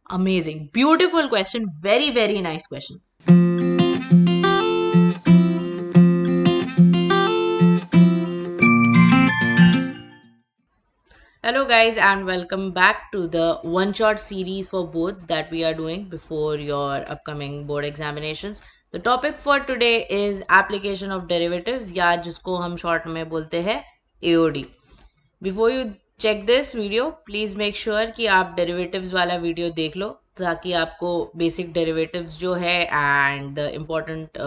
Amazing. Beautiful question. Very, very nice question. Hello, guys, and welcome back to the one shot series for boards that we are doing before your upcoming board examinations. The topic for today is application of derivatives, या जिसको हम short में बोलते हैं AOD. Before you check this video, please make sure कि आप derivatives वाला video देख लो ताकि आपको basic derivatives जो है and the important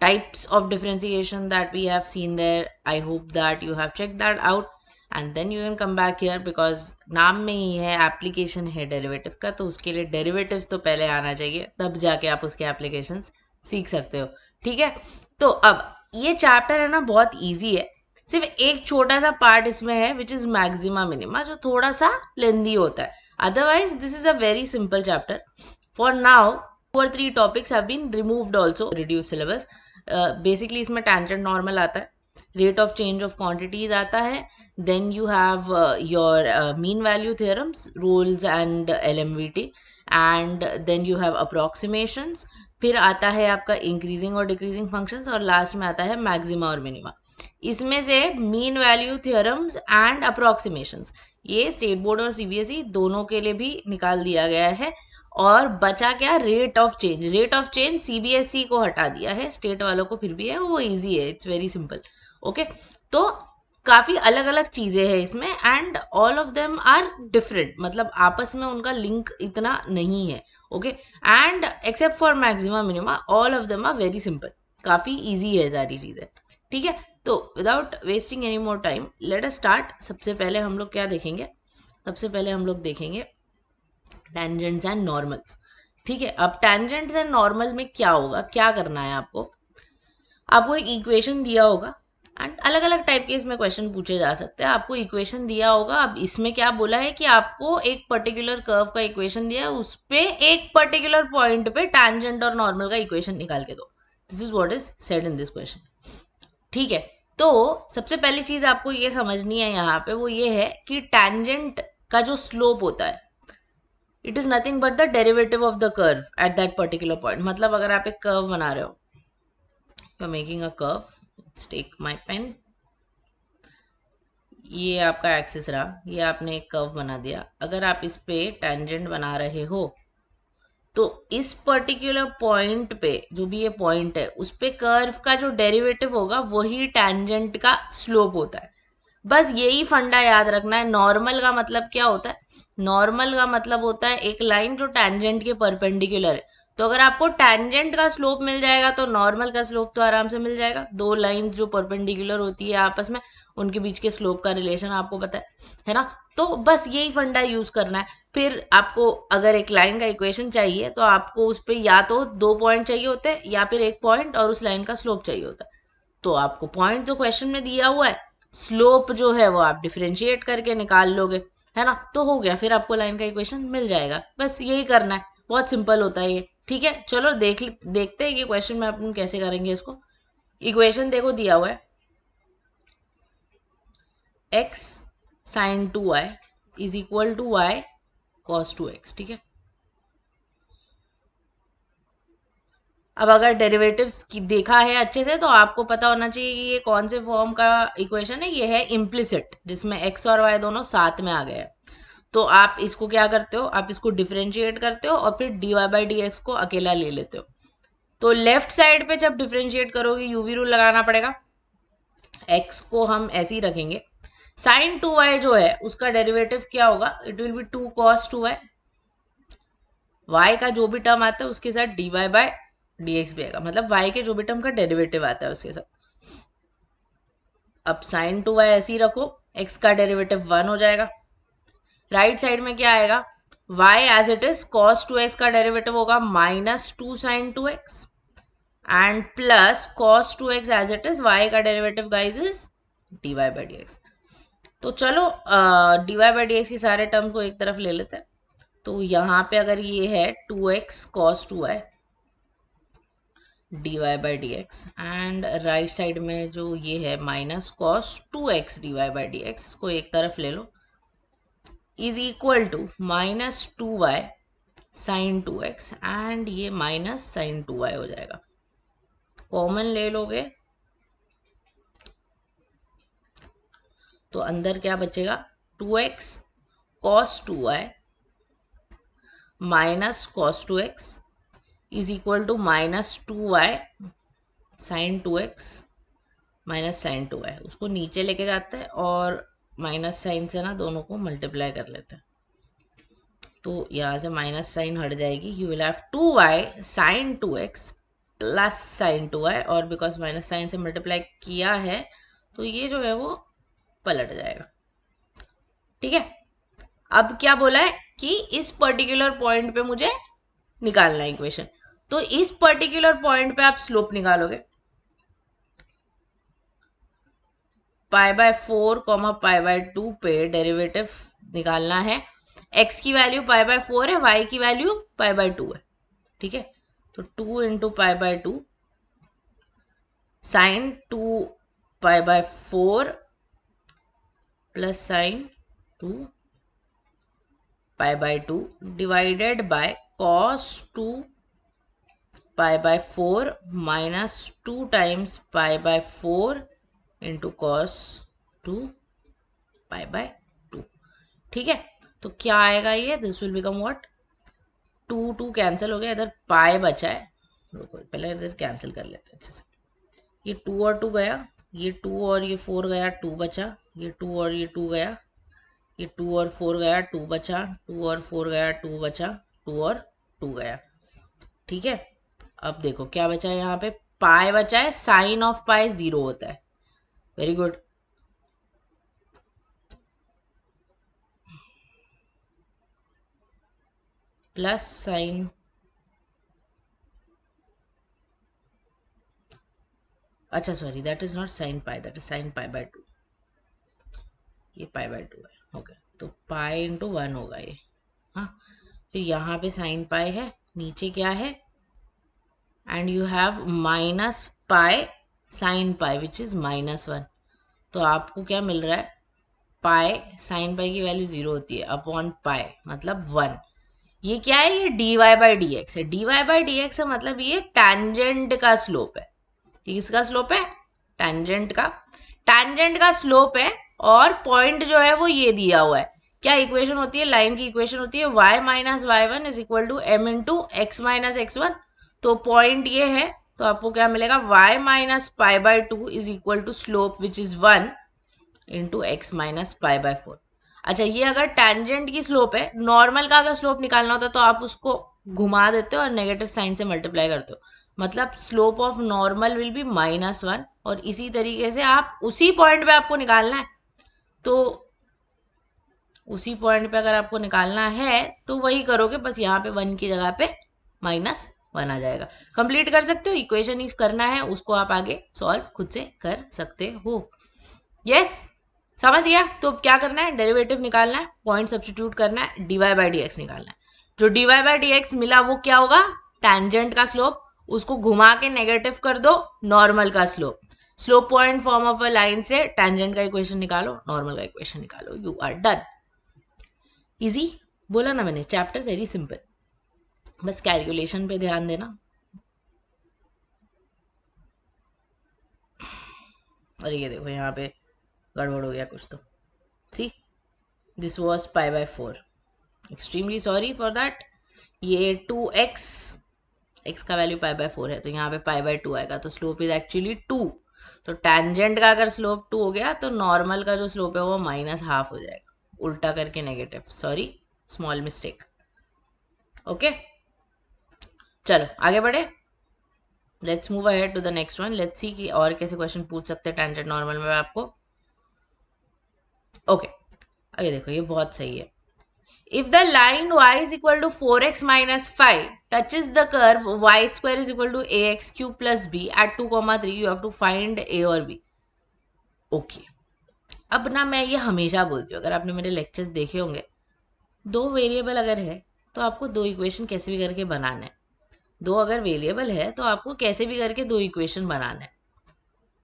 types of differentiation that we have seen there, I hope that you have checked that out. And then you can come back here because नाम में ही है application है derivative का, तो उसके लिए डेरिवेटिव्स तो पहले आना चाहिए, तब जाके आप उसके एप्लीकेशंस सीख सकते हो. ठीक है, तो अब ये चैप्टर है ना बहुत इजी है. सिर्फ एक छोटा सा पार्ट इसमें है विच इज मैक्सिमा मिनिमा, जो थोड़ा सा लेंदी होता है. Otherwise this is a very simple chapter. For now 2 or 3 topics have been removed also, reduce syllabus. Basically इसमें टेंजेंट नॉर्मल आता है, rate of change of quantities आता है, then you have your mean value theorems, rules and LMVT, and then you have approximations. फिर आता है आपका increasing और डिक्रीजिंग फंक्शंस, और लास्ट में आता है मैक्सिमा और मिनिमा. इसमें से mean value theorems and approximations ये स्टेट बोर्ड और CBSE दोनों के लिए भी निकाल दिया गया है. और बचा क्या, rate of change. Rate of change CBSE को हटा दिया है, स्टेट वालों को फिर भी है, वो इजी है, इट्स वेरी सिंपल. ओके, तो काफ़ी अलग अलग चीज़ें हैं इसमें and all of them are different, मतलब आपस में उनका लिंक इतना नहीं है. Okay, and except for maxima minima all of them are very simple, काफ़ी इजी है सारी चीज़ें. ठीक है, तो without wasting any more time let us start. सबसे पहले हम लोग क्या देखेंगे, सबसे पहले हम लोग देखेंगे टेंजेंट्स एंड नॉर्मल्स. ठीक है, अब टेंजेंट्स एंड नॉर्मल में क्या होगा, क्या करना है आपको. आपको एक इक्वेशन दिया होगा एंड अलग अलग टाइप के इसमें क्वेश्चन पूछे जा सकते हैं. आपको इक्वेशन दिया होगा, अब इसमें क्या बोला है कि आपको एक पर्टिकुलर कर्व का इक्वेशन दिया है, उस पे एक पर्टिकुलर पॉइंट पे टैंजेंट और नॉर्मल का इक्वेशन निकाल के दो. This is what is said in this question. ठीक है, तो सबसे पहली चीज आपको ये समझनी है यहाँ पे, वो ये है कि टैंजेंट का जो स्लोप होता है, it is nothing but the derivative of the curve at that particular point. मतलब अगर आप एक कर्व बना रहे हो, you are making a curve, let's take my pen, ये आपका एक्सिस रहा, ये आपने एक कर्व बना दिया. अगर आप इस पे टेंजेंट बना रहे हो तो इस पर्टिकुलर पॉइंट पे, जो भी ये पॉइंट है, उस पे कर्व का जो डेरिवेटिव होगा वही टेंजेंट का स्लोप होता है. बस यही फंडा याद रखना है. नॉर्मल का मतलब क्या होता है, नॉर्मल का मतलब होता है एक लाइन जो टेंजेंट के परपेंडिकुलर है. तो अगर आपको टेंजेंट का स्लोप मिल जाएगा तो नॉर्मल का स्लोप तो आराम से मिल जाएगा. दो लाइन जो परपेंडिकुलर होती है आपस में, उनके बीच के स्लोप का रिलेशन आपको पता है ना. तो बस यही फंडा यूज करना है. फिर आपको अगर एक लाइन का इक्वेशन चाहिए तो आपको उस पर या तो 2 पॉइंट चाहिए होते हैं या फिर एक पॉइंट और उस लाइन का स्लोप चाहिए होता है. तो आपको पॉइंट जो क्वेश्चन में दिया हुआ है, स्लोप जो है वो आप डिफरेंशिएट करके निकाल लोगे, है ना, तो हो गया, फिर आपको लाइन का इक्वेशन मिल जाएगा. बस यही करना है, बहुत सिंपल होता है ये. ठीक है, चलो देखते हैं कि क्वेश्चन में अपन कैसे करेंगे इसको. इक्वेशन देखो दिया हुआ है, x sin 2y is equal to y cos 2x. ठीक है, अब अगर डेरिवेटिव्स की देखा है अच्छे से तो आपको पता होना चाहिए कि ये कौन से फॉर्म का इक्वेशन है. ये है इम्प्लिसिट, जिसमें x और y दोनों साथ में आ गए हैं. तो आप इसको क्या करते हो, आप इसको डिफरेंशिएट करते हो और फिर dy/dx को अकेला ले लेते हो. तो लेफ्ट साइड पे जब डिफरेंशिएट करोगे यूवी रूल लगाना पड़ेगा. x को हम ऐसे ही रखेंगे. साइन 2y जो है उसका डेरिवेटिव क्या होगा, it will be 2 cos 2y. y का जो भी टर्म आता है उसके साथ dy/dx भी आएगा, मतलब y के जो भी टर्म का डेरिवेटिव आता है उसके साथ. अब साइन 2y ऐसे ही रखो, x का डेरिवेटिव 1 हो जाएगा. राइट साइड में क्या आएगा, y as it is cos 2x का डेरिवेटिव होगा -2 sin 2x and plus cos 2x as it is y का डेरिवेटिव गाइस इज dy/dx. तो चलो dy/dx की सारे टर्म को एक तरफ ले लेते हैं. तो यहाँ पे अगर ये है 2x cos 2y dy/dx and right side में जो ये है -cos 2x dy/dx को एक तरफ ले लो, is equal to -2y sine 2x and ये माइनस साइन 2y हो जाएगा। कॉमन ले लोगे तो अंदर क्या बचेगा, 2x cos 2y minus cos 2x is equal to minus 2y sine 2x माइनस साइन 2y। उसको नीचे लेके जाते हैं और माइनस साइन से ना दोनों को मल्टीप्लाई कर लेते हैं, तो यहाँ से माइनस साइन हट जाएगी। You will have 2y sine 2x plus sine 2y, और बिकॉज माइनस साइन से मल्टीप्लाई किया है तो ये जो है वो पलट जाएगा। ठीक है, अब क्या बोला है कि इस पर्टिकुलर पॉइंट पे मुझे निकालना है इक्वेशन, तो इस पर्टिकुलर पॉइंट पे आप स्लोप निकालोगे। पाई बाय 4 पाई बाय 2 पे डेरिवेटिव निकालना है। x की वैल्यू पाई बाय 4 है, y की वैल्यू पाई बाय 2 है। ठीक है, तो 2 into pi by 2 sine 2 pi by 4 plus sine 2 pi by 2 divided by cos 2 pi by 4 minus 2 times pi by 4 into cos 2 pi by 2। ठीक है, तो क्या आएगा ये, this will become what, 2 cancel हो गया, इधर पाई बचा है, पहले इधर कैंसिल कर लेते हैं अच्छे से। ये 2 और 2 गया, ये 2 और ये 4 गया, 2 बचा, ये 2 और ये 2 गया, ये 2 और 4 गया, 2 बचा, 2 और 4 गया, 2 बचा, 2 और 2 गया। ठीक है, अब देखो क्या बचा है, यहाँ पे पाई बचा है, साइन ऑफ पाई 0 होता है। वेरी गुड, प्लस साइन, अच्छा sorry that is not sine pi, that is sine pi by 2, ये पाई बाय 2 है। ओके, तो पाई इंटू 1 होगा ये। हाँ, फिर यहाँ पे साइन पाई है, नीचे क्या है, and you have minus pi sine pi which is -1। तो आपको क्या मिल रहा है, पाई साइन पाई की वैल्यू 0 होती है अपॉन पाई मतलब 1। ये क्या है, ये dy बाई डी एक्स है। dy बाई डी एक्स है मतलब ये टैंजेंट का स्लोप है। ये किसका स्लोप है, टैंजेंट का। टैंजेंट का स्लोप है और पॉइंट जो है वो ये दिया हुआ है। क्या इक्वेशन होती है, लाइन की इक्वेशन होती है y minus y one is equal to m into x minus x one. तो पॉइंट ये है, तो आपको क्या मिलेगा, y minus pi by 2 is equal to slope which is 1 into x minus pi by 4। अच्छा, ये अगर टैंजेंट की स्लोप है, नॉर्मल का अगर स्लोप निकालना होता है तो आप उसको घुमा देते हो और नेगेटिव साइन से मल्टीप्लाई करते हो, मतलब slope of normal will be -1। और इसी तरीके से आप उसी पॉइंट पे आपको निकालना है, तो उसी पॉइंट पे अगर आपको निकालना है तो वही करोगे, बस यहाँ पे 1 की जगह पे -1 आ जाएगा। कंप्लीट कर सकते हो, इक्वेशन ही करना है उसको आप आगे सॉल्व खुद से कर सकते हो। यस, समझ गया। तो क्या करना है, डेरिवेटिव निकालना है, पॉइंट सब्स्टिट्यूट करना है, dy बाई डी एक्स निकालना है। जो dy बाई डी एक्स मिला वो क्या होगा, टैंजेंट का स्लोप, उसको घुमा के नेगेटिव कर दो, नॉर्मल का slope. Slope point form of a line से टैंजेंट का इक्वेशन निकालो, नॉर्मल का इक्वेशन निकालो, यू आर डन। इजी बोला ना मैंने, चैप्टर वेरी सिंपल, बस कैलकुलेशन पे ध्यान देना। और ये देखो यहाँ पे गड़बड़ हो गया कुछ, तो see this was pi by 4, extremely sorry for that. ये 2x, x का वैल्यू पाई बाय 4 है तो यहाँ पे पाई बाय 2 आएगा, तो स्लोप इज एक्चुअली 2। तो टैंजेंट का अगर स्लोप 2 हो गया तो नॉर्मल का जो स्लोप है वो -1/2 हो जाएगा, उल्टा करके negative, sorry small mistake. Okay, चलो आगे बढ़े, let's move ahead to the next one. Let's see कि और कैसे क्वेश्चन पूछ सकते हैं टैंजेंट नॉर्मल में आपको। ओके, अभी देखो ये बहुत सही है। If the line y is equal to 4x minus 5 touches the curve y square is equal to ax cube plus b at 2, 3, you have to find a और b. Okay. अब ना मैं ये हमेशा बोलती हूँ, अगर आपने मेरे लेक्चर्स देखे होंगे, दो वेरिएबल अगर है तो आपको दो इक्वेशन कैसे भी करके बनाना है। दो अगर वेरिएबल है तो आपको कैसे भी करके दो इक्वेशन बनाना है।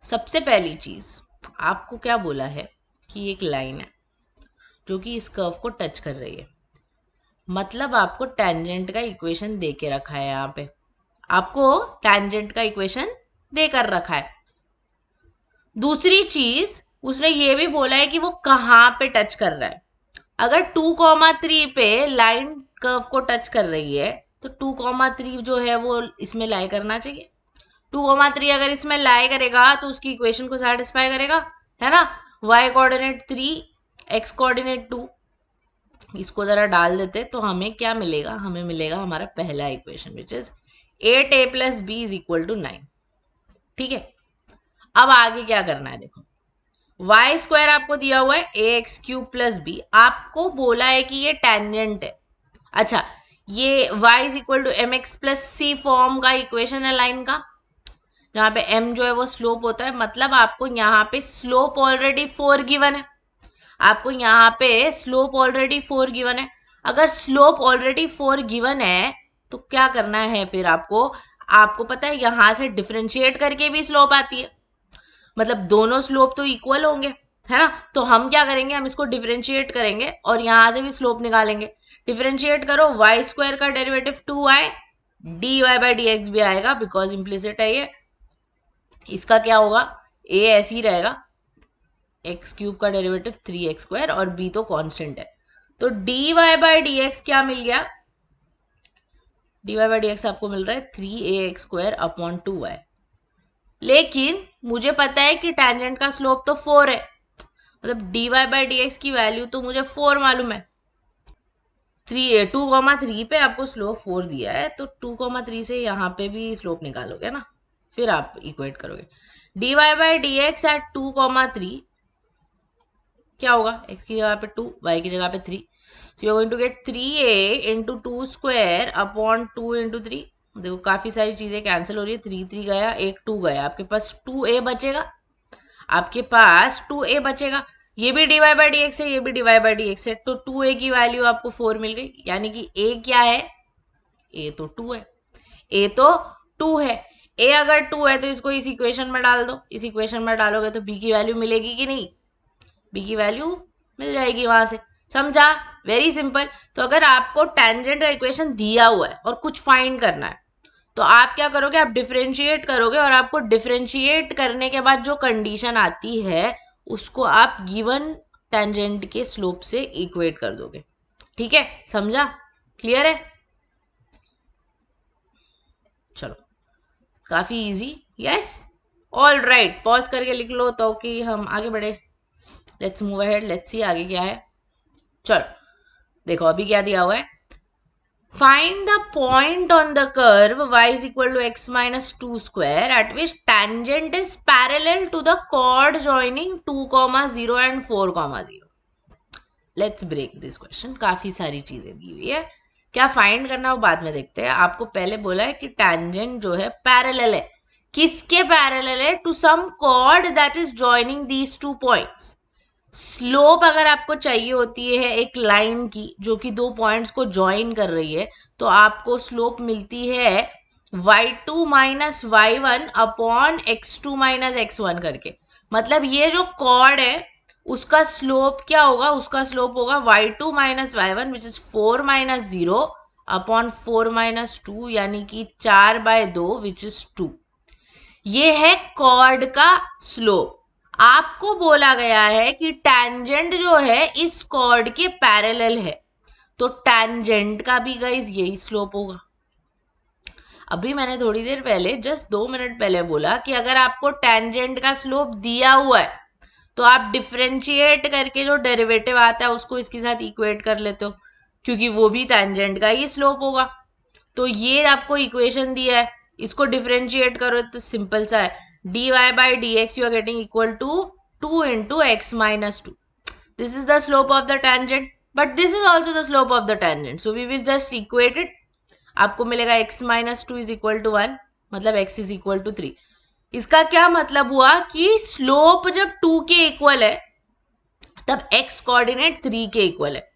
सबसे पहली चीज़ आपको क्या बोला है कि एक लाइन है जो कि इस कर्व को टच कर रही है। मतलब आपको टेंजेंट का इक्वेशन दे के रखा है, यहाँ पे आपको टेंजेंट का इक्वेशन देकर रखा है। दूसरी चीज उसने ये भी बोला है कि वो कहाँ पे टच कर रहा है। अगर 2,3 पे लाइन कर्व को टच कर रही है तो 2,3 जो है वो इसमें लाई करना चाहिए। 2,3 अगर इसमें लाई करेगा तो उसकी इक्वेशन को सेटिस्फाई करेगा, है ना। y कोऑर्डिनेट 3, x कोऑर्डिनेट 2, इसको जरा डाल देते तो हमें क्या मिलेगा, हमें मिलेगा हमारा पहला equation which is 8a plus b is equal to 9। ठीक है, अब आगे क्या करना है, देखो वाई स्क्वायर आपको दिया हुआ है ए एक्स क्यूब प्लस बी, आपको बोला है कि ये टेंजेंट है। अच्छा, ये y is equal to m x plus c form का इक्वेशन है लाइन का, जहाँ पे m जो है वो स्लोप होता है। मतलब आपको यहाँ पे स्लोप ऑलरेडी 4 गिवन है, आपको यहाँ पे स्लोप ऑलरेडी 4 गिवन है। अगर स्लोप ऑलरेडी 4 गिवन है तो क्या करना है फिर आपको, आपको पता है यहाँ से डिफरेंशिएट करके भी स्लोप आती है, मतलब दोनों स्लोप तो इक्वल होंगे, है ना। तो हम क्या करेंगे, हम इसको डिफरेंशिएट करेंगे और यहां से भी स्लोप निकालेंगे। डिफरेंशिएट करो, वाई स्क्वायर का derivative 2y, d y by d x भी आएगा बिकॉज इम्प्लिसिट है ये। इसका क्या होगा, a ऐसे ही रहेगा, एक्स क्यूब का डेरिवेटिव 3x स्क्वायर और b तो कांस्टेंट है। तो d y by d x क्या मिल गया, d y by d x आपको मिल रहा है 3ax स्क्वायर अपॉन 2y। लेकिन मुझे पता है कि टेंजेंट का स्लोप तो 4 है, मतलब d y by d x की वैल्यू तो मुझे 4 मालूम है। 2,3 पे आपको स्लोप 4 दिया है, तो 2,3 से यहाँ पे भी स्लोप निकालोगे ना, फिर आप इक्वेट करोगे। D y by d x at 2,3 क्या होगा, x की जगह पे 2, y की जगह पे 3, so you are going to get 3a into 2 square upon 2 into 3। देखो काफी सारी चीजें कैंसिल हो रही है, 3 गया, एक 2 गया, आपके पास 2a बचेगा, आपके पास 2a बचेगा। ये भी d y by d x है, ये भी d y by d x है, तो 2a की वैल्यू आपको 4 मिल गई, यानी कि a क्या है, a तो 2 है, a तो 2 है। a अगर 2 है तो इसको इस इक्वेशन में डाल दो, इस इक्वेशन में डालोगे तो b की वैल्यू मिलेगी कि नहीं, b की वैल्यू मिल जाएगी वहां से। समझा, वेरी सिंपल। तो अगर आपको टेंजेंट का इक्वेशन दिया हुआ है और कुछ फाइंड करना है तो आप क्या करोगे, आप डिफरेंशिएट करोगे और आपको डिफरेंशिएट करने के बाद जो कंडीशन आती है उसको आप गिवन टेंजेंट के स्लोप से इक्वेट कर दोगे। ठीक है, समझा, क्लियर है। चलो, काफी easy, yes, all right, pause करके लिख लो तो कि हम आगे बढ़े। लेट्स मूव अहेड, लेट्स सी आगे क्या है। चलो देखो अभी क्या दिया हुआ है, find the point on the curve y is equal to x minus 2 square at which tangent is parallel to the chord joining 2,0 and 4,0। Let's break this question, काफी सारी चीजें दी हुई है, क्या फाइंड करना वो बाद में देखते हैं। आपको पहले बोला है कि टैंजेंट जो है पैरेलल है, किसके पैरेलल है, to some chord that is joining these 2 points. Slope अगर आपको चाहिए होती है एक लाइन की जो कि 2 पॉइंट्स को ज्वाइन कर रही है, तो आपको स्लोप मिलती है y2 minus y1 upon x2 minus x1 करके। मतलब ये जो कॉर्ड है उसका स्लोप क्या होगा, उसका स्लोप होगा y2 minus y1 which is 4 minus 0 upon 4 minus 2, यानी कि 4/2 विच इज 2। ये है कॉर्ड का स्लोप। आपको बोला गया है कि टैंजेंट जो है इस कॉर्ड के पैरेलल है, तो टैंजेंट का भी गाइस यही स्लोप होगा। अभी मैंने थोड़ी देर पहले, जस्ट 2 मिनट पहले बोला कि अगर आपको टैंजेंट का स्लोप दिया हुआ है तो आप डिफरेंशिएट करके जो डेरिवेटिव आता है उसको इसके साथ इक्वेट कर लेते हो, क्योंकि वो भी टैंजेंट का ही स्लोप होगा। तो ये आपको इक्वेशन दिया है, इसको डिफरेंशिएट करो तो सिंपल सा है, d y by d x you are getting equal to 2 into x minus 2। This is the slope of the tangent, but this is also the slope of the tangent, so we will just equate it. आपको मिलेगा x minus 2 is equal to 1, मतलब x is equal to 3। इसका क्या मतलब हुआ कि slope जब 2 के इक्वल है तब x कोऑर्डिनेट 3 के इक्वल है,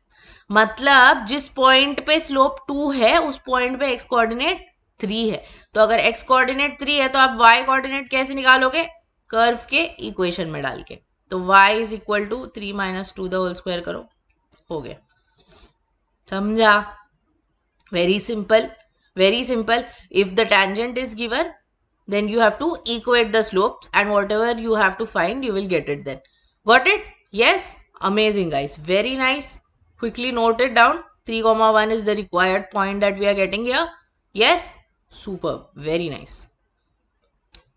मतलब जिस पॉइंट पे स्लोप 2 है उस पॉइंट पे x कोऑर्डिनेट 3 है। तो अगर x कोऑर्डिनेट 3 है तो आप y कोऑर्डिनेट कैसे निकालोगे, कर्व के इक्वेशन में डाल के। तो y is equal to 3 minus 2 the whole square करो, हो गया। समझा? Very simple. Very simple. If the tangent is given, then you have to equate the slopes, and whatever you have to find, you will get it then. Got it? Yes? Amazing, guys. Very nice. Quickly note it down. 3 comma 1 is the required point that we are getting here. Yes? Superb. Very nice.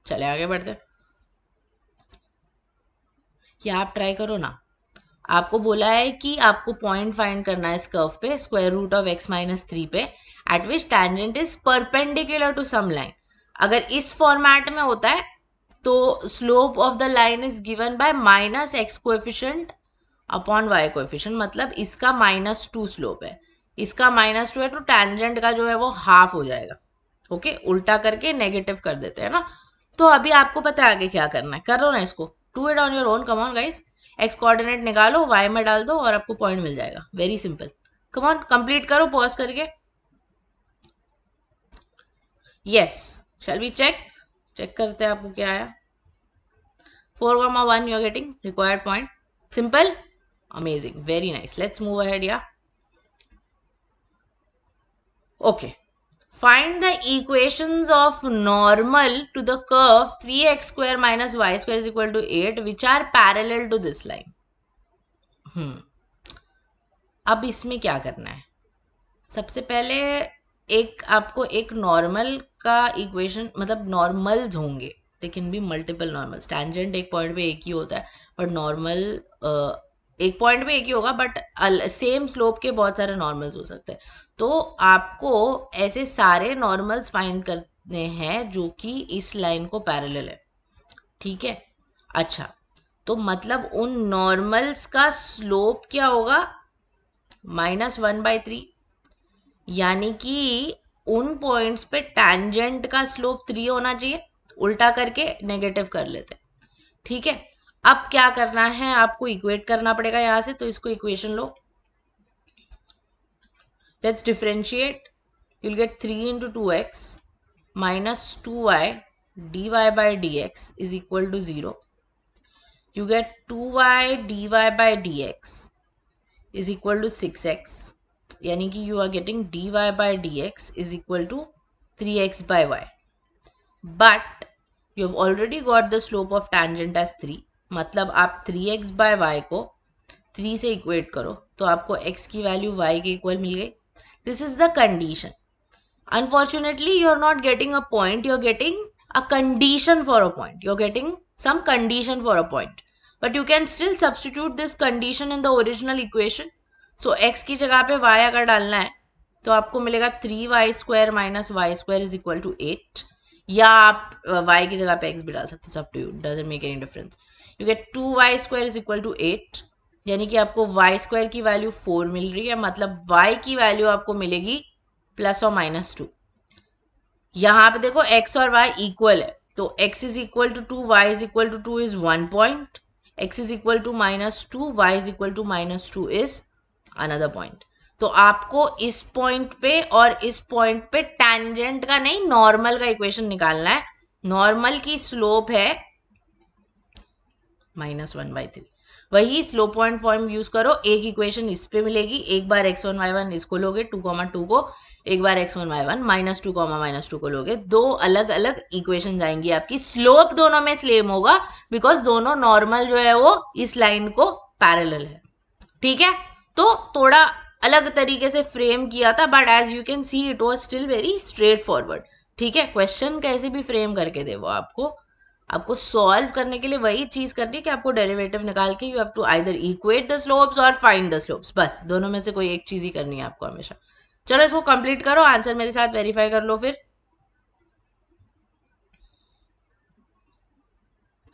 चले आगे बढ़ते. क्या आप try करो ना. आपको बोला है कि आपको पॉइंट फाइंड करना है इस कर्व पे, square root of x minus 3 पे, at which tangent is perpendicular to some line. अगर इस फॉर्मेट में होता है तो slope of the line is given by minus x coefficient upon y coefficient. मतलब इसका -2 स्लोप है, इसका -2 है, तो टेंजेंट का जो है वो हाफ हो जाएगा. ओके, उल्टा करके नेगेटिव कर देते हैं ना. तो अभी आपको पता है आगे क्या करना है. करो ना इसको. Do it on your own. Come on guys. X coordinate निकालो, वाई में डाल दो और आपको पॉइंट मिल जाएगा. Very simple. Come on, complete करो पॉज करके. Yes. Shall we check. Check करते हैं आपको क्या आया. 4,1 you are getting required point. Simple. Amazing. Very nice. Let's move ahead. Yeah okay. Find the equations of normal to the curve 3x square minus y square is equal to 8 which are parallel to this line. अब इसमें क्या करना है. सबसे पहले एक आपको एक नॉर्मल का इक्वेशन, मतलब नॉर्मल्स होंगे, they can be multiple normals. Tangent एक पॉइंट पे एक ही होता है, बट नॉर्मल एक पॉइंट पे एक ही होगा, बट सेम स्लोप के बहुत सारे नॉर्मल्स हो सकते हैं. तो आपको ऐसे सारे नॉर्मल्स फाइंड करने हैं जो कि इस लाइन को पैरेलल है. ठीक है. अच्छा, तो मतलब उन नॉर्मल्स का स्लोप क्या होगा. -1/3. यानी कि उन पॉइंट्स पे टैंजेंट का स्लोप 3 होना चाहिए. उल्टा करके नेगेटिव कर लेते. ठीक है. अब क्या करना है, आपको इक्वेट करना पड़ेगा यहां से. तो इसको equation low. Let's differentiate. You'll get 3 into 2x minus 2y dy by dx is equal to 0. You get 2y dy by dx is equal to 6x. यानी कि you are getting dy by dx is equal to 3x by y. But you have already got the slope of tangent as 3. मतलब आप 3x by y को 3 से equate करो तो आपको x की वैल्यू y के इक्वल मिल गई. This is the condition. Unfortunately, you are not getting a point. You are getting a condition for a point. You are getting some condition for a point. But you can still substitute this condition in the original equation. So, x की जगह पे y अगर डालना है तो आपको मिलेगा 3y square minus y square is equal to 8. या आप y की जगह पे x भी डाल सकते हो. Up to you. Doesn't make any difference. You get 2y square is equal to 8. यानी कि आपको y स्क्वायर की वैल्यू 4 मिल रही है. मतलब y की वैल्यू आपको मिलेगी +or -2. यहाँ पे देखो x और y इक्वल है, तो x is equal to 2, y is equal to 2 is 1 point, x is equal to -2, y is equal to -2 is another point. तो आपको इस पॉइंट पे और इस पॉइंट पे टेंजेंट का नहीं, नॉर्मल का इक्वेशन निकालना है. नॉर्मल की स्लोप है -1/3. वही स्लो पॉइंट फॉर्म यूज करो. एक इक्वेशन इस पे मिलेगी, एक बार x1 y1 इसको लोगे 2,2 को, एक बार x1 y1 -2, -2 को लोगे. दो अलग अलग इक्वेशन आएंगी आपकी. स्लोप दोनों में सेम होगा बिकॉज दोनों नॉर्मल जो है वो इस लाइन को पैरेलल है. ठीक है. तो थोड़ा अलग तरीके से फ्रेम किया था, but as you can see it was still very straight forward. ठीक है. क्वेश्चन कैसे भी फ्रेम करके दे वो आपको सॉल्व करने के लिए वही चीज करनी है कि आपको डेरिवेटिव निकाल के you have to either equate the slopes और फाइंड द स्लोप्स. बस दोनों में से कोई एक चीज ही करनी है आपको हमेशा. चलो इसको कंप्लीट करो. आंसर मेरे साथ वेरीफाई कर लो फिर.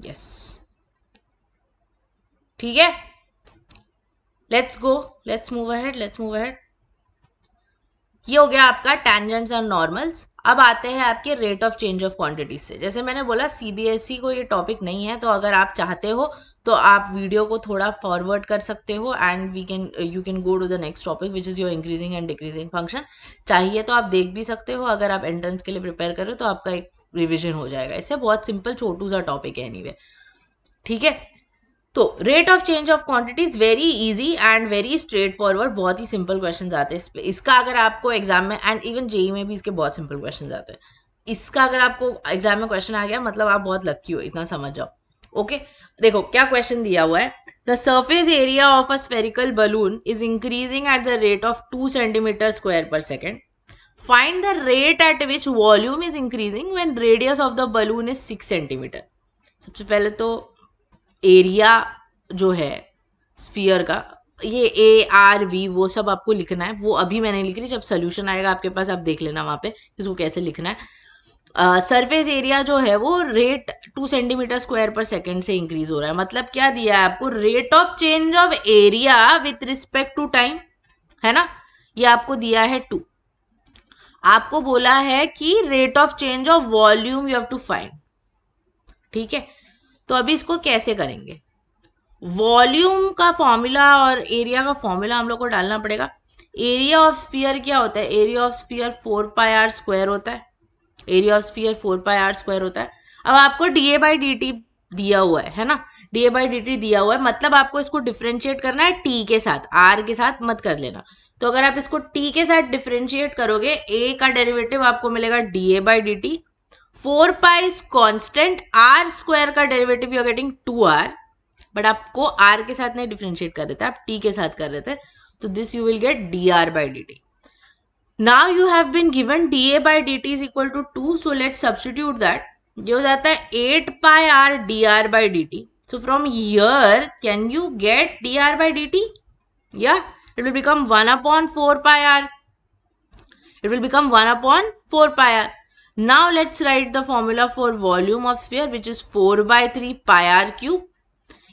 यस. ठीक है. Let's go. Let's move ahead. ये हो गया आपका टेंजेंट्स एंड नॉर्मल्स. अब आते हैं आपके rate of change of quantities से. जैसे मैंने बोला सीबीएसई को ये टॉपिक नहीं है, तो अगर आप चाहते हो तो आप वीडियो को थोड़ा फॉरवर्ड कर सकते हो and you can go to the next topic which is your increasing and decreasing function. चाहिए तो आप देख भी सकते हो. अगर आप एंट्रेंस के लिए प्रिपेयर करो तो आपका एक रिविजन हो जाएगा. इससे बहुत सिंपल छोटू सा टॉपिक है एनीवे. ठीक है. तो rate of change of quantity is very easy and very straight forward, बहुत ही सिंपल क्वेश्चन आते हैं इस पे। इसका अगर आपको एग्जाम में एंड इवन जेई में भी इसके बहुत सिंपल क्वेश्चन आते हैं, इसका अगर आपको एग्जाम में क्वेश्चन आ गया मतलब आप बहुत लकी हो, इतना समझ जाओ। ओके देखो क्या क्वेश्चन दिया हुआ है, the surface area of a spherical balloon is increasing at the rate of 2 centimetre square पर second, find the rate at which volume is increasing when radius of the balloon is 6 centimetre. सबसे पहले तो area जो है sphere का, ये A R we वो सब आपको लिखना है, वो अभी मैंने लिख रही, जब सोल्यूशन आएगा आपके पास आप देख लेना वहाँ पे इसको कैसे लिखना है। सरफेस एरिया जो है वो रेट 2 सेंटीमीटर स्क्वायर पर सेकेंड से इंक्रीज हो रहा है, मतलब क्या दिया है आपको, rate of change of area with respect to time, है ना, ये आपको दिया है 2। आपको बोला है कि rate of change of volume you have to find, ठीक है। तो अभी इसको कैसे करेंगे, वॉल्यूम का फॉर्मूला और एरिया का फॉर्मूला हम लोग को डालना पड़ेगा। एरिया ऑफ स्फीयर क्या होता है, area of sphere 4πr square होता है, area of sphere 4πr square होता है। अब आपको dA/dt दिया हुआ है ना, dA/dt दिया हुआ है, मतलब आपको इसको डिफ्रेंशिएट करना है t के साथ, r के साथ मत कर लेना। तो अगर आप इसको t के साथ डिफ्रेंशिएट करोगे, a का डेरिवेटिव आपको मिलेगा dA/dt, 4π is constant, r square का derivative you are getting 2r, but आपको r के साथ नहीं डिफ्रेंशिएट कर रहे थे, आप t के साथ कर रहे थे, तो this you will get dR/dt। Now you have been given dA/dt is equal to 2, so let's substitute that, ये हो जाता है 8πr dR/dt। So from here can you get dR/dt, या it will become 1/4πr, it will become 1/4πr. Now let's write the formula for volume of sphere which is 4/3 pi r cube.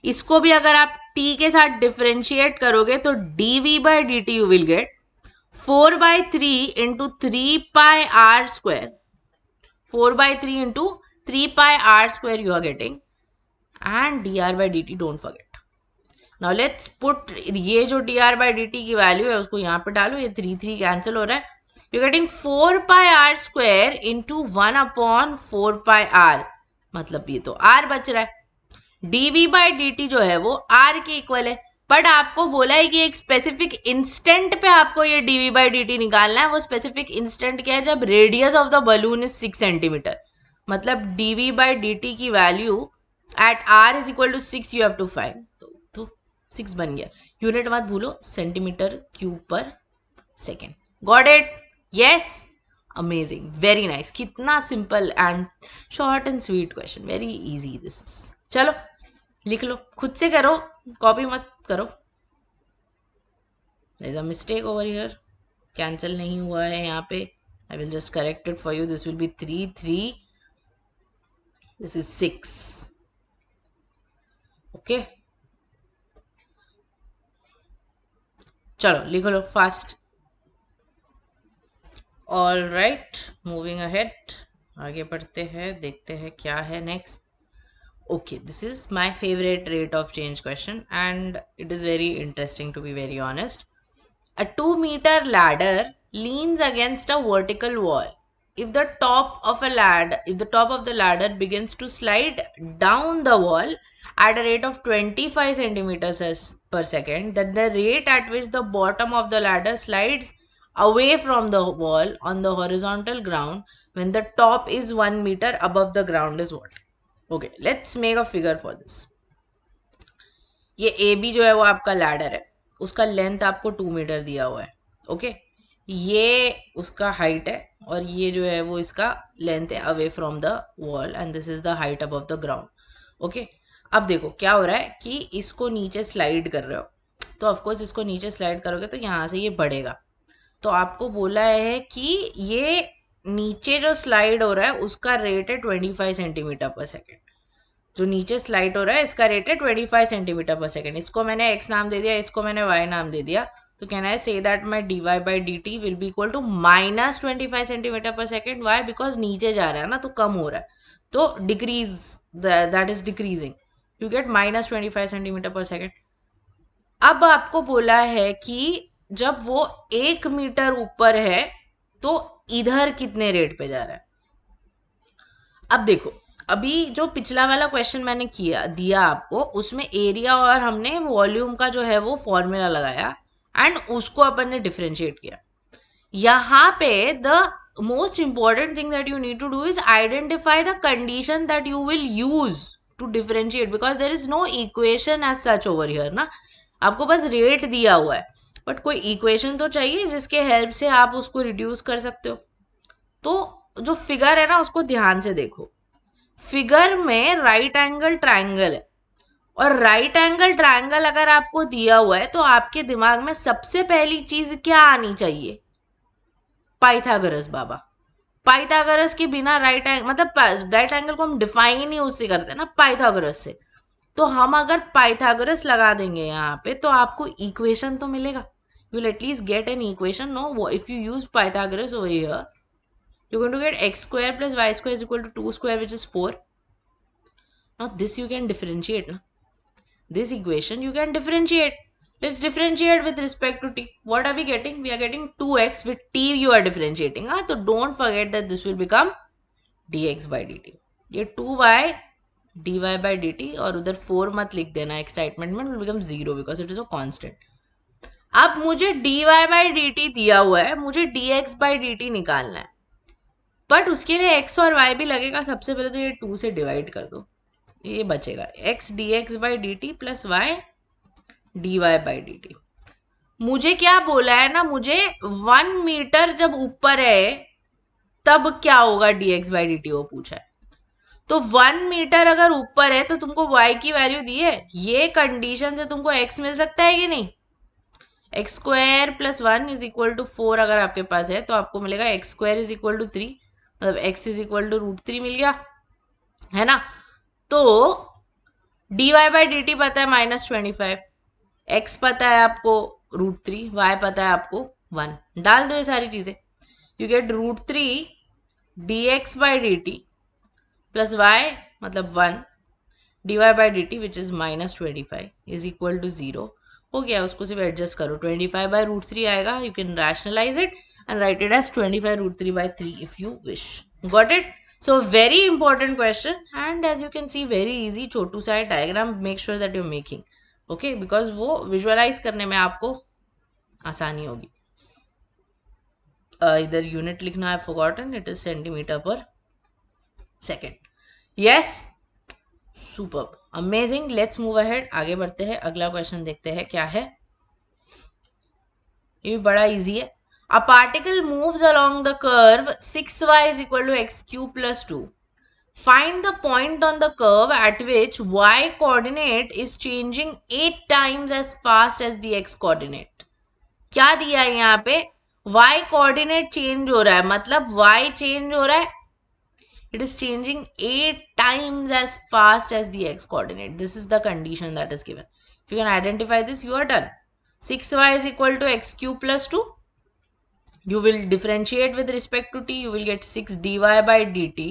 इसको भी अगर आप t के साथ differentiate करोगे तो dV/dt you will get 4/3 into 3 pi r square, 4/3 into 3 pi r square you are getting, and dR/dt don't forget. Now let's put ये जो dR/dt की वैल्यू है उसको यहाँ पे डालो, ये 3 कैंसिल हो रहा है, you're getting 4πr square into 1/4πr, मतलब ये तो r बच रहा है। dV/dt जो है वो r के इक्वल है, बट आपको बोला है कि एक स्पेसिफिक इंस्टेंट पे आपको ये dV/dt निकालना है। वो स्पेसिफिक इंस्टेंट क्या है, जब radius of the balloon is 6 centimetre, मतलब dV/dt की value at r is equal to 6 you have to find, तो 6 बन गया। यूनिट मत भूलो, centimetre cube per second. Got it? Yes, amazing, very nice. कितना simple and short and sweet question, very easy this is. चलो लिख लो, खुद से करो, कॉपी मत करो। There is a mistake over here, cancel नहीं हुआ है यहाँ पे, I will just correct it for you. This will be 3 3, this is 6, okay. चलो लिख लो fast. All right, moving ahead, आगे बढ़ते हैं, देखते हैं क्या है next. Okay, this is my favorite rate of change question and it is very interesting, to be very honest. A 2-meter ladder leans against a vertical wall. If the top of the ladder begins to slide down the wall at a rate of 25 centimeters per second, then the rate at which the bottom of the ladder slides away from the wall on the horizontal ground when the top is 1 meter above the ground is what? Okay, let's make a figure for this. ये A B जो है वो आपका ladder है, उसका length आपको 2 metre दिया हुआ है, ओके। ये उसका हाइट है और ये जो है वो इसका लेंथ है away from the wall and this is the height above the ground, okay. अब देखो क्या हो रहा है कि इसको नीचे स्लाइड कर रहे हो, तो ऑफकोर्स इसको नीचे स्लाइड करोगे तो यहाँ से ये बढ़ेगा। तो आपको बोला है कि ये नीचे जो स्लाइड हो रहा है उसका रेट है 25 सेंटीमीटर पर सेकेंड। जो नीचे स्लाइड हो रहा है इसका रेट है 25 सेंटीमीटर पर सेकेंड। इसको मैंने x नाम दे दिया, इसको मैंने y नाम दे दिया, तो can I say that my dy/dt will be equal to -25 centimetre पर सेकेंड। वाई? बिकॉज नीचे जा रहा है ना, तो कम हो रहा है, तो decrease, that is decreasing, you get -25 centimetre पर सेकेंड। अब आपको बोला है कि जब वो 1 मीटर ऊपर है तो इधर कितने रेट पे जा रहा है। अब देखो अभी जो पिछला वाला क्वेश्चन मैंने दिया आपको, उसमें एरिया और हमने वॉल्यूम का जो है वो फॉर्मूला लगाया एंड उसको अपन ने डिफरेंशिएट किया. यहाँ पे the most important thing that you need to do is identify the condition that you will use to differentiate, because there is no equation as such over here ना. आपको बस rate दिया हुआ है, बट कोई इक्वेशन तो चाहिए जिसके हेल्प से आप उसको रिड्यूस कर सकते हो. तो जो फिगर है ना उसको ध्यान से देखो. फिगर में राइट एंगल ट्रायंगल है, और राइट एंगल ट्रायंगल अगर आपको दिया हुआ है तो आपके दिमाग में सबसे पहली चीज क्या आनी चाहिए? पाइथागोरस बाबा. पाइथागोरस के बिना राइट एंगल, मतलब राइट एंगल को हम डिफाइन ही उससे करते हैं ना, पाइथागोरस से. तो हम अगर पाइथागोरस लगा देंगे यहाँ पे तो आपको इक्वेशन तो मिलेगा. You will at least get an equation. No, if you use Pythagoras over here, you're going to get x square plus y square is equal to 2 square, which is 4. Now this you can differentiate. Na? This equation you can differentiate. Let's differentiate with respect to t. What are we getting? We are getting 2x. With t you are differentiating. So don't forget that this will become dx by dt. ये 2y dy by dt और उधर 4 मत लिख देना, excitement में will become 0 because it is a constant. अब मुझे dy by dt दिया हुआ है, मुझे dx by dt निकालना है, बट उसके लिए x और y भी लगेगा. सबसे पहले तो ये 2 से डिवाइड कर दो, ये बचेगा x dx by d t plus y d y by d t. मुझे क्या बोला है ना, मुझे 1 मीटर जब ऊपर है तब क्या होगा dx बाई डी टी वो पूछा है. तो 1 मीटर अगर ऊपर है तो तुमको y की वैल्यू दी है, ये कंडीशन से तुमको x मिल सकता है कि नहीं? X square plus 1 is equal to 4 अगर आपके पास है तो आपको मिलेगा x square is equal to 3, मतलब x इज इक्वल टू √3 मिल गया है ना. तो dy बाई डी टी पता है -25, x पता है आपको √3, y पता है आपको 1. डाल दो ये सारी चीजें, you get √3 dx by d t plus y मतलब 1 dy by d t which is -25 is equal to 0. हो गया, उसको सिर्फ एडजस्ट करो. 25 बाई √3 आएगा. You can rationalise it and write it as 25 √3 by 3 if you wish. Got it? So very important question, and as you can see very easy. छोटू सा diagram make sure that you're making, okay, because वो visualize करने में आपको आसानी होगी. इधर unit लिखना I forgotten, it is centimeter per second. Yes, superb, amazing. Let's move ahead. आगे बढ़ते हैं, अगला क्वेश्चन देखते हैं क्या है. ये भी बड़ा इजी है. A particle moves along the curve 6y is equal to x cube plus 2. Find the point on the curve at which y coordinate is changing 8 times as fast as the x coordinate. क्या दिया है यहाँ पे? y coordinate change हो रहा है, मतलब y change हो रहा है. It is changing 8 times as fast as the x coordinate. This is the condition that is given. If you can identify this, you are done. 6y is equal to x cube plus 2. You will differentiate with respect to t. You will get 6 dy by dt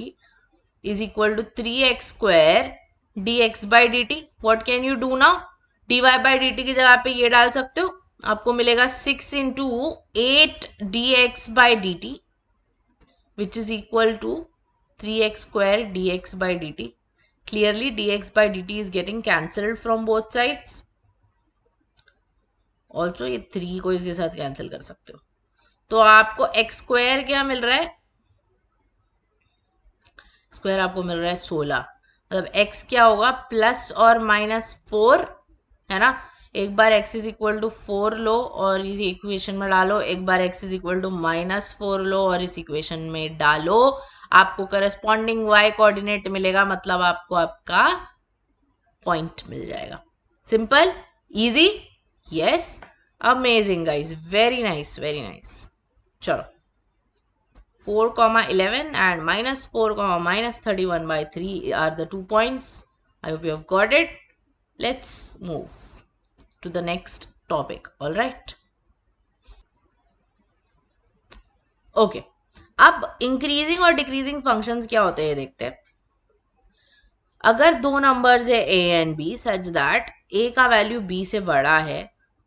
is equal to 3x square dx by dt. What can you do now? dy by dt की जगह पे ये डाल सकते हो, आपको मिलेगा 6 into 8 dx by dt which is equal to 3x square dx by dt. Clearly dx by dt is getting cancelled from both sides. Also ये 3 को इसके साथ कैंसिल कर सकते हो. तो आपको एक्स स्क्वायर क्या मिल रहा है? स्क्वायर आपको मिल रहा है 16, मतलब x क्या होगा? प्लस और -4 है ना. एक बार x इज इक्वल टू 4 लो और इस इक्वेशन में डालो, एक बार x इज इक्वल टू -4 लो और इस इक्वेशन में डालो, आपको करस्पॉन्डिंग y कोऑर्डिनेट मिलेगा, मतलब आपको आपका पॉइंट मिल जाएगा. Simple, easy, yes, amazing guys, very nice, very nice. चलो 4,11 and -4, -31 by 3 are the 2 points. I hope you have got it. Let's move to the next topic. All right. Okay. अब increasing और decreasing functions क्या होते हैं देखते हैं. अगर दो नंबर्स है a and b such that a का वैल्यू b से बड़ा है,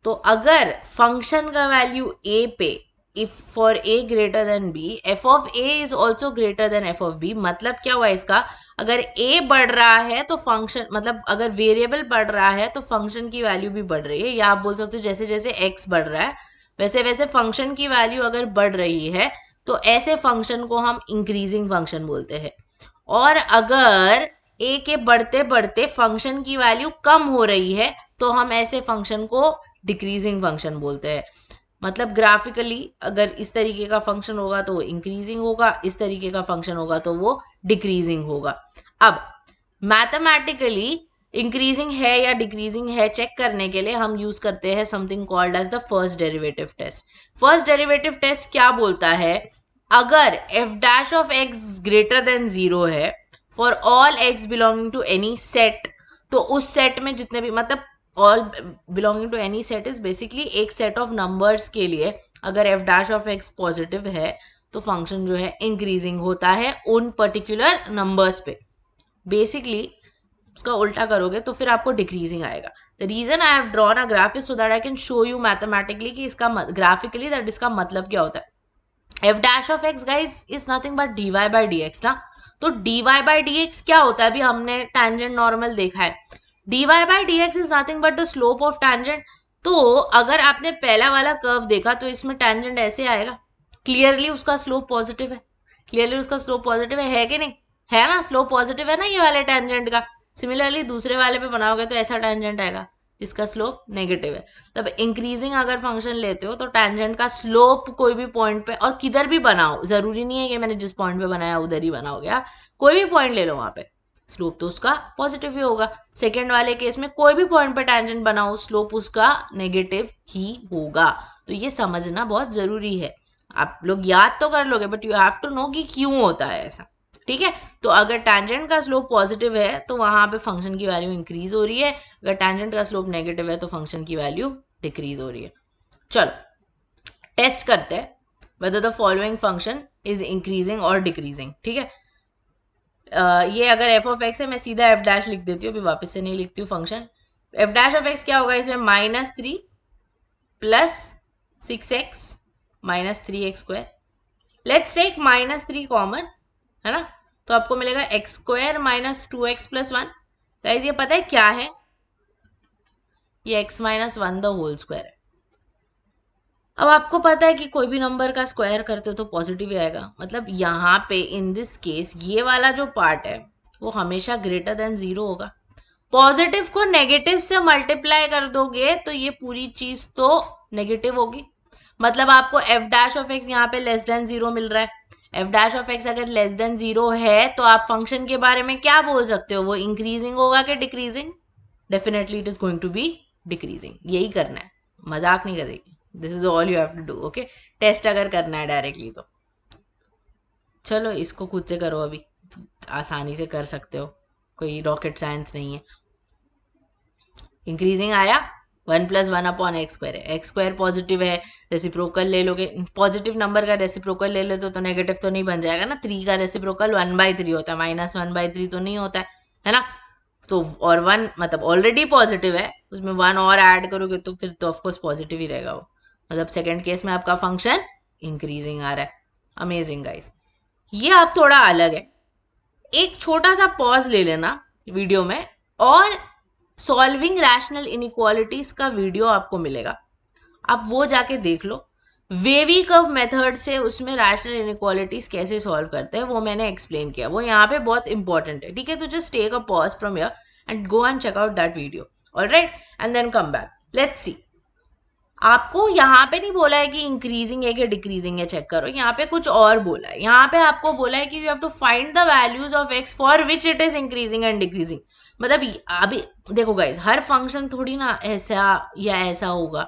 तो अगर फंक्शन का वैल्यू a पे if for a greater than b f of a is also greater than f of b, मतलब क्या हुआ इसका, अगर a बढ़ रहा है तो फंक्शन, मतलब अगर वेरिएबल बढ़ रहा है तो फंक्शन की वैल्यू भी बढ़ रही है, या आप बोल सकते हो जैसे जैसे x बढ़ रहा है वैसे वैसे फंक्शन की वैल्यू अगर बढ़ रही है तो ऐसे फंक्शन को हम इंक्रीजिंग फंक्शन बोलते हैं। और अगर a के बढ़ते बढ़ते फंक्शन की वैल्यू कम हो रही है तो हम ऐसे फंक्शन को डिक्रीजिंग फंक्शन बोलते हैं। मतलब ग्राफिकली अगर इस तरीके का फंक्शन होगा तो वो इंक्रीजिंग होगा, इस तरीके का फंक्शन होगा तो वो डिक्रीजिंग होगा। अब मैथमेटिकली इंक्रीजिंग है या डिक्रीजिंग है चेक करने के लिए हम यूज करते हैं something called as the first derivative test. First derivative test क्या बोलता है, अगर F dash of X greater than zero है for all X belonging to any set, तो उस सेट में जितने भी, मतलब all belonging to any set is basically एक सेट ऑफ नंबर्स के लिए अगर F dash of X positive है तो फंक्शन जो है इंक्रीजिंग होता है उन पर्टिकुलर नंबर्स पे। बेसिकली उसका उल्टा करोगे तो फिर आपको डिक्रीजिंग आएगा। The reason I have drawn a graph is so that I can show you mathematically कि इसका ग्राफिकली दैट इसका मतलब क्या होता है। F dash of x guys is nothing but d y by d x ना, तो d y by d x क्या होता है, अभी हमने टेंजेंट नॉर्मल देखा है, d y by d x is nothing but the slope of tangent. तो अगर आपने पहला वाला कर्व देखा तो इसमें टेंजेंट ऐसे आएगा, क्लियरली उसका स्लोप पॉजिटिव है, क्लियरली उसका स्लोप पॉजिटिव है कि नहीं, है ना, स्लोप पॉजिटिव है ना ये वाले टेंजेंट का। सिमिलरली दूसरे वाले पे बनाओगे तो ऐसा टेंजेंट आएगा, इसका स्लोप नेगेटिव है। तब इंक्रीजिंग अगर फंक्शन लेते हो तो टेंजेंट का स्लोप कोई भी पॉइंट पे, और किधर भी बनाओ, जरूरी नहीं है कि मैंने जिस पॉइंट पे बनाया उधर ही बनाओगे, आप कोई भी पॉइंट ले लो वहां पे स्लोप तो उसका पॉजिटिव ही होगा। सेकेंड वाले केस में कोई भी पॉइंट पे टेंजेंट बनाओ स्लोप उसका नेगेटिव ही होगा। तो ये समझना बहुत जरूरी है, आप लोग याद तो कर लोगे but you have to know कि क्यों होता है ऐसा, ठीक है। तो अगर टेंजेंट का स्लोप पॉजिटिव है तो वहां पे फंक्शन की वैल्यू इंक्रीज हो रही है, अगर टेंजेंट का स्लोप नेगेटिव है तो फंक्शन की वैल्यू डिक्रीज हो रही है। चलो टेस्ट करते हैं whether the following function is increasing और decreasing, ठीक है। ये अगर एफ ऑफ एक्स है मैं सीधा एफ डैश लिख देती हूँ, अभी वापस से नहीं लिखती हूँ function. F dash of x क्या होगा, इसमें -3 plus 6x minus 3x square, let's take -3 common, है ना, तो आपको मिलेगा x स्क्वायर माइनस 2x प्लस 1। गाइस ये पता है क्या है, ये x minus 1 the whole square है। अब आपको पता है कि कोई भी नंबर का स्क्वायर करते हो तो पॉजिटिव ही आएगा, मतलब यहाँ पे इन दिस केस ये वाला जो पार्ट है वो हमेशा ग्रेटर देन जीरो होगा। पॉजिटिव को नेगेटिव से मल्टीप्लाई कर दोगे तो ये पूरी चीज तो नेगेटिव होगी, मतलब आपको एफ डैश ऑफ एक्स यहाँ पे लेस देन जीरो मिल रहा है। एफ डैश ऑफ एक्स अगर लेस देन जीरो है तो आप फंक्शन के बारे में क्या बोल सकते हो, वो इंक्रीजिंग होगा कि decreasing, definitely it is going to be decreasing. यही करना है, मजाक नहीं करेगी, this is all you have to do, okay. Test अगर करना है डायरेक्टली तो चलो इसको खुद से करो, अभी आसानी से कर सकते हो, कोई रॉकेट साइंस नहीं है। इंक्रीजिंग आया 1 प्लस 1 अपॉन एक्स स्क्वायर है, एक्स स्क्वायर पॉजिटिव है, रेसिप्रोकल ले लोगे, पॉजिटिव नंबर का रेसिप्रोकल ले लेते तो नेगेटिव तो नहीं बन जाएगा ना, 3 का रेसिप्रोकल 1/3 होता है, -1/3 तो नहीं होता है ना। तो और 1 मतलब ऑलरेडी पॉजिटिव है, उसमें 1 और ऐड करोगे तो फिर तो ऑफकोर्स पॉजिटिव ही रहेगा वो, मतलब सेकेंड केस में आपका फंक्शन इंक्रीजिंग आ रहा है। अमेजिंग गाइस, ये आप थोड़ा अलग है, एक छोटा सा पॉज ले लेना वीडियो में और सॉल्विंग रैशनल इनइक्वालिटीज का वीडियो आपको मिलेगा, आप वो जाके देख लो। वेवी कर्व मेथड से उसमें रैशनल इनइक्वालिटीज कैसे सॉल्व करते हैं वो मैंने एक्सप्लेन किया, वो यहाँ पे बहुत इंपॉर्टेंट है, ठीक है। तो just take a pause from here and go and check out that video, alright, and then come back, let's see. आपको यहाँ पे नहीं बोला है कि इंक्रीजिंग है कि डिक्रीजिंग है चेक करो, यहाँ पे कुछ और बोला है, यहाँ पे आपको बोला है कि you have to find the values of x for which it is increasing and decreasing. मतलब अभी देखो गाइस, हर फंक्शन थोड़ी ना ऐसा या ऐसा होगा,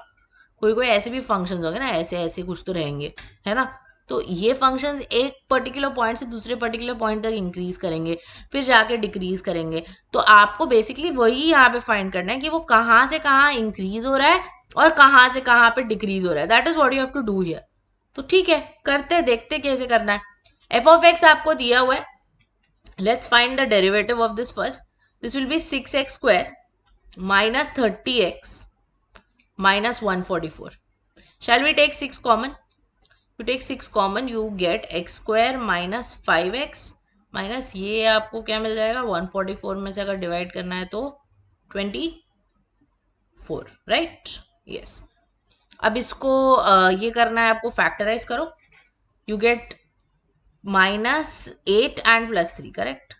कोई कोई ऐसे भी फंक्शन होंगे ना, ऐसे ऐसे कुछ तो रहेंगे, है ना। तो ये फंक्शंस एक पर्टिकुलर पॉइंट से दूसरे पर्टिकुलर पॉइंट तक इंक्रीज करेंगे फिर जाके डिक्रीज करेंगे, तो आपको बेसिकली वही यहाँ पे फाइंड करना है कि वो कहाँ से कहाँ इंक्रीज हो रहा है और कहाँ से कहाँ पे डिक्रीज हो रहा है, that is what you have to do here. तो ठीक है, करते देखते कैसे करना है। एफ ऑफ एक्स आपको दिया हुआ है, let's find the derivative of this first, this will be 6x square minus 30x minus 144। Shall we take 6 common, you take 6 common, you get x square minus 5x minus ये आपको क्या मिल जाएगा, 144 में से अगर डिवाइड करना है तो 24, राइट, यस। अब इसको ये करना है आपको, फैक्टराइज करो, यू गेट -8 एंड +3, करेक्ट।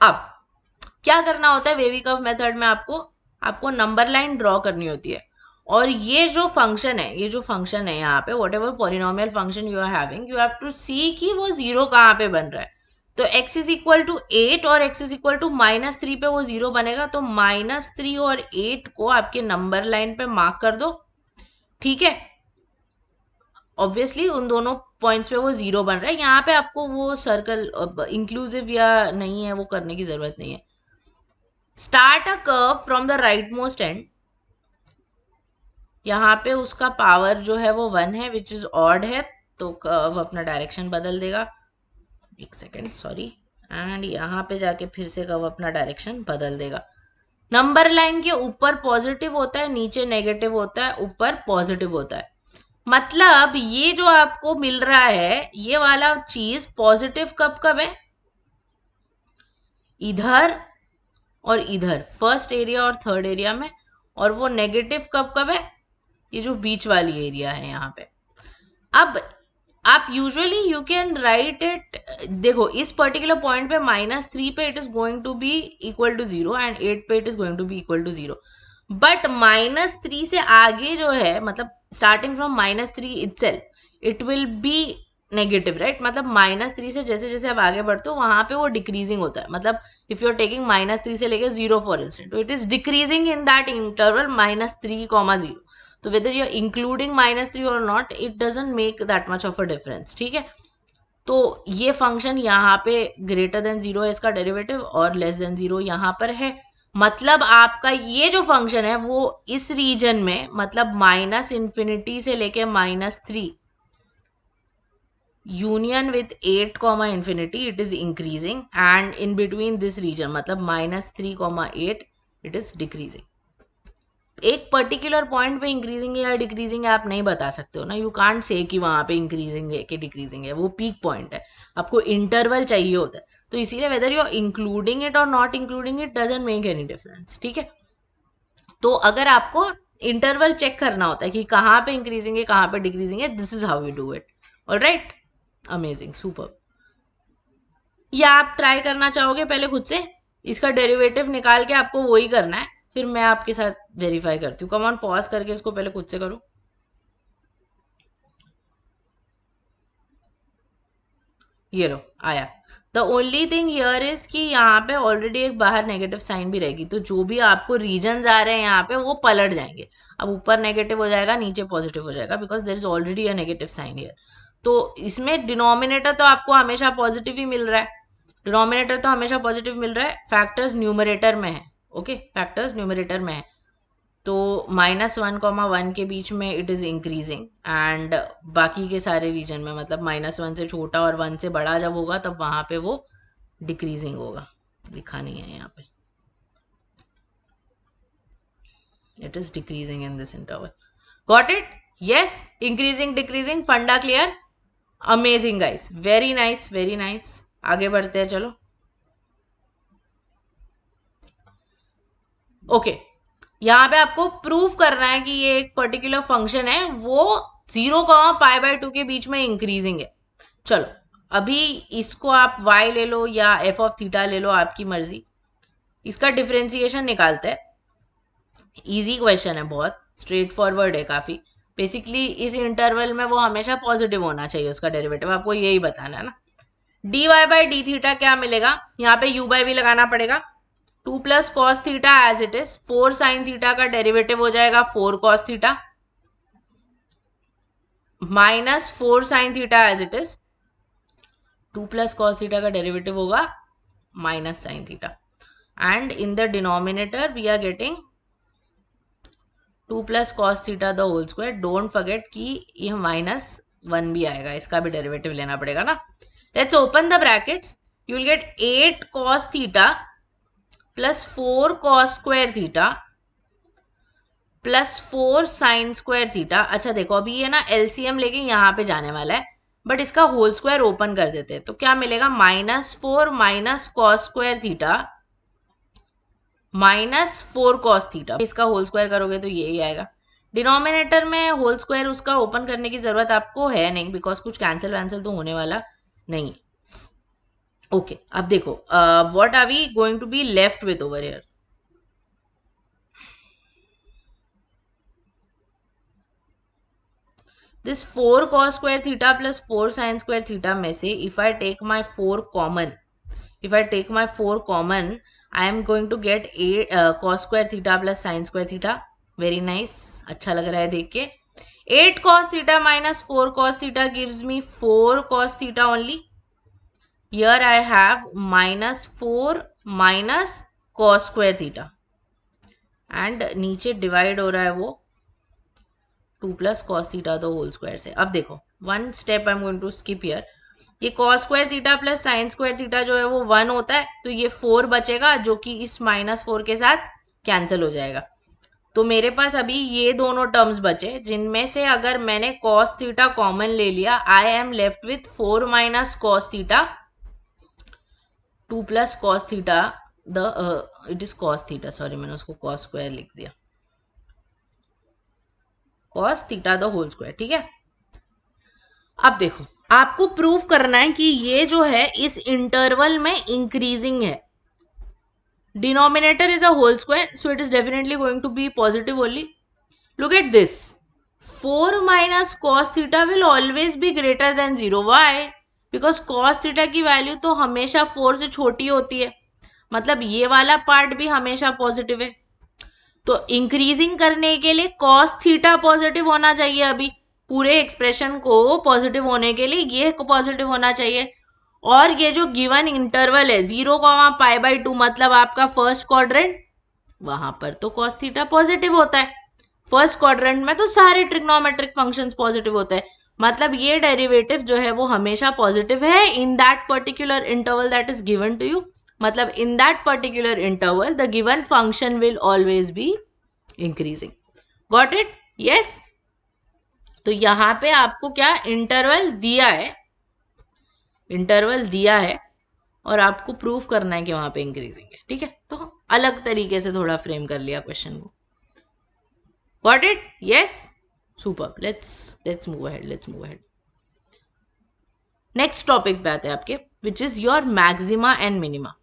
अब क्या करना होता है वेवी कर्व मेथड में, आपको नंबर लाइन ड्रॉ करनी होती है, और ये जो फंक्शन है यहाँ पे, whatever polynomial function you are having, you have to see कि वो जीरो कहाँ पे बन रहा है। तो x इज इक्वल टू 8 और x इज इक्वल टू -3 पे वो जीरो बनेगा, तो -3 और 8 को आपके नंबर लाइन पे मार्क कर दो, ठीक है। ऑब्वियसली उन दोनों पॉइंट्स पे वो जीरो बन रहा है, यहाँ पे आपको वो सर्कल इंक्लूसिव या नहीं है वो करने की जरूरत नहीं है। Start a curve from the right most and, यहाँ पे उसका पावर जो है वो 1 है विच इज ऑड है, तो कर्व अपना डायरेक्शन बदल देगा, एक सेकेंड सॉरी, एंड यहाँ पे जाके फिर से कर्व अपना डायरेक्शन बदल देगा। नंबर लाइन के ऊपर पॉजिटिव होता है, नीचे नेगेटिव होता है, ऊपर पॉजिटिव होता है। मतलब ये जो आपको मिल रहा है ये वाला चीज पॉजिटिव कब कब है, इधर और इधर, फर्स्ट एरिया और थर्ड एरिया में, और वो नेगेटिव कब कब है, ये जो बीच वाली एरिया है यहाँ पे। अब आप usually you can write it, देखो इस पर्टिकुलर पॉइंट पे -3 पे it is going to be equal to 0 and 8 पे it is going to be equal to 0, but -3 से आगे जो है, मतलब starting from -3 itself it will be negative, right. मतलब -3 से जैसे जैसे आप आगे बढ़ते हो वहां पे वो डिक्रीजिंग होता है, मतलब इफ यू आर टेकिंग -3 से लेके 0 फॉर इंस्टेंट, तो it is decreasing in that interval -3, 0। तो वेदर यू आर इंक्लूडिंग -3 और not, it doesn't make that much of a difference, ठीक है। तो ये फंक्शन यहाँ पे ग्रेटर देन 0 है इसका डेरिवेटिव, और लेस देन 0 यहाँ पर है। मतलब आपका ये जो फंक्शन है वो इस रीजन में, मतलब -∞ से लेके -3 union with 8 infinity it is increasing, and in between this region मतलब -3 8 it is decreasing। एक पर्टिकुलर पॉइंट पे इंक्रीजिंग है या डिक्रीजिंग है आप नहीं बता सकते हो ना, यू कांट से कि वहां पे इंक्रीजिंग है कि डिक्रीजिंग है, वो पीक पॉइंट है, आपको इंटरवल चाहिए होता है। तो इसीलिए whether you are including it और not including it doesn't make any difference, ठीक है। तो अगर आपको इंटरवल चेक करना होता है कि कहाँ पे इंक्रीजिंग है कहाँ पे डिक्रीजिंग है, this is how you do it, alright, amazing, super. या आप ट्राई करना चाहोगे पहले खुद से, इसका डेरिवेटिव निकाल के आपको वही करना है, फिर मैं आपके साथ वेरीफाई करती हूँ। कम ऑन पॉज करके इसको पहले खुद से करो। ये लो आया। The only thing here is कि यहाँ पे ऑलरेडी एक बाहर नेगेटिव साइन भी रहेगी, तो जो भी आपको रीजन आ रहे हैं यहाँ पे वो पलट जाएंगे। अब ऊपर नेगेटिव हो जाएगा, नीचे पॉजिटिव हो जाएगा, because there is already a negative sign here. तो इसमें डिनोमिनेटर तो आपको हमेशा पॉजिटिव ही मिल रहा है, डिनोमिनेटर तो हमेशा पॉजिटिव मिल रहा है, फैक्टर्स न्यूमरेटर में है, ओके, फैक्टर्स न्यूमरेटर में है। तो -1, 1 के बीच में इट इज़ इंक्रीजिंग, एंड बाकी के सारे रीजन में, मतलब -1 से छोटा और 1 से बड़ा जब होगा तब वहां पे वो डिक्रीजिंग होगा, लिखा नहीं है यहाँ पे, it is decreasing in this interval. Got it, yes, increasing decreasing, फंडा clear, amazing guys, very nice very nice. आगे बढ़ते हैं, चलो, ओके। यहाँ पे आपको प्रूफ करना है कि ये एक पर्टिकुलर फंक्शन है वो 0, π/2 के बीच में इंक्रीजिंग है। चलो अभी इसको आप y ले लो या f(θ) ले लो, आपकी मर्जी। इसका डिफरेंशिएशन निकालते हैं, इजी क्वेश्चन है, बहुत स्ट्रेट फॉरवर्ड है काफी। बेसिकली इस इंटरवल में वो हमेशा पॉजिटिव होना चाहिए उसका डेरिवेटिव, आपको यही बताना है ना। dy/dθ क्या मिलेगा, यहाँ पे u/v लगाना पड़ेगा, 2 + cos θ as it is, 4 sin θ का डेरिवेटिव हो जाएगा 4 cos θ, -4 sin θ as it is, 2 + cos θ का डेरिवेटिव होगा -sin θ, and in the denominator we are getting 2 + cos θ the whole square. Don't forget कि ये -1 भी आएगा, इसका भी डेरिवेटिव लेना पड़ेगा ना। Let's open the brackets, you will get 8 cos θ + 4 cos² θ plus 4 sine square theta. अच्छा देखो, अभी ये ना एलसीएम लेके यहाँ पे जाने वाला है, बट इसका होल स्क्वायर ओपन कर देते हैं, तो क्या मिलेगा, -4 minus cos square theta -4 cos theta. इसका होल स्क्वायर करोगे तो यही आएगा। डिनोमिनेटर में होल स्क्वायर उसका ओपन करने की जरूरत आपको है नहीं, बिकॉज कुछ कैंसिल वैंसिल तो होने वाला नहीं। ओके, अब देखो what are we going to be left with over here. This 4 cos square theta plus 4 sin square theta में से if I take my 4 common, I am going to get 8 cos square theta plus sin square theta. Very nice, अच्छा लग रहा है देख के। 8 cos theta minus 4 cos theta gives me 4 cos theta only. Here I have -4 minus cos square theta and नीचे divide हो रहा है वो 2 plus cos theta the whole square से। अब देखो, one step I am going to skip here. ये cos square theta plus sine square theta जो है वो 1 होता है, तो ये 4 बचेगा जो कि इस -4 के साथ कैंसिल हो जाएगा। तो मेरे पास अभी ये दोनों टर्म्स बचे, जिनमें से अगर मैंने कॉस थीटा कॉमन ले लिया, I am left with 4 minus cos theta 2 plus cos theta the it is cos theta, sorry मैंने उसको कॉस स्क्वायर लिख दिया, cos theta the whole square. ठीक है, अब देखो आपको प्रूफ करना है कि ये जो है इस इंटरवल में इंक्रीजिंग है। Denominator is a whole square, so it is definitely going to be positive only. Look at this, 4 minus cos theta will always be greater than 0। Why? Because cos theta की value तो हमेशा 4 से छोटी होती है, मतलब ये वाला पार्ट भी हमेशा पॉजिटिव है। तो इंक्रीजिंग करने के लिए कॉस थीटा पॉजिटिव होना चाहिए, अभी पूरे एक्सप्रेशन को पॉजिटिव होने के लिए ये पॉजिटिव होना चाहिए। और ये जो गिवन इंटरवल है 0,π/2 मतलब आपका फर्स्ट क्वाड्रेंट, वहां पर तो कॉस थीटा पॉजिटिव होता है। फर्स्ट क्वाड्रेंट में तो सारे ट्रिग्नोमेट्रिक फंक्शंस पॉजिटिव होते हैं, मतलब ये डेरिवेटिव जो है वो हमेशा पॉजिटिव है in that particular interval that is given to you. मतलब in that particular interval the given function will always be increasing. Got it? Yes. तो यहां पे आपको क्या इंटरवल दिया है और आपको प्रूफ करना है कि वहां पे इंक्रीजिंग है। ठीक है, तो अलग तरीके से थोड़ा फ्रेम कर लिया क्वेश्चन को। Got it? Yes, super. Let's move ahead. Next topic पे आते हैं आपके, which is your maxima and minima.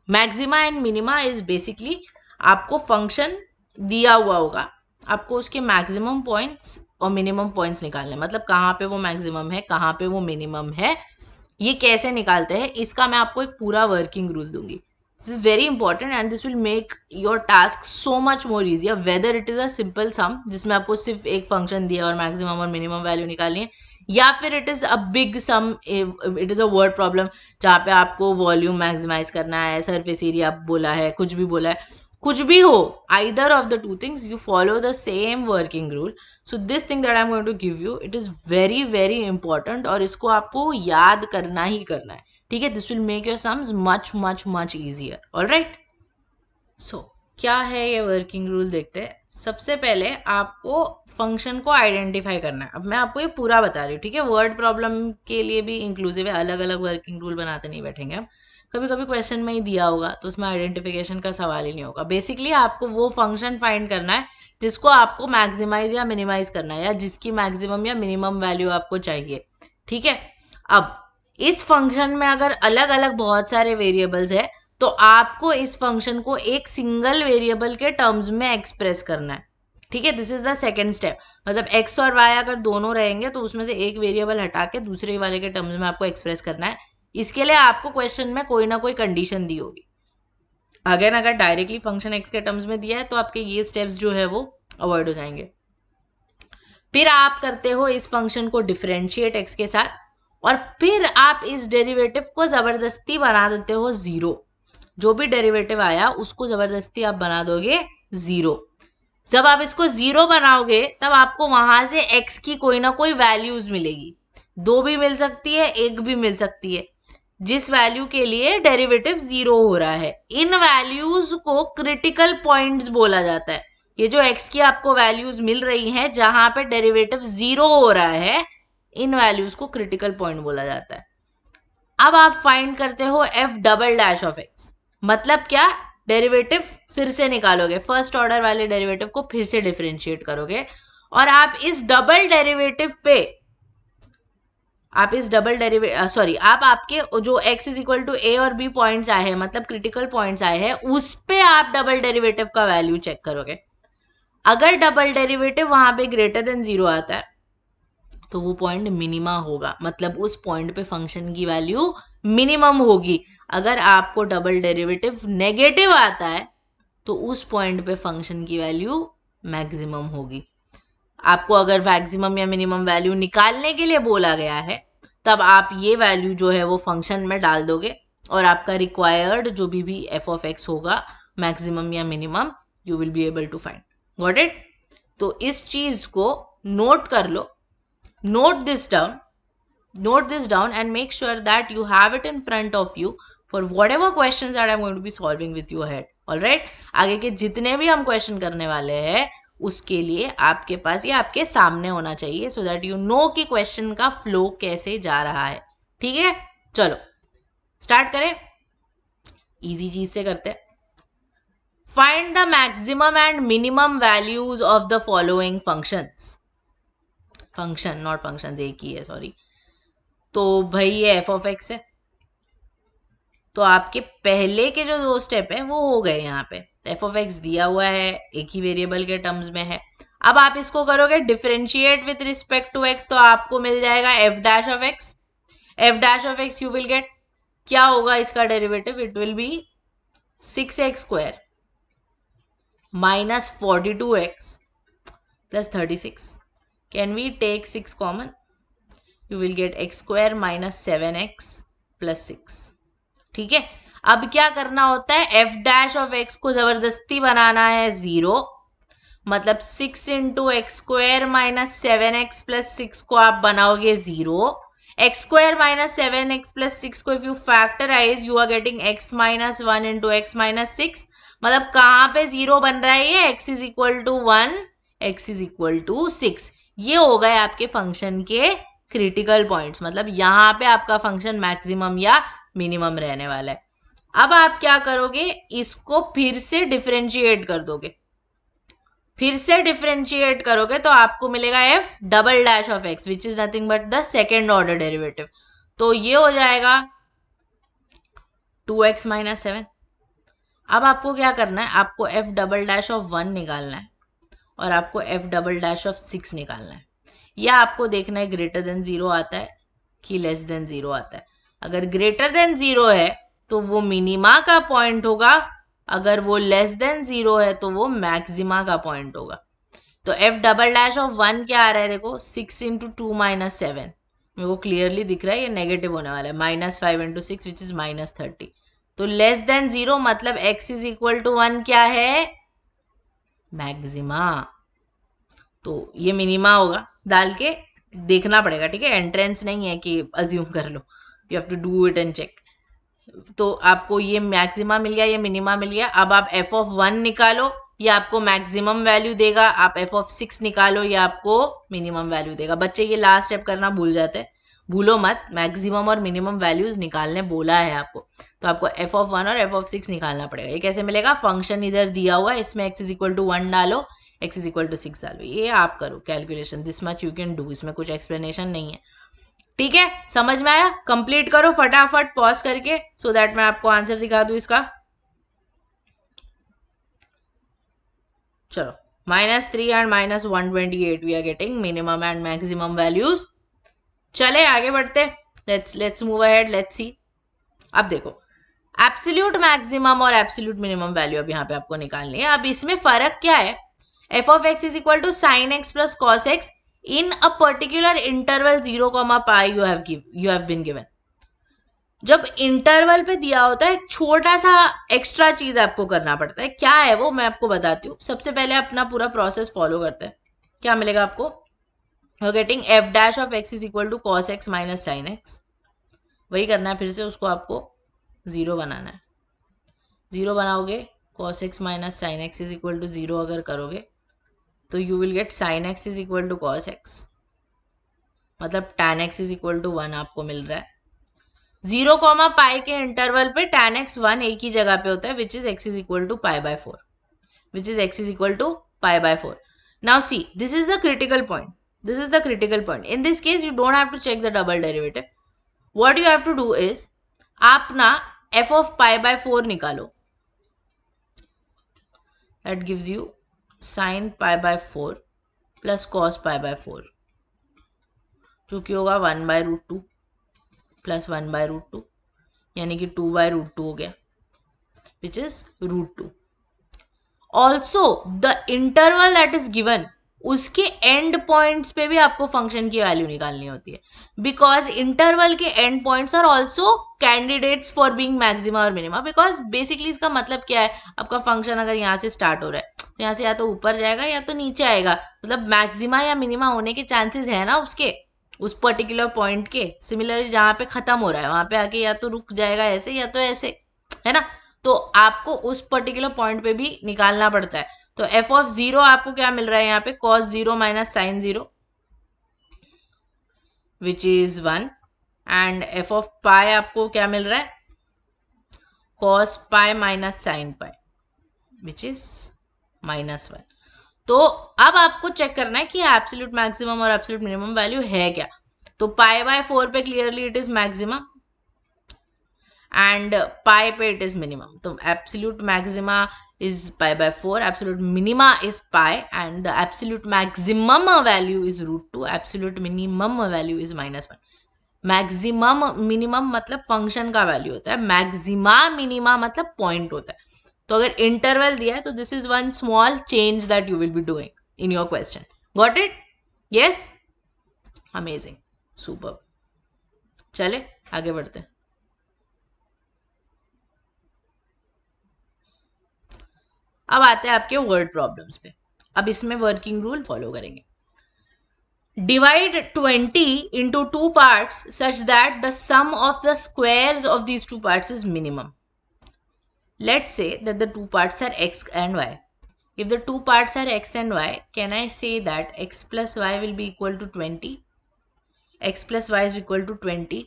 Maxima and minima is basically आपको फंक्शन दिया हुआ होगा, आपको उसके मैक्सिमम पॉइंट्स और मिनिमम पॉइंट्स निकालने, मतलब कहाँ पे वो मैक्सिमम है, कहाँ पे वो मिनिमम है, ये कैसे निकालते हैं, इसका मैं आपको एक पूरा वर्किंग रूल दूंगी। This is very important and this will make your task so much more easier, whether it is a simple सम जिसमें आपको सिर्फ एक फंक्शन दिया और मैक्सिमम और मिनिमम वैल्यू निकालनी है, या फिर it is a big sum, it is a word problem जहाँ पे आपको वॉल्यूम मैक्सिमाइज करना है, सरफेस एरिया बोला है, कुछ भी बोला है, कुछ भी हो, either of the two things, you follow the same working rule. So this thing that I'm going to give you, it is very very important और इसको आपको याद करना ही करना है। ठीक है, this will make your sums much much much easier. All right? So क्या है ये वर्किंग रूल, देखते हैं। सबसे पहले आपको फंक्शन को आइडेंटिफाई करना है। अब मैं आपको ये पूरा बता रही हूँ, ठीक है, वर्ड प्रॉब्लम के लिए भी इंक्लूसिव है, अलग अलग वर्किंग रूल बनाते नहीं बैठेंगे हम। कभी कभी क्वेश्चन में ही दिया होगा तो उसमें आइडेंटिफिकेशन का सवाल ही नहीं होगा। बेसिकली आपको वो फंक्शन फाइंड करना है जिसको आपको मैक्सिमाइज या मिनिमाइज करना है, या जिसकी मैक्सिमम या मिनिमम वैल्यू आपको चाहिए। ठीक है, अब इस फंक्शन में अगर अलग अलग बहुत सारे वेरिएबल्स है तो आपको इस फंक्शन को एक सिंगल वेरिएबल के टर्म्स में एक्सप्रेस करना है। ठीक है, this is the second step. मतलब एक्स और वाई अगर दोनों रहेंगे तो उसमें से एक वेरिएबल हटा के दूसरे वाले के टर्म्स में आपको एक्सप्रेस करना है। इसके लिए आपको क्वेश्चन में कोई ना कोई कंडीशन दी होगी। अगर डायरेक्टली फंक्शन एक्स के टर्म्स में दिया है तो आपके ये स्टेप्स जो है वो अवॉइड हो जाएंगे। फिर आप करते हो इस फंक्शन को डिफरेंशिएट एक्स के साथ, और फिर आप इस डेरिवेटिव को जबरदस्ती बना देते हो 0। जो भी डेरिवेटिव आया उसको जबरदस्ती आप बना दोगे 0। जब आप इसको 0 बनाओगे तब आपको वहां से x की कोई ना कोई वैल्यूज मिलेगी, 2 भी मिल सकती है, 1 भी मिल सकती है, जिस वैल्यू के लिए डेरिवेटिव 0 हो रहा है। इन वैल्यूज को क्रिटिकल पॉइंट्स बोला जाता है। ये जो x की आपको वैल्यूज मिल रही हैं जहां पे डेरिवेटिव 0 हो रहा है, इन वैल्यूज को क्रिटिकल पॉइंट बोला जाता है। अब आप फाइंड करते हो F double dash of x, मतलब क्या, डेरिवेटिव फिर से निकालोगे, फर्स्ट ऑर्डर वाले डेरिवेटिव को फिर से डिफरेंशिएट करोगे, और आप इस डबल डेरिवेटिव पे, आप इस डबल डेरिवेटिव सॉरी, आप आपके जो x इज इक्वल टू ए और बी पॉइंट्स आए हैं, मतलब क्रिटिकल पॉइंट्स आए हैं, उस पे आप डबल डेरिवेटिव का वैल्यू चेक करोगे। अगर डबल डेरिवेटिव वहां पे ग्रेटर देन 0 आता है तो वो पॉइंट मिनिमा होगा, मतलब उस पॉइंट पे फंक्शन की वैल्यू मिनिमम होगी। अगर आपको डबल डेरिवेटिव नेगेटिव आता है तो उस पॉइंट पे फंक्शन की वैल्यू मैक्सिमम होगी। आपको अगर मैक्सिमम या मिनिमम वैल्यू निकालने के लिए बोला गया है, तब आप ये वैल्यू जो है वो फंक्शन में डाल दोगे और आपका रिक्वायर्ड जो भी एफ ऑफ एक्स होगा, मैक्सिमम या minimum, you will be able to find. Got it? तो इस चीज को नोट कर लो, note this down and make sure that you have it in front of you for whatever questions that I'm going to be solving with your head. All right? आगे के जितने भी हम क्वेश्चन करने वाले हैं उसके लिए आपके पास ये आपके सामने होना चाहिए, so that you know कि क्वेश्चन का फ्लो कैसे जा रहा है। ठीक है, चलो स्टार्ट करें। इजी चीज से करते हैं। Find the maximum and minimum values of the following functions. Function not function, एक ही है, सॉरी। तो भाई ये एफ ऑफ एक्स है, तो आपके पहले के जो 2 स्टेप है वो हो गए। यहाँ पे एफ ऑफ एक्स दिया हुआ है, एक ही वेरिएबल के टर्म्स में है। अब आप इसको करोगे differentiate with respect to x, तो आपको मिल जाएगा f dash of x. F dash of x you will get, क्या होगा इसका derivative, it will be 6x square minus 42x plus 36। Can we take 6 common? You will get x square minus 7x plus 6. ठीक है, अब क्या करना होता है, f डैश ऑफ x को जबरदस्ती बनाना है 0, मतलब 6 into x square minus 7x plus 6 को आप बनाओगे 0। X square minus 7x plus 6 को if you factorise you are getting x minus 1 into x minus 6, मतलब कहाँ पे 0 बन रहा है ये, x is equal to 1, x is equal to 6। ये हो गए आपके फंक्शन के क्रिटिकल पॉइंट्स, मतलब यहाँ पे आपका फंक्शन मैक्सिमम या मिनिमम रहने वाला है। अब आप क्या करोगे, इसको फिर से डिफरेंशिएट कर दोगे। फिर से डिफरेंशिएट करोगे तो आपको मिलेगा F double dash of x which is nothing but the second order derivative. तो ये हो जाएगा 2x माइनस 7। अब आपको क्या करना है, आपको एफ डबल डैश ऑफ 1 निकालना है और आपको एफ डबल डैश ऑफ 6 निकालना है। या आपको देखना है ग्रेटर देन 0 आता है कि लेस देन 0 आता है। अगर ग्रेटर देन 0 है तो वो मिनिमा का पॉइंट होगा, अगर वो लेस देन 0 है तो वो मैक्सिमा का पॉइंट होगा। तो एफ डबल डैश ऑफ 1 क्या आ रहा है, देखो 6 इंटू 2 माइनस 7, मेरे को क्लियरली दिख रहा है ये नेगेटिव होने वाला है, minus 5 into 6 which is minus 30। तो लेस देन 0 मतलब x इज इक्वल टू 1 क्या है, मैक्सिमा। तो ये मिनिमा होगा, डाल के देखना पड़ेगा, ठीक है, एंट्रेंस नहीं है कि अज्यूम कर लो, you have to do it and check. तो आपको ये मैक्सिमा मिल गया, ये मिनिमा मिल गया। अब आप एफ ऑफ 1 निकालो, ये आपको मैक्सिमम वैल्यू देगा। आप एफ ऑफ 6 निकालो, ये आपको मिनिमम वैल्यू देगा। बच्चे ये लास्ट स्टेप करना भूल जाते हैं, भूलो मत, मैक्सिमम और मिनिमम वैल्यूज निकालने बोला है आपको। तो आपको एफ ऑफ 1 और एफ ऑफ 6 निकालना पड़ेगा। ये कैसे मिलेगा, फंक्शन इधर दिया हुआ है, इसमें x इज इक्वल टू 1 डालो, x इज इक्वल टू 6 डालो। ये आप करो calculation, this much you can do, इसमें कुछ एक्सप्लेनेशन नहीं है। ठीक है, समझ में आया? कंप्लीट करो फटाफट पॉज करके, सो दैट मैं आपको आंसर दिखा दूं इसका। चलो, -3 and -128 we are getting minimum and maximum values. चले आगे बढ़ते, let's move ahead, let's see. अब देखो, एब्सोल्यूट मैक्सिमम और एब्सोल्यूट मिनिमम वैल्यू अब यहाँ पे आपको निकालनी है। अब इसमें फर्क क्या है, f of x is equal to sine x plus cos x in a particular interval 0, you have been given. जब इंटरवल पे दिया होता है, एक छोटा सा एक्स्ट्रा चीज आपको करना पड़ता है। क्या है वो, मैं आपको बताती हूँ। सबसे पहले अपना पूरा प्रोसेस फॉलो करते हैं। क्या मिलेगा आपको, you are getting f dash of x is equal to cos x minus sine x. वही करना है फिर से, उसको आपको 0 बनाना है। 0 बनाओगे, cos x minus sine x is equal to 0 अगर करोगे तो you will get sine x is equal to cos x, मतलब tan x is equal to 1 आपको मिल रहा है। 0 कॉमा पाई के इंटरवल पे tan x 1 एक ही जगह पे होता है, which is x is equal to pi by 4, which is x is equal to pi by 4. Now see, this is the critical point. This is the critical point. In this case, you don't have to check the double derivative. What you have to do is, आप ना f of pi by 4 निकालो. That gives you sin pi by 4 plus cos pi by 4, जो कि होगा 1 by root 2 plus 1 by root 2, यानी कि 2 by root 2 हो गया, which is root 2. Also the interval that is given, उसके एंड पॉइंट्स पे भी आपको फंक्शन की वैल्यू निकालनी होती है, बिकॉज इंटरवल के end points are also candidates for being maxima और मिनिमा। बिकॉज बेसिकली इसका मतलब क्या है, आपका फंक्शन अगर यहाँ से स्टार्ट हो रहा है तो यहाँ से या तो ऊपर जाएगा या तो नीचे आएगा, मतलब मैक्सिमा या मिनिमा होने के चांसेस है ना उसके, उस पर्टिकुलर पॉइंट के। सिमिलरली जहाँ पे खत्म हो रहा है वहां पे आके या तो रुक जाएगा ऐसे या तो ऐसे, है ना। तो आपको उस पर्टिकुलर पॉइंट पे भी निकालना पड़ता है। तो f ऑफ 0 आपको क्या मिल रहा है यहाँ पे, cos 0 minus sine 0 which is 1, and f of pi आपको क्या मिल रहा है, cos pi minus sine pi which is -1। तो अब आपको चेक करना है कि एब्सोल्यूट मैक्सिमम और एब्सोल्यूट मिनिमम वैल्यू है क्या। तो पाई बाय 4 पे clearly it is maximum and pi पे it is minimum. तो absolute maxima is pi by 4, absolute minima is pi, and the absolute maximum value is root 2, absolute minimum value is -1. Maximum minimum मतलब function का value होता है, maxima minima मतलब point होता है। तो अगर इंटरवल दिया है तो this is one small change that you will be doing in your question. Got it? Yes, amazing, super. चले आगे बढ़ते हैं। अब आते हैं आपके वर्ड प्रॉब्लम्स पे। अब इसमें वर्किंग रूल फॉलो करेंगे। Divide 20 into 2 parts such that the sum of the squares of these 2 parts is minimum. Let's say that the 2 parts are x and y. If the 2 parts are x and y, can I say that x plus y will be equal to 20? x plus y is equal to 20.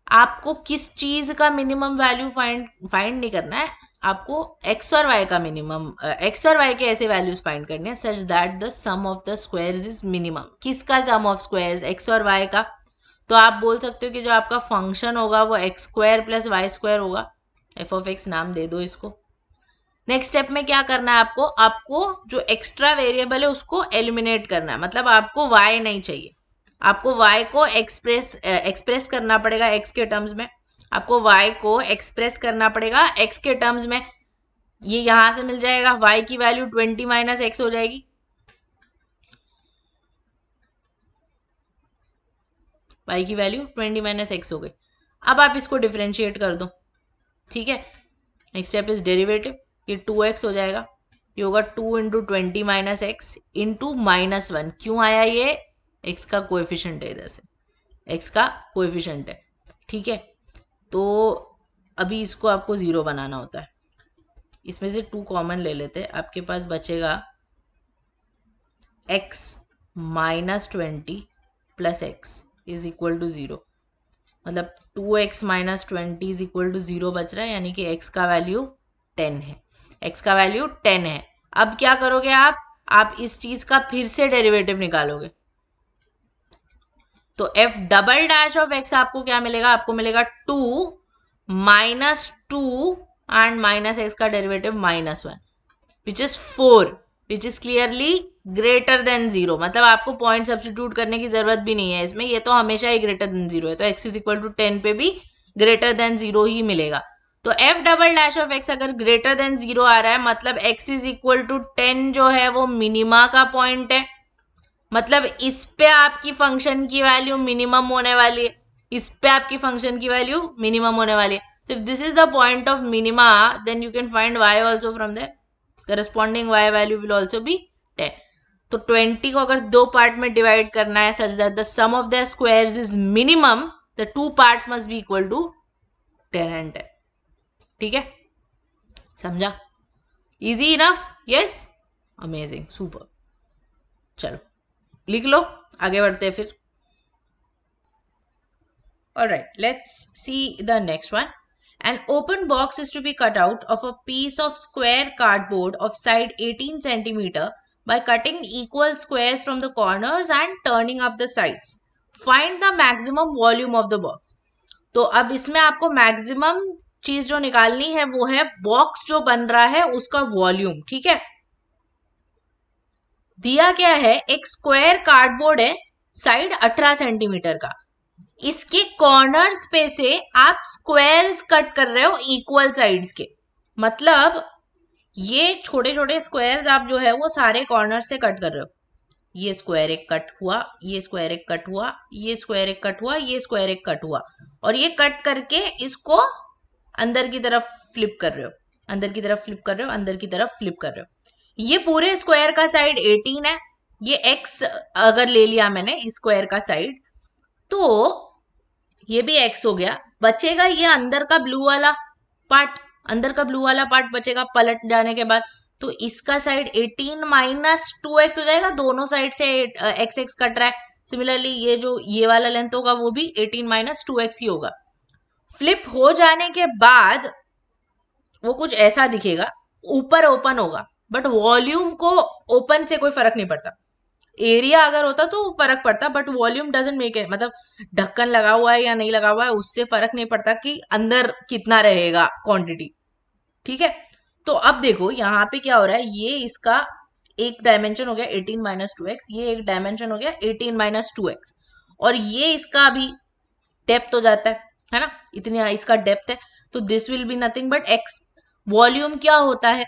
आपको किस चीज का minimum value find नहीं करना है, आपको x और y का मिनिमम, x और y के ऐसे वैल्यूज फाइंड करने हैं such that the sum of the squares is minimum. किसका सम ऑफ स्क्वायर्स, x और y का। तो आप बोल सकते हो कि जो आपका फंक्शन होगा वो x square plus y square होगा, f ऑफ x नाम दे दो इसको। नेक्स्ट स्टेप में क्या करना है आपको जो एक्स्ट्रा वेरिएबल है उसको एलिमिनेट करना है, मतलब आपको y नहीं चाहिए, आपको y को एक्सप्रेस करना पड़ेगा x के टर्म्स में, आपको y को एक्सप्रेस करना पड़ेगा x के टर्म्स में। ये यहां से मिल जाएगा, y की वैल्यू 20 माइनस एक्स हो जाएगी, y की वैल्यू 20 माइनस एक्स हो गई। अब आप इसको डिफरेंशिएट कर दो, ठीक है। नेक्स्ट स्टेप इज डेरिवेटिव, ये 2x हो जाएगा, ये होगा 2 इंटू 20 माइनस एक्स इंटू -1। क्यों आया ये, x का कोएफिशिएंट है, इधर से x का कोएफिशिएंट है, ठीक है। तो अभी इसको आपको 0 बनाना होता है, इसमें से 2 कॉमन ले लेते हैं, आपके पास बचेगा x minus 20 plus x is equal to 0, मतलब 2x minus 20 is equal to 0 बच रहा है, यानी कि x का वैल्यू 10 है, x का वैल्यू 10 है। अब क्या करोगे आप इस चीज का फिर से डेरिवेटिव निकालोगे, तो f double dash of x आपको क्या मिलेगा, आपको मिलेगा 2 माइनस 2 एंड माइनस एक्स का derivative -1 which is 4 which is clearly greater than 0। मतलब आपको पॉइंट सब्स्टिट्यूट करने की जरूरत भी नहीं है इसमें, ये तो हमेशा ही ग्रेटर देन 0 है, तो x इज इक्वल टू 10 पे भी ग्रेटर देन 0 ही मिलेगा। तो f double dash of x अगर ग्रेटर देन 0 आ रहा है, मतलब x इज इक्वल टू 10 जो है वो मिनिमा का पॉइंट है, मतलब इस पे आपकी फंक्शन की वैल्यू मिनिमम होने वाली है, इस पे आपकी फंक्शन की वैल्यू मिनिमम होने वाली है। So if this is the point of minima then you can find y also from there, corresponding y value will also be 10। तो 20 को अगर 2 पार्ट में डिवाइड करना है such that the sum of the squares is minimum, the 2 parts must be equal to 10 and 10, ठीक है, समझा। Easy enough? Yes, amazing, super. चलो लिख लो, आगे बढ़ते हैं फिर। Alright, let's see the next one. An open box is to be cut out of a piece of square cardboard of side 18 centimeter by cutting equal squares from the corners and turning up the sides. Find the maximum volume of the box. तो अब इसमें आपको maximum चीज जो निकालनी है वो है बॉक्स जो बन रहा है उसका वॉल्यूम। ठीक है, दिया क्या है, एक स्क्वायर कार्डबोर्ड है साइड 18 सेंटीमीटर का, इसके कॉर्नर्स पे से आप स्क्वायर्स कट कर रहे हो इक्वल साइड्स के, मतलब ये छोटे छोटे स्क्वायर्स आप जो है वो सारे कॉर्नर से कट कर रहे हो। ये स्क्वायर एक कट हुआ, ये स्क्वायर एक कट हुआ, ये स्क्वायर एक कट हुआ, ये स्क्वायर एक कट हुआ, और ये कट करके इसको अंदर की तरफ फ्लिप कर रहे हो, अंदर की तरफ फ्लिप कर रहे हो, अंदर की तरफ फ्लिप कर रहे हो। ये पूरे स्क्वायर का साइड 18 है, ये x अगर ले लिया मैंने स्क्वायर का साइड, तो ये भी x हो गया, बचेगा ये अंदर का ब्लू वाला पार्ट, अंदर का ब्लू वाला पार्ट बचेगा पलट जाने के बाद, तो इसका साइड 18 माइनस 2x हो जाएगा, दोनों साइड से x x कट रहा है। सिमिलरली ये जो ये वाला लेंथ होगा वो भी 18 माइनस 2x ही होगा। फ्लिप हो जाने के बाद वो कुछ ऐसा दिखेगा, ऊपर ओपन होगा, बट वॉल्यूम को ओपन से कोई फर्क नहीं पड़ता। एरिया अगर होता तो फर्क पड़ता, but volume doesn't make it, मतलब ढक्कन लगा हुआ है या नहीं लगा हुआ है उससे फर्क नहीं पड़ता कि अंदर कितना रहेगा क्वांटिटी। ठीक है, तो अब देखो यहाँ पे क्या हो रहा है, ये इसका एक डायमेंशन हो गया 18 माइनस 2x, ये एक डायमेंशन हो गया 18 माइनस 2x, और ये इसका भी डेप्थ हो जाता है ना, इतनी इसका डेप्थ है, तो this will be nothing but x। Volume क्या होता है,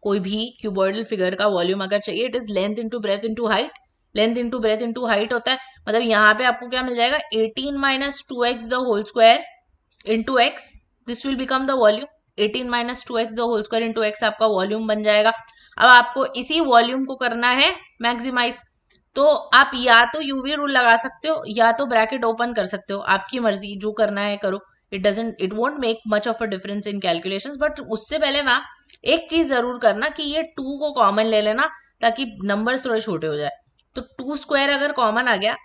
कोई भी क्यूबॉइडल फिगर का वॉल्यूम अगर चाहिए, it is length into breadth into height, length into breadth into height होता है, मतलब यहाँ पे आपको क्या मिल जाएगा 18 minus 2x the whole square into x, this will become the volume. 18 minus 2x the whole square into x आपका वॉल्यूम बन जाएगा। अब आपको इसी वॉल्यूम को करना है मैक्सिमाइज, तो आप या तो यूवी रूल लगा सकते हो या तो ब्रैकेट ओपन कर सकते हो, आपकी मर्जी, जो करना है करो। It won't make much of a difference in calculations, but उससे पहले ना एक चीज जरूर करना कि ये 2 को कॉमन ले लेना ताकि नंबर्स थोड़े छोटे हो जाए। तो 2 स्क्वायर अगर कॉमन आ गया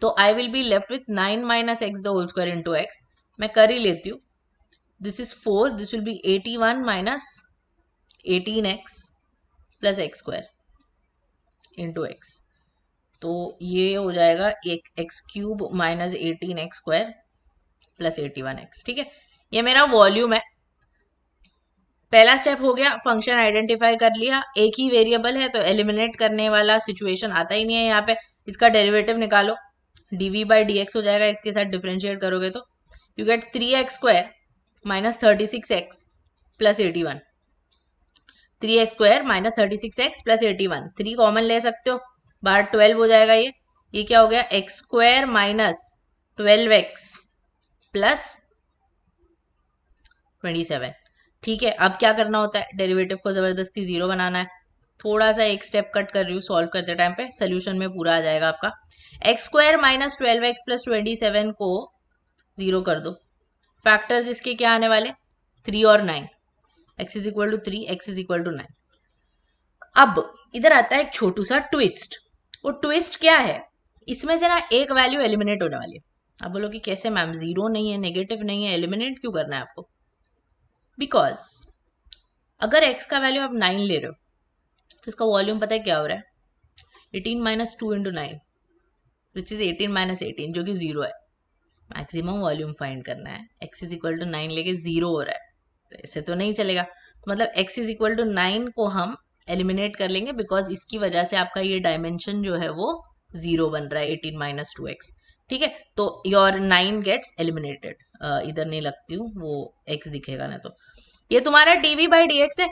तो I will be left with 9 minus x the whole square into x, मैं कर ही लेती हूँ। This is 4, this will be 81 minus 18x plus x square into x, तो ये हो जाएगा एक x cube minus 18x square plus 81x। ठीक है, ये मेरा वॉल्यूम है। पहला स्टेप हो गया, फंक्शन आइडेंटिफाई कर लिया, एक ही वेरिएबल है तो एलिमिनेट करने वाला सिचुएशन आता ही नहीं है यहाँ पे। इसका डेरिवेटिव निकालो, dv बाई डी एक्स हो जाएगा, x के साथ डिफरेंशिएट करोगे तो you get 3x square minus 36x plus 81, 3x square minus 36x plus 81, 3 common ले सकते हो, बाहर 12 हो जाएगा। ये क्या हो गया, x स्क्वायर माइनस 12x प्लस 27। ठीक है, अब क्या करना होता है, डेरिवेटिव को जबरदस्ती 0 बनाना है। थोड़ा सा एक स्टेप कट कर रही हूँ सॉल्व करते टाइम पे, सोल्यूशन में पूरा आ जाएगा आपका। X square minus 12x plus 27 को 0 कर दो, फैक्टर्स इसके क्या आने वाले, 3 और 9, x is equal to 3, x is equal to 9। अब इधर आता है एक छोटू सा ट्विस्ट। वो ट्विस्ट क्या है, इसमें से ना एक वैल्यू एलिमिनेट होने वाली है। आप बोलो कि कैसे मैम, 0 नहीं है, नेगेटिव नहीं है, एलिमिनेट क्यों करना है आपको? बिकॉज अगर x का वैल्यू आप 9 ले रहे हो तो इसका वॉल्यूम पता है क्या हो रहा है, 18 minus 2 into 9 which is 18 minus 18 जो कि 0 है। मैक्सिमम वॉल्यूम फाइंड करना है, x इज इक्वल टू 9 लेके 0 हो रहा है, तो ऐसे तो नहीं चलेगा। तो मतलब x इज इक्वल टू 9 को हम एलिमिनेट कर लेंगे, बिकॉज इसकी वजह से आपका ये डायमेंशन जो है वो 0 बन रहा है, 18 माइनस 2x। ठीक है, तो योर 9 गेट्स एलिमिनेटेड। इधर नहीं लगती हूँ, वो x दिखेगा ना, तो ये तुम्हारा dv बाई डी एक्स है।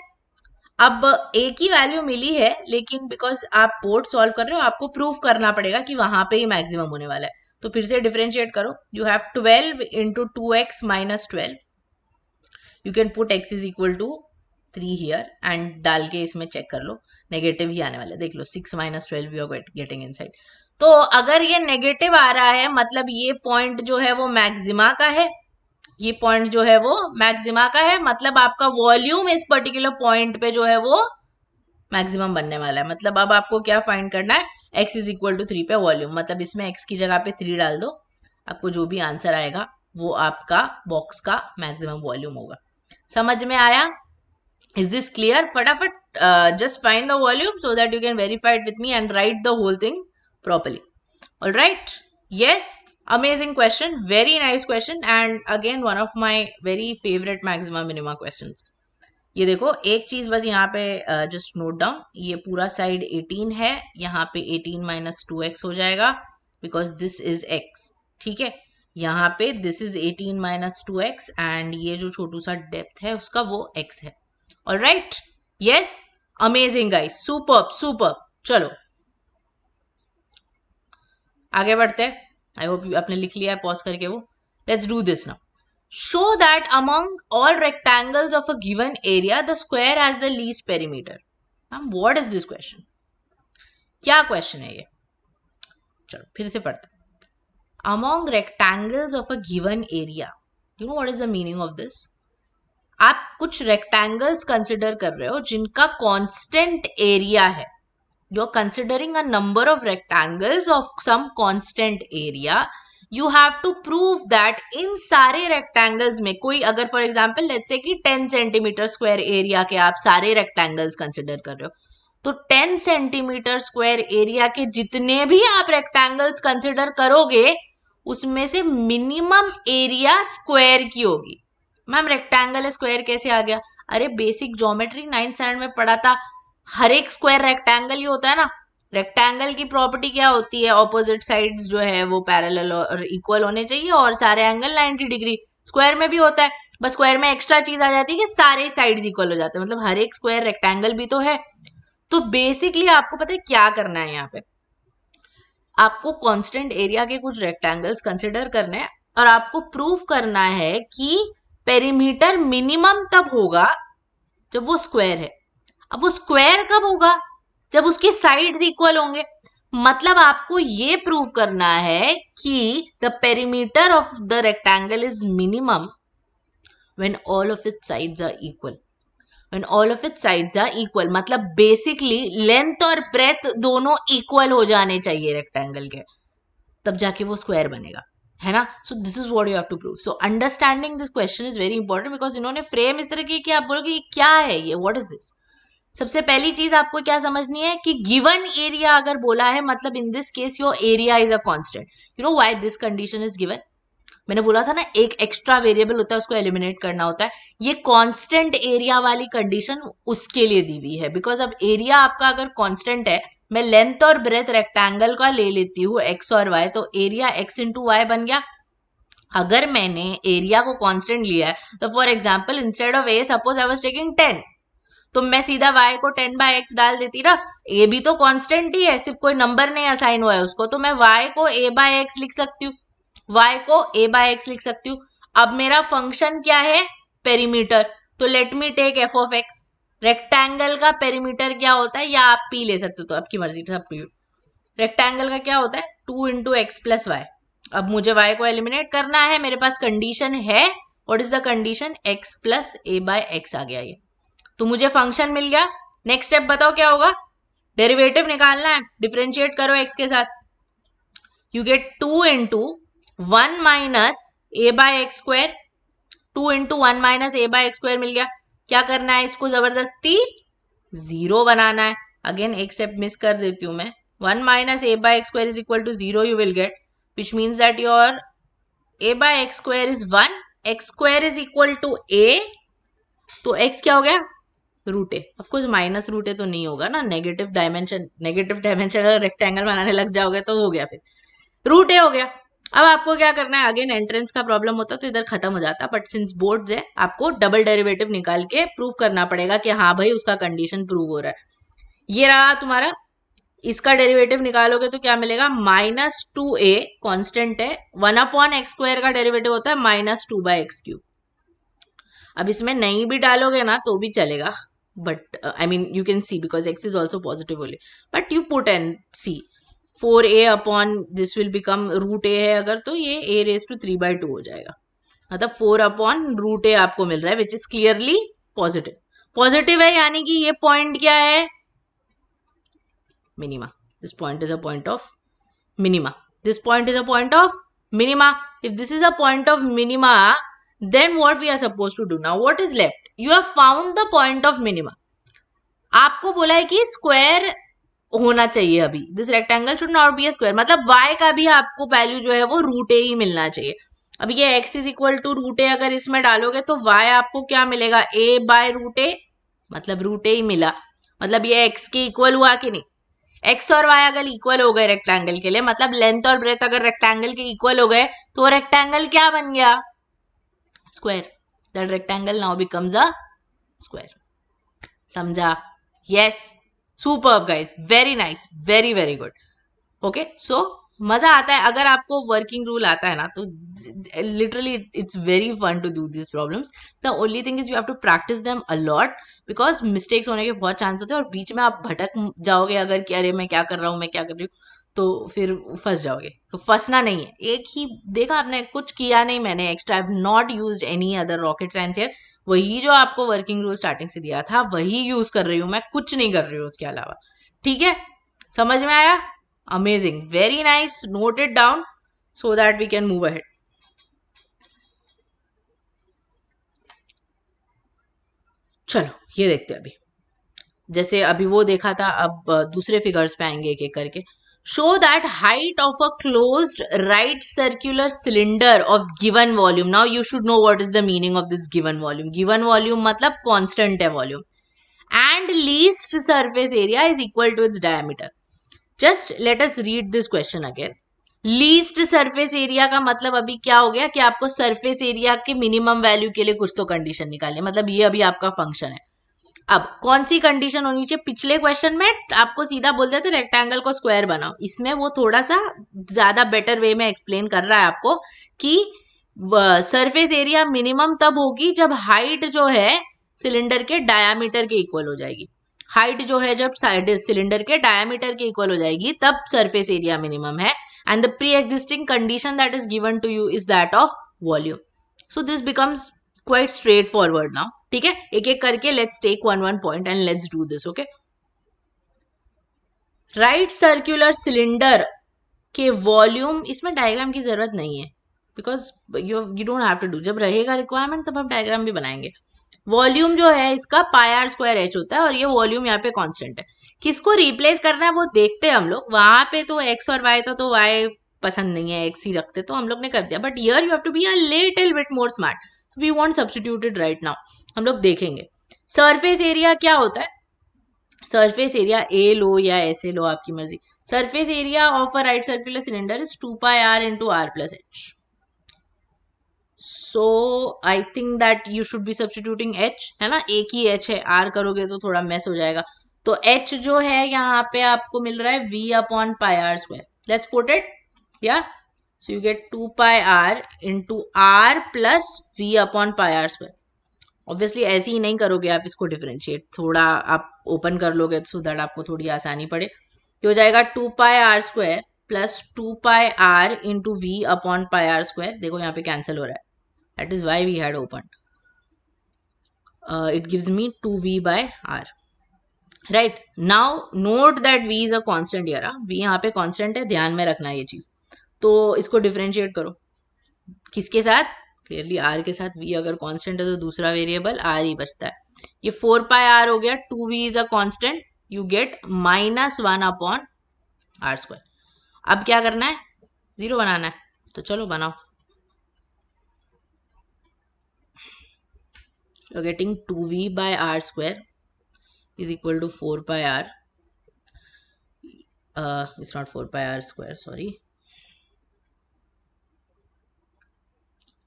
अब एक ही वैल्यू मिली है, लेकिन बिकॉज आप बोर्ड सॉल्व कर रहे हो आपको प्रूफ करना पड़ेगा कि वहां पे ही मैक्सिमम होने वाला है। तो फिर से डिफरेंशिएट करो, you have 12 into 2x minus 12, you can put x is equal to 3 here and डाल के इसमें चेक कर लो, नेगेटिव ही आने वाला है, देख लो 6 minus 12 you are getting inside. तो अगर ये नेगेटिव आ रहा है मतलब ये पॉइंट जो है वो मैक्सिमा का है, ये पॉइंट जो है वो मैक्सिमा का है, मतलब आपका वॉल्यूम इस पर्टिकुलर पॉइंट पे जो है वो मैक्सिमम बनने वाला है। मतलब अब आपको क्या फाइंड करना है, x इज इक्वल टू 3 पे वॉल्यूम, मतलब इसमें x की जगह पे 3 डाल दो, आपको जो भी आंसर आएगा वो आपका बॉक्स का मैक्सिमम वॉल्यूम होगा। समझ में आया? Is this clear? फटाफट just find the volume so that you can verify it with me and write the whole thing properly. All right. Yes. Amazing question. Very nice question. And again, one of my very favorite maxima minima questions. ये देखो एक चीज बस यहाँ पे just note down, ये पूरा side 18 है, यहाँ पे 18 माइनस 2x हो जाएगा बिकॉज दिस इज x। ठीक है, यहाँ पे this is 18 minus 2x and ये जो छोटू सा डेप्थ है उसका वो x है। All right, yes, amazing guys, superb superb. चलो आगे बढ़ते हैं। आई होप आपने लिख लिया है पॉज करके वो। Let's do this now. Show that among all rectangles of a given area the square has the least perimeter. Ma'am what is this question? क्या क्वेश्चन है ये? चलो फिर से पढ़ते हैं। Among rectangles of a given area, you know what is the meaning of this? आप कुछ रेक्टेंगल्स कंसिडर कर रहे हो जिनका कांस्टेंट एरिया है। You're considering a number of rectangles of some constant area. You have to prove that in सारे rectangles में कोई, अगर for example let's say कि 10 सेंटीमीटर स्क्वायर एरिया के आप सारे rectangles consider कर रहे हो, तो 10 सेंटीमीटर स्क्वायर एरिया के जितने भी आप rectangles consider करोगे उसमें से मिनिमम एरिया स्क्वायर की होगी। मैम रेक्टेंगल स्क्वायर कैसे आ गया? अरे बेसिक ज्योमेट्री 9th स्टैंडर्ड में पढ़ा था, हर एक स्क्वायर रेक्टेंगल ही होता है ना। रेक्टेंगल की प्रॉपर्टी क्या होती है? ऑपोजिट साइड्स जो है वो पैरेलल और इक्वल होने चाहिए और सारे एंगल 90 डिग्री। स्क्वायर में भी होता है, बस स्क्वायर में एक्स्ट्रा चीज आ जाती है कि सारे साइड्स इक्वल हो जाते हैं, मतलब हर एक स्क्वायर रेक्टेंगल भी तो है। तो बेसिकली आपको पता है क्या करना है, यहाँ पे आपको कांस्टेंट एरिया के कुछ रेक्टेंगल्स कंसिडर करने हैं और आपको प्रूव करना है कि पेरीमीटर मिनिमम तब होगा जब वो स्क्वायर है। अब वो स्क्वायर कब होगा? जब उसकी साइड्स इक्वल होंगे। मतलब आपको ये प्रूव करना है कि the perimeter of the rectangle is minimum when all of its sides are equal. When all of its sides are equal मतलब बेसिकली लेंथ और ब्रेथ दोनों इक्वल हो जाने चाहिए रेक्टेंगल के, तब जाके वो स्क्वायर बनेगा, है ना। So this is what you have to prove. So understanding this question is very important because इन्होंने फ्रेम इस तरह की कि आप बोलोगे ये क्या है, ये व्हाट इज दिस। सबसे पहली चीज आपको क्या समझनी है कि गिवन एरिया अगर बोला है मतलब इन this case your area is a constant. You know why this condition is given? मैंने बोला था ना एक एक्स्ट्रा वेरिएबल होता है उसको एलिमिनेट करना होता है, ये कांस्टेंट एरिया वाली कंडीशन उसके लिए दी हुई है। बिकॉज अब एरिया आपका अगर कांस्टेंट है, मैं लेंथ और ब्रेथ रेक्टेंगल का ले लेती हूँ एक्स और वाई, तो एरिया एक्स इंटू वाई बन गया। अगर मैंने एरिया को कांस्टेंट लिया है तो for example instead of A suppose I was taking 10, तो मैं सीधा y को 10 बाय एक्स डाल देती ना। a भी तो कांस्टेंट ही है, सिर्फ कोई नंबर नहीं असाइन हुआ है उसको, तो मैं y को a बाय एक्स लिख सकती हूँ, y को a बाय एक्स लिख सकती हूँ। अब मेरा फंक्शन क्या है? पेरीमीटर। तो let me take f of x। Rectangle का पेरीमीटर क्या होता है, या आप p ले सकते हो, तो आपकी मर्जी था। रेक्टेंगल का क्या होता है? 2 इंटू एक्स प्लस वाई। अब मुझे y को एलिमिनेट करना है, मेरे पास कंडीशन है, what is the condition? x plus a by X आ गया ये, तो मुझे फंक्शन मिल गया। नेक्स्ट स्टेप बताओ क्या होगा? डेरिवेटिव निकालना है, डिफरेंशिएट करो x के साथ। You get 2 into 1 minus A by X square. 2 into 1 minus A by X square मिल गया। क्या करना है? इसको जबरदस्ती 0 बनाना है। अगेन एक स्टेप मिस कर देती हूं मैं। 1 minus A by X square is equal to 0 you will get, which means that your A by X square is 1, X square is equal to A, तो x क्या हो गया? Root A. Of course minus root A तो नहीं होगा ना, negative dimension अगर rectangle बनाने लग जाओगे तो हो गया, फिर रूट ए हो गया। अब आपको क्या करना है? अगेन एंट्रेंस का प्रॉब्लम होता तो इधर खत्म हो जाता, बट सिंस बोर्ड है आपको डबल डेरिवेटिव निकाल के प्रूव करना पड़ेगा कि हाँ भाई उसका कंडीशन प्रूव हो रहा है। ये रहा तुम्हारा, इसका डेरिवेटिव निकालोगे तो क्या मिलेगा? -2a कॉन्स्टेंट है, 1/x स्क्वायर का डेरिवेटिव होता है -2/x³। अब इसमें नहीं भी डालोगे ना तो भी चलेगा, but I mean you can see because x is also positive only, but you put and see 4a upon this will become root a है अगर, तो ये a raised to 3/2 हो जाएगा। मतलब 4/√a आपको मिल रहा है which is clearly positive. Positive है यानी कि ये पॉइंट क्या है, minima. This point is a point of minima. This point is a point of minima. If this is a point of minima, then what we are supposed to do now? What is left? You have found the point of minima. आपको बोला है कि square होना चाहिए अभी. This rectangle should not be a square. मतलब y का भी आपको वैल्यू जो है वो √a ही मिलना चाहिए. अब ये x is equal to √a अगर इसमें डालोगे तो y आपको क्या मिलेगा, a/√a. मतलब √a ही मिला. मतलब ये x के इक्वल हुआ कि नहीं. एक्स और वाई अगर इक्वल हो गए रेक्टेंगल के लिए, मतलब लेंथ और ब्रेथ अगर रेक्टेंगल के इक्वल हो गए तो रेक्टेंगल क्या बन गया, square. That rectangle now becomes a square. समझा? Yes. Superb guys, very nice, very very good. Okay, so मजा आता है अगर आपको वर्किंग रूल आता है ना, तो literally it's very fun to do this problems. The only thing is you have to practice them a lot, because mistakes होने के बहुत चांस होते हैं और बीच में आप भटक जाओगे अगर कि अरे मैं क्या कर रहा हूँ, मैं क्या कर रही हूँ, तो फिर फंस जाओगे. तो फंसना नहीं है. एक ही देखा आपने, कुछ किया नहीं मैंने extra. I have not used any other rocket science here. वही जो आपको वर्किंग रूल स्टार्टिंग से दिया था वही यूज कर रही हूँ मैं, कुछ नहीं कर रही हूँ उसके अलावा. ठीक है, समझ में आया? Amazing, very nice. Note it down so that we can move ahead. चलो ये देखते हैं अभी. जैसे अभी वो देखा था, अब दूसरे फिगर्स पे आएंगे एक एक करके. Show that height of a closed right circular cylinder of given volume. Now you should know what is the meaning of this given volume. Given volume मतलब कांस्टेंट है volume. And least surface area is equal to its diameter. Just let us read this question again. Least surface area का मतलब अभी क्या हो गया कि आपको सरफेस एरिया के मिनिमम वैल्यू के लिए कुछ तो कंडीशन निकालनी. मतलब ये अभी आपका फंक्शन है. अब कौन सी कंडीशन होनी चाहिए, पिछले क्वेश्चन में आपको सीधा बोल देते रेक्टेंगल को स्क्वायर बनाओ. इसमें वो थोड़ा सा ज्यादा बेटर वे में एक्सप्लेन कर रहा है आपको कि सरफेस एरिया मिनिमम तब होगी जब हाइट जो है सिलेंडर के डायामीटर के इक्वल हो जाएगी. हाइट जो है जब सिलेंडर के डायामीटर के इक्वल हो जाएगी तब सरफेस एरिया मिनिमम है. And the pre-existing condition that is given to you is that of volume. So this becomes quite straightforward now. ठीक है, एक एक करके let's take one point and let's do this. Okay, right circular cylinder के volume, इसमें diagram की जरूरत नहीं है because you don't have to do. जब रहेगा रिक्वायरमेंट तब हम डायग्राम भी बनाएंगे. वॉल्यूम जो है इसका πr² होता है और ये वॉल्यूम यहाँ पे कांस्टेंट है. किसको रिप्लेस करना है वो देखते हैं हम लोग. वहां पे तो x और y था तो y पसंद नहीं है, x ही रखते, तो हम लोग ने कर दिया. But here you have to be a little bit more smart. So we want substituted right now. हम लोग देखेंगे सरफेस एरिया क्या होता है. सरफेस एरिया ए लो या ऐसे लो, आपकी मर्जी. Surface area of a right circular cylinder is 2πr into r plus h. So I think that you should B substituting h, है ना. एक ही h है, r करोगे तो थोड़ा मेस हो जाएगा. तो h जो है यहाँ पे आपको मिल रहा है v/πr². Let's put it. या so you get 2πr into r plus v/πr². Obviously ऐसे ही नहीं करोगे आप इसको डिफरेंशिएट, थोड़ा आप ओपन कर लोगे सो दैट आपको थोड़ी आसानी पड़े. ये हो जाएगा 2πr² plus 2πr into v/πr². देखो यहाँ पे कैंसिल हो रहा है. That is why we had opened. It gives me 2v/r. Right, now note that v is a constant here. v यहाँ पे constant है, ध्यान में रखना ये चीज. तो इसको डिफरेंशिएट करो किसके साथ, क्लियरली r के साथ. v अगर कांस्टेंट है तो दूसरा वेरिएबल r ही बचता है. ये 4πr हो गया. 2v is a constant, you get -1/r². अब क्या करना है, 0 बनाना है. तो चलो बनाओ. You're getting 2v/r² is equal to 4πr. It's not 4πr², sorry.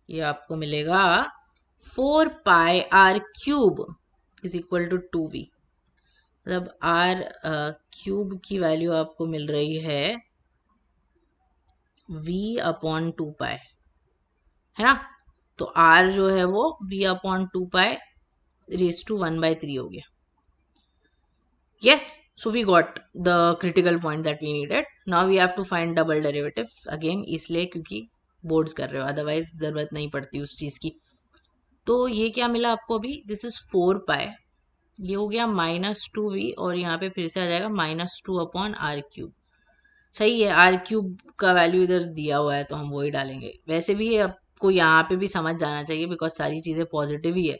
ये आपको मिलेगा 4πr³ is equal to 2v. मतलब r³ की वैल्यू आपको मिल रही है v/2π, है ना. तो r जो है वो v/2π raised to 1/3 हो गया. Yes, so we got the critical point that we needed. Now we have to find double derivative again, इसलिए क्योंकि बोर्ड्स कर रहे हो, अदरवाइज ज़रूरत नहीं पड़ती उस चीज़ की। तो ये क्या मिला आपको अभी, दिस इज 4 पाई, ये हो गया -2v, और यहाँ पे फिर से आ जाएगा -2/r³। सही है, r³ का वैल्यू इधर दिया हुआ है तो हम वही डालेंगे। वैसे भी ये आपको यहाँ पे भी समझ जाना चाहिए बिकॉज सारी चीज़ें पॉजिटिव ही है,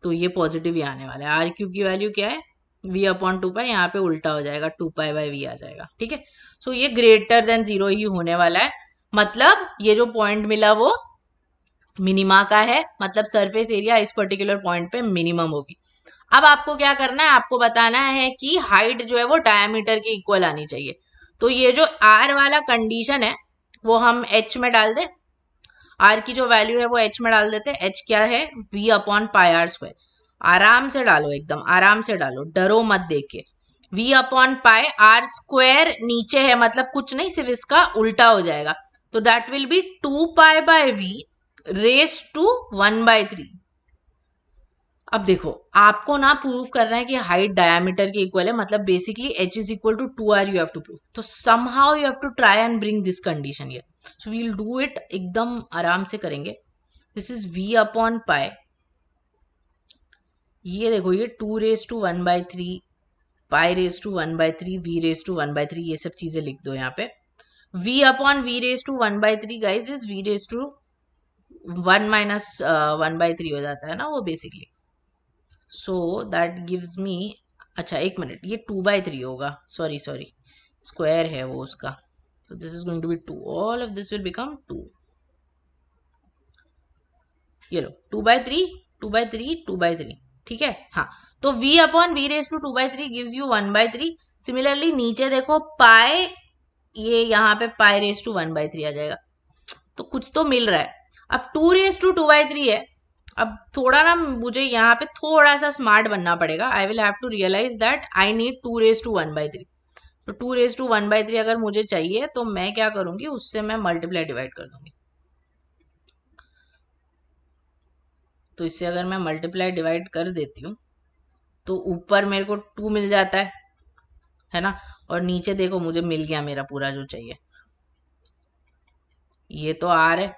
तो ये पॉजिटिव ही आने वाला है। r³ की वैल्यू क्या है, v/2 पाई, यहाँ पे उल्टा हो जाएगा, 2 पाई/v आ जाएगा, ठीक है। सो ये ग्रेटर देन 0 ही होने वाला है, मतलब ये जो पॉइंट मिला वो मिनिमा का है, मतलब सरफेस एरिया इस पर्टिकुलर पॉइंट पे मिनिमम होगी। अब आपको क्या करना है, आपको बताना है कि हाइट जो है वो डायमीटर के इक्वल आनी चाहिए। तो ये जो आर वाला कंडीशन है वो हम एच में डाल दे, आर की जो वैल्यू है वो एच में डाल देते हैं। एच क्या है, v/πr²। आराम से डालो, एकदम आराम से डालो, डरो मत देख के। v/πr² नीचे है, मतलब कुछ नहीं, सिर्फ इसका उल्टा हो जाएगा, तो दैट विल बी 2 पाई/v रेस टू 1/3। अब देखो, आपको ना प्रूफ करना है कि हाइट डायमीटर के इक्वल है, मतलब basically h is equal to 2r you have to proof. तो somehow you have to try and bring this condition here. So we will do it, एकदम आराम से करेंगे। दिस इज v/पाई, ये देखो, ये 2⁻⁴, π⁻⁴, v⁻⁴, ये सब चीजें लिख दो यहाँ पे। v/v⁻⁴ गाइज इज v⁻1 - 1/3 हो जाता है ना वो basically. So that gives me, अच्छा एक मिनट, ये 2/3 होगा, सॉरी स्क्वायर है वो उसका, तो this is going to be 2, all of this will become 2। ये लो 2/3, 2/3, 2/3, ठीक है। हाँ, तो v/v⁻⁴ गिव्स यू 1/3। सिमिलरली नीचे देखो पाई, ये यहाँ पे π⁻1/3 आ जाएगा, तो कुछ तो मिल रहा है। अब 2⁻2/3 है, अब थोड़ा ना मुझे यहाँ पे थोड़ा सा स्मार्ट बनना पड़ेगा। I will have to realise that I need 2⁻1/3। तो 2⁻1/3 अगर मुझे चाहिए तो मैं क्या करूंगी, उससे मैं मल्टीप्लाई डिवाइड कर दूंगी। तो इससे अगर मैं मल्टीप्लाई डिवाइड कर देती हूँ तो ऊपर मेरे को 2 मिल जाता है ना, और नीचे देखो मुझे मिल गया मेरा पूरा जो चाहिए। ये तो r है,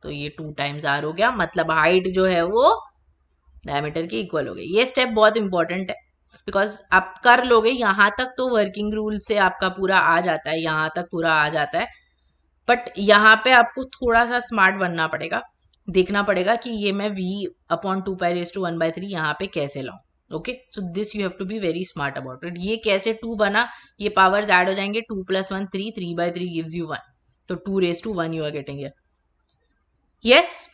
तो ये 2 टाइम्स r हो गया, मतलब हाइट जो है वो डायमीटर के इक्वल हो गई। ये स्टेप बहुत इंपॉर्टेंट है बिकॉज आप कर लोगे, यहाँ तक तो वर्किंग रूल से आपका पूरा आ जाता है, यहाँ तक पूरा आ जाता है, बट यहाँ पे आपको थोड़ा सा स्मार्ट बनना पड़ेगा, देखना पड़ेगा कि ये मैं v/2 π⁻1/3 यहाँ पे कैसे लाऊं। Okay, so this you have to be very smart about it. ये कैसे 2 बना, ये पावर्स ऐड हो जाएंगे, 2 + 1 3, 3/3 गिव्स यू 1, तो 2⁻1 you are getting here. Yes,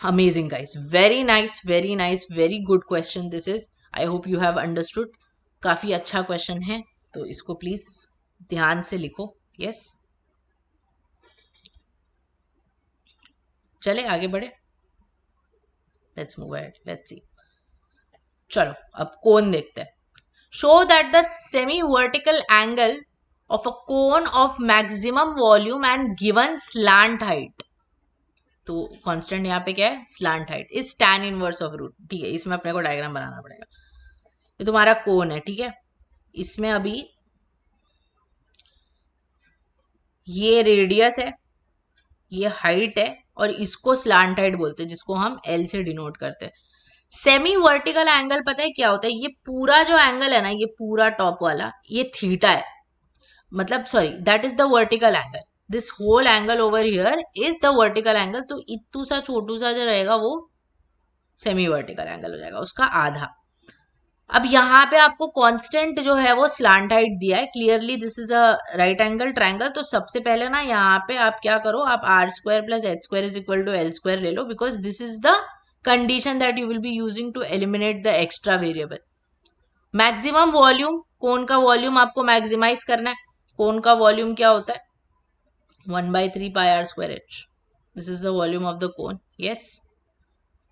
amazing guys, very nice, very nice, very good question this is, I hope you have understood। काफी अच्छा question है, तो इसको प्लीज ध्यान से लिखो। यस, चले आगे बढ़े, let's move ahead, let's see. चलो अब कोन देखते हैं। Show that the semi vertical angle of a cone of maximum volume and given slant height, तो कांस्टेंट यहाँ पे क्या है, slant height, is tan inverse of root. ठीक है, इसमें अपने को डायग्राम बनाना पड़ेगा। ये तुम्हारा कोन है, ठीक है, इसमें अभी ये रेडियस है, ये हाइट है, और इसको स्लैंट हाइट बोलते हैं, जिसको हम L से डिनोट करते हैं। सेमी वर्टिकल एंगल पता है क्या होता है, ये पूरा जो एंगल है ना, ये पूरा टॉप वाला, ये थीटा है, मतलब sorry, that is the vertical angle, this whole angle over here is the vertical angle. तो इतू सा छोटू सा जो रहेगा वो सेमी वर्टिकल एंगल हो जाएगा, उसका आधा। अब यहाँ पे आपको कांस्टेंट जो है वो स्लैंट हाइट दिया है, clearly this is a right angle triangle. तो सबसे पहले ना यहाँ पे आप क्या करो, आप r² + h² is equal to L² ले लो, because this is the condition that you will be using to eliminate the extra variable. Maximum volume, cone का वॉल्यूम आपको मैक्सिमाइज करना है। कोन का वॉल्यूम क्या होता है, 1/3 πr² h, this is the volume of the cone. Yes,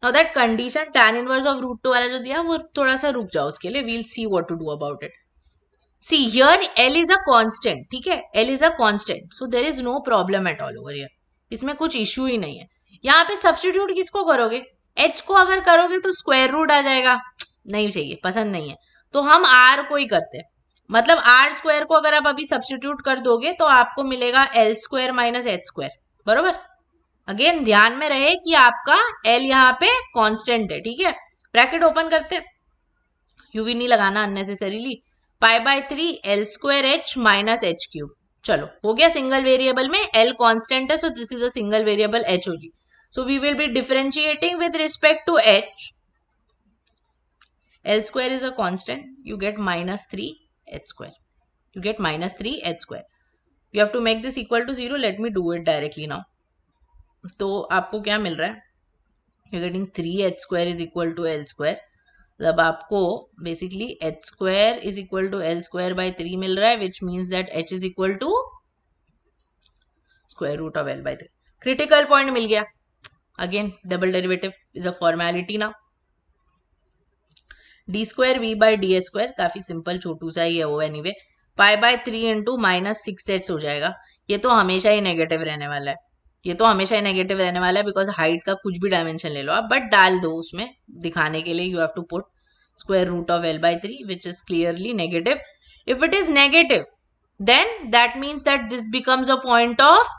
now that condition tan inverse of √2 वाला जो दिया, वो थोड़ा सा रुक जाओ उसके लिए, we'll see what to do about it. See here L is a constant, ठीक है, L is a constant, so there is no problem at all over here, इसमें कुछ इश्यू ही नहीं है। यहाँ पे सब्स्टिट्यूट किसको करोगे, h को अगर करोगे तो स्क्वायर रूट आ जाएगा, नहीं चाहिए, पसंद नहीं है, तो हम r को ही करते हैं। मतलब r² को अगर आप अभी सब्स्टिट्यूट कर दोगे तो आपको मिलेगा L² - h², बरोबर। अगेन ध्यान में रहे कि आपका एल यहाँ पे कांस्टेंट है, ठीक है। ब्रैकेट ओपन करते, यूवी नहीं लगाना unnecessarily, pi by 3 L square h minus h cube. चलो हो गया, सिंगल वेरिएबल में एल कांस्टेंट है, so this is a single variable h only. So we will be differentiating with respect to h. L square is a constant, you get minus 3 h square. You get minus 3 h square. You have to make this equal to 0. Let me do it directly now. तो आपको क्या मिल रहा है? You're getting 3h square is equal to L square. जब आपको basically h square is equal to L square by 3 मिल रहा है, which means that h is equal to square root of L by 3. Critical point मिल गया. Again, double derivative is a formality now. D square v by d h square, काफी simple छोटू सा ही है वो, anyway pi by 3 into minus 6h हो जाएगा। ये तो हमेशा ही नेगेटिव रहने वाला है, ये तो हमेशा ही नेगेटिव रहने वाला है, बिकॉज हाइट का कुछ भी डायमेंशन ले लो आप, बट डाल दो उसमें दिखाने के लिए, you have to put square root of L by 3 which is clearly negative. If it is negative then that means that this becomes a point of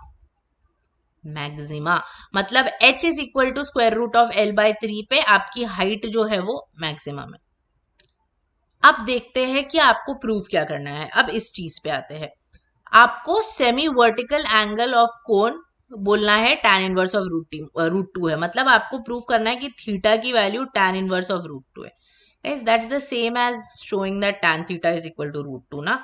maxima, मतलब h is equal to square root of L by 3 पे आपकी height जो है वो maximum है। अब देखते हैं कि आपको प्रूफ क्या करना है। अब इस चीज पे आते हैं, आपको semi vertical angle of cone बोलना है tan inverse of root two है, मतलब आपको प्रूफ करना है कि थीटा की वैल्यू tan inverse of root two है। Guys that's the same as showing that tan theta is equal to root two ना,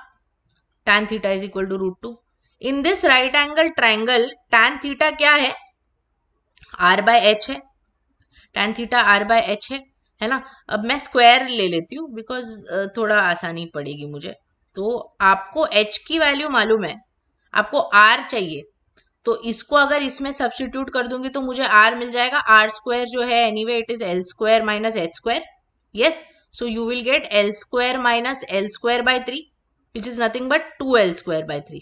tan theta is equal to root two. In this right angle triangle tan theta क्या है, r by H है, tan theta r by H है ना। अब मैं square ले लेती हूँ बिकॉज थोड़ा आसानी पड़ेगी मुझे। तो आपको h की वैल्यू मालूम है, आपको r चाहिए, तो इसको अगर इसमें सब्स्टिट्यूट कर दूंगी तो मुझे r मिल जाएगा, r स्क्वायर जो है anyway it is L square minus h square. Yes, so you will gate L square minus L square by 3 which is nothing but 2l square by 3।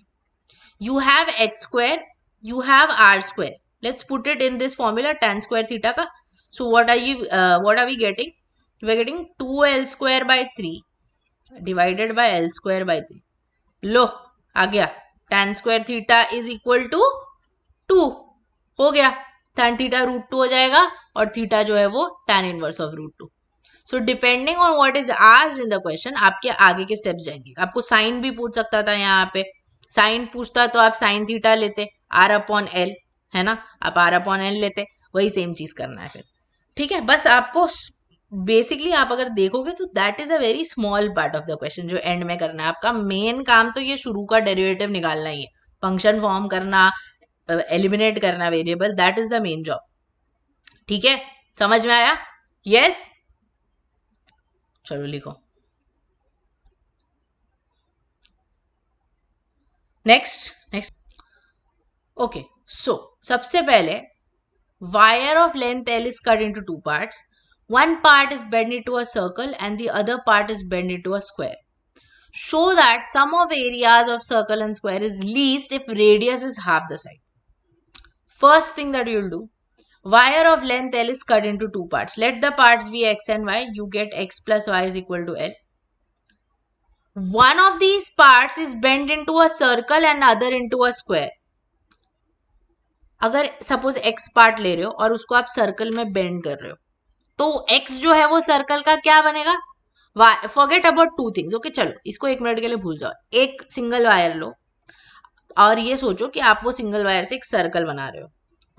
You have h square, you have r square. Let's put it in this formula tan square theta का. So what are we getting? We are getting 2l square by 3 divided by l square by 3. लो आ गया, tan square theta is equal to 2 हो गया, tan theta root 2 हो जाएगा और theta जो है वो tan inverse of root 2. So depending on what is asked in the question आपके आगे के स्टेप्स जाएंगे। आपको साइन भी पूछ सकता था, यहाँ पे साइन पूछता तो आप साइन थीटा लेते, आर अपॉन एल है ना, आप आर अपॉन एल लेते, वही सेम चीज करना है फिर, ठीक है। बस आपको बेसिकली आप अगर देखोगे तो that is a very small part of the question जो एंड में करना है। आपका मेन काम तो ये शुरू का डेरिवेटिव निकालना ही है, फंक्शन फॉर्म करना, एलिमिनेट करना variable, that is the main job, ठीक है। समझ में आया? यस, चलो लिखो नेक्स्ट। ओके, सो सबसे पहले wire of length L is cut into two parts, one part is bent into a circle and the other part is bent into a square. Show that sum of areas of circle and square is least if radius is half the side. First thing that you'll do, wire of length L is cut into two parts. Let the parts be x and y. You get x plus y is equal to L. One of these parts is bent into a circle and other into a square. अगर suppose x part ले रहे हो और उसको आप circle में bend कर रहे हो, तो x जो है वो सर्कल का क्या बनेगा, forget about two things, okay. चलो इसको एक मिनट के लिए भूल जाओ, एक सिंगल वायर लो और ये सोचो कि आप वो सिंगल वायर से एक सर्कल बना रहे हो,